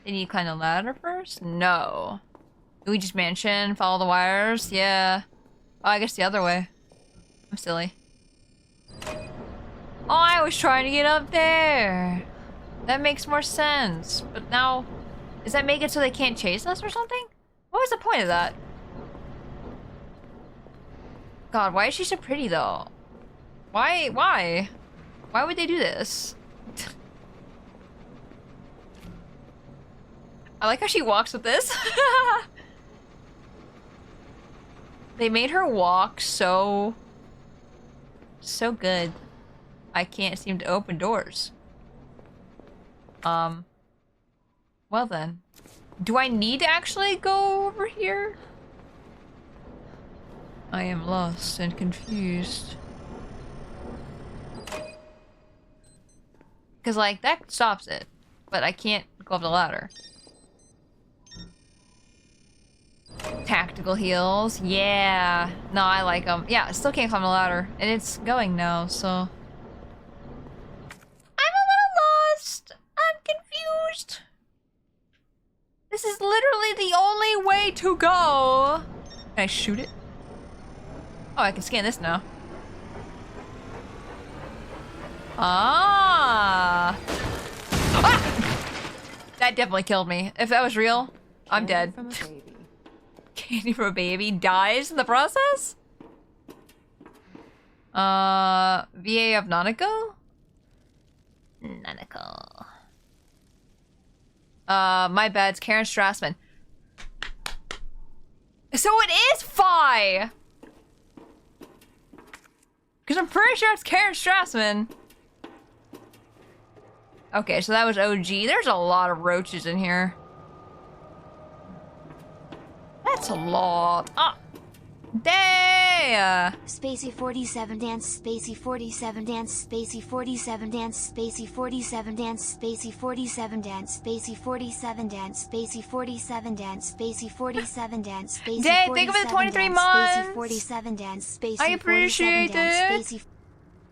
need to climb the ladder first? No. Luigi's Mansion, follow the wires? Yeah. Oh, I guess the other way. I'm silly. Oh, I was trying to get up there. That makes more sense. But now, does that make it so they can't chase us or something? What was the point of that? God, why is she so pretty though? Why? Why would they do this? I like how she walks with this. They made her walk so good. I can't seem to open doors. Well then. Do I need to actually go over here? I am lost and confused. Because, like, that stops it. But I can't go up the ladder. Tactical heals. Yeah. No, I like them. Yeah, I still can't climb the ladder. And it's going now, so... I'm a little lost. I'm confused. This is literally the only way to go. Can I shoot it? Oh, I can scan this now. Ah! That definitely killed me. If that was real, I'm dead. From a baby. Candy from a baby dies in the process? VA of Nanako? Nanako. My bad, it's Karen Strassman. So it is Phi! Because I'm pretty sure it's Karen Strassman. Okay, so that was OG. There's a lot of roaches in here. That's a lot. Ah! Damn! Spacey 47 dance, Spacey 47 dance, Spacey 47 dance, Spacey 47 dance, Spacey 47 dance, Spacey 47 dance, Spacey 47 dance, Spacey 47 dance, Spacey 47 dance, Dang, thank you for the 23 months! Spacey 47 dance, Spacey I appreciate 47 dance, it! Spacey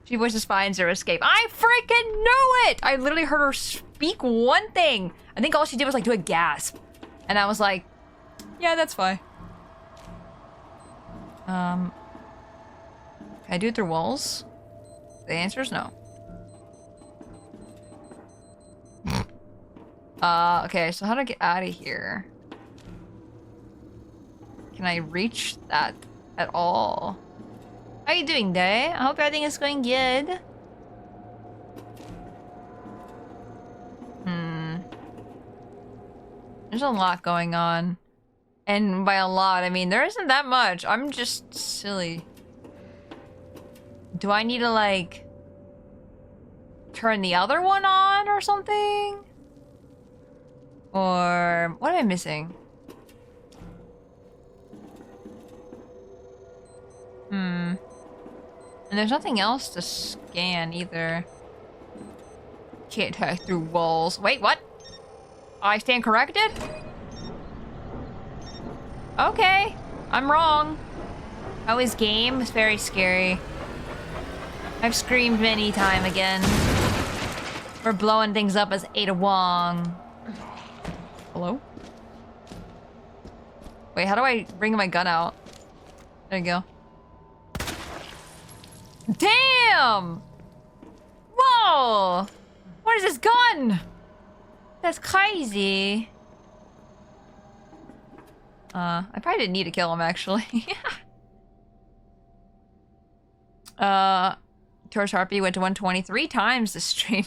She voices Spy Zero Escape. I freaking knew it! I literally heard her speak one thing. I think all she did was like do a gasp. And I was like, yeah, that's fine. Can I do it through walls? The answer is no. Okay, so how do I get out of here? Can I reach that at all? How are you doing, Day? I hope everything is going good. There's a lot going on. And by a lot, I mean, there isn't that much. I'm just silly. Do I need to, like, turn the other one on or something? Or what am I missing? And there's nothing else to scan either. Can't hack through walls. Wait, what? I stand corrected? Okay, I'm wrong. Oh, his game is very scary. I've screamed many times again. We're blowing things up as Ada Wong. Hello? Wait, how do I bring my gun out? There you go. Damn! Whoa! What is this gun? That's crazy. I probably didn't need to kill him, actually. Tor's Harpy went to 123 times this stream.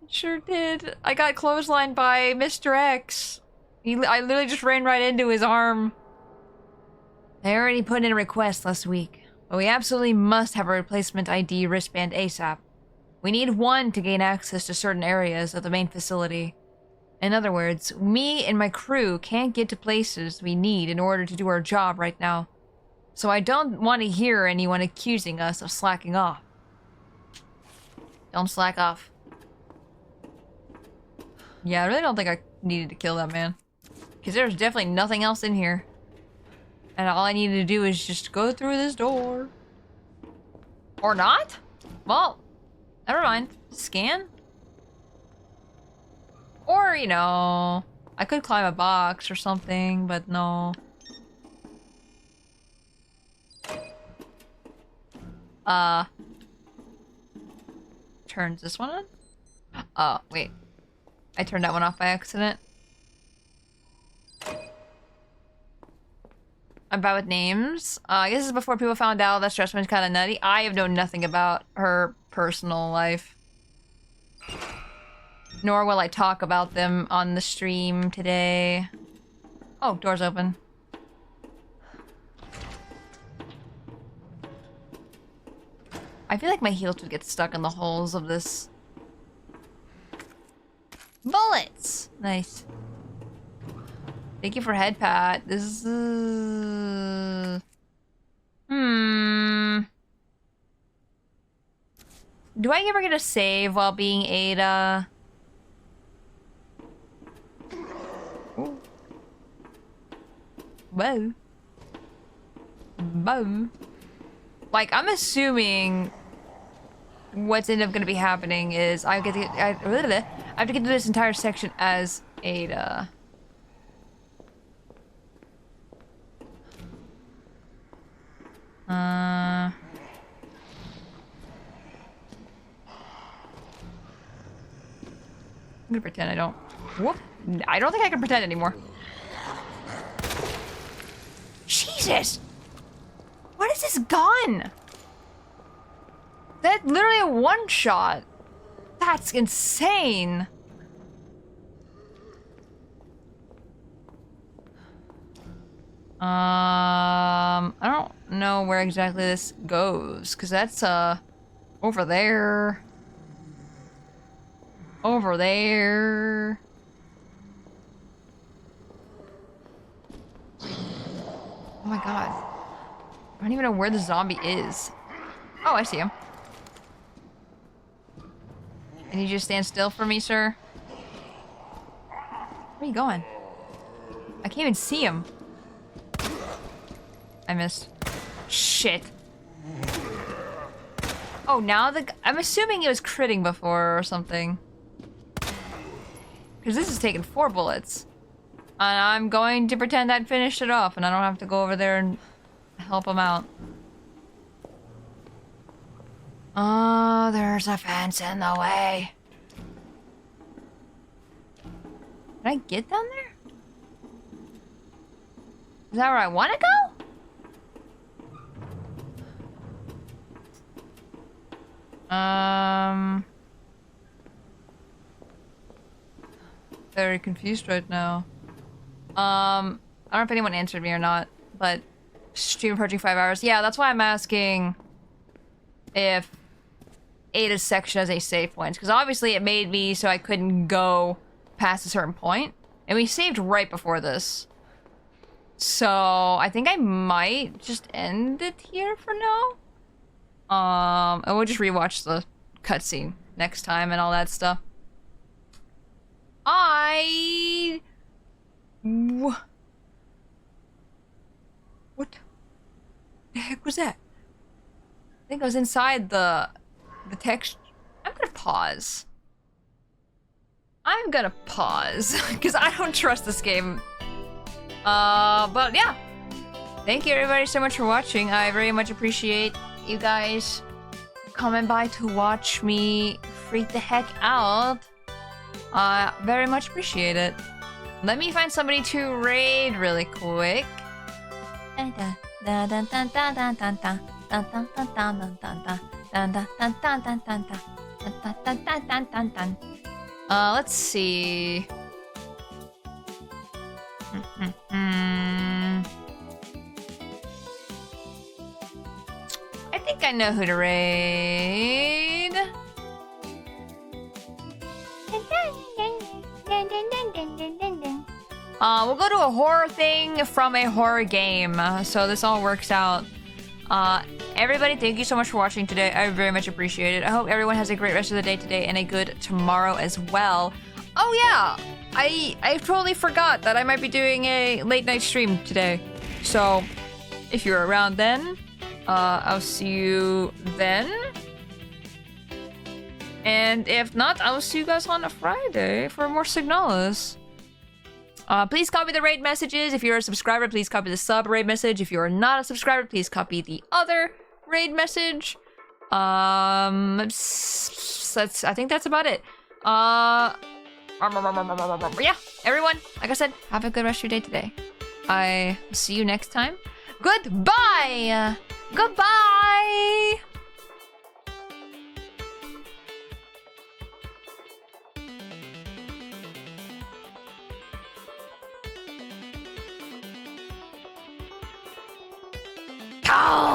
Sure did. I got clotheslined by Mr. X. I literally just ran right into his arm. I already put in a request last week, but we absolutely must have a replacement ID wristband ASAP. We need one to gain access to certain areas of the main facility. In other words, me and my crew can't get to places we need in order to do our job right now. So I don't want to hear anyone accusing us of slacking off. Don't slack off. Yeah, I really don't think I needed to kill that man. Because there's definitely nothing else in here. And all I needed to do is just go through this door. Or not? Well, never mind. Scan? Or, you know, I could climb a box or something, but no. Turns this one on? Oh, wait. I turned that one off by accident. I'm bad with names. I guess this is before people found out that Stressman's kind of nutty. I have known nothing about her personal life. Nor will I talk about them on the stream today. Oh, door's open. I feel like my heels would get stuck in the holes of this. Bullets! Nice. Thank you for head pat. This is... Do I ever get a save while being Ada? Ooh. Whoa. Whoa. Like, I'm assuming what's ended up going to be happening is I have to get through this entire section as Ada. I'm gonna pretend I don't. Whoop! I don't think I can pretend anymore. Jesus! What is this gun? That's literally a one-shot. That's insane. I don't know where exactly this goes, because that's, over there. Over there. Oh my god. I don't even know where the zombie is. Oh, I see him. Can you just stand still for me, sir? Where are you going? I can't even see him. I missed. Shit. Oh, now I'm assuming it was critting before or something. Because this is taking 4 bullets. And I'm going to pretend I'd finished it off and I don't have to go over there and help him out. Oh, there's a fence in the way. Can I get down there? Is that where I want to go? Very confused right now. I don't know if anyone answered me or not, but stream approaching 5 hours. Yeah, that's why I'm asking if Ada's section has a save point, because obviously it made me so I couldn't go past a certain point, and we saved right before this. So I think I might just end it here for now. And we'll just rewatch the cutscene next time and all that stuff. What the heck was that? I think I was inside the text. I'm gonna pause. I'm gonna pause because I don't trust this game. But yeah. Thank you everybody so much for watching. I very much appreciate you guys coming by to watch me freak the heck out. Very much appreciate it. Let me find somebody to raid really quick. Dun, dun, dun, dun, dun, dun, dun, dun. Let's see. I think I know who to raid. We'll go to a horror thing from a horror game, so this all works out. Everybody, thank you so much for watching today. I very much appreciate it. I hope everyone has a great rest of the day today and a good tomorrow as well. Oh yeah, I totally forgot that I might be doing a late night stream today. So if you're around then, I'll see you then. And if not, I will see you guys on a Friday for more Signalis. Please copy the raid messages. If you're a subscriber, please copy the sub raid message. If you're not a subscriber, please copy the other raid message. I think that's about it. Yeah, everyone, like I said, have a good rest of your day today. I will see you next time. Goodbye! Goodbye! Cow!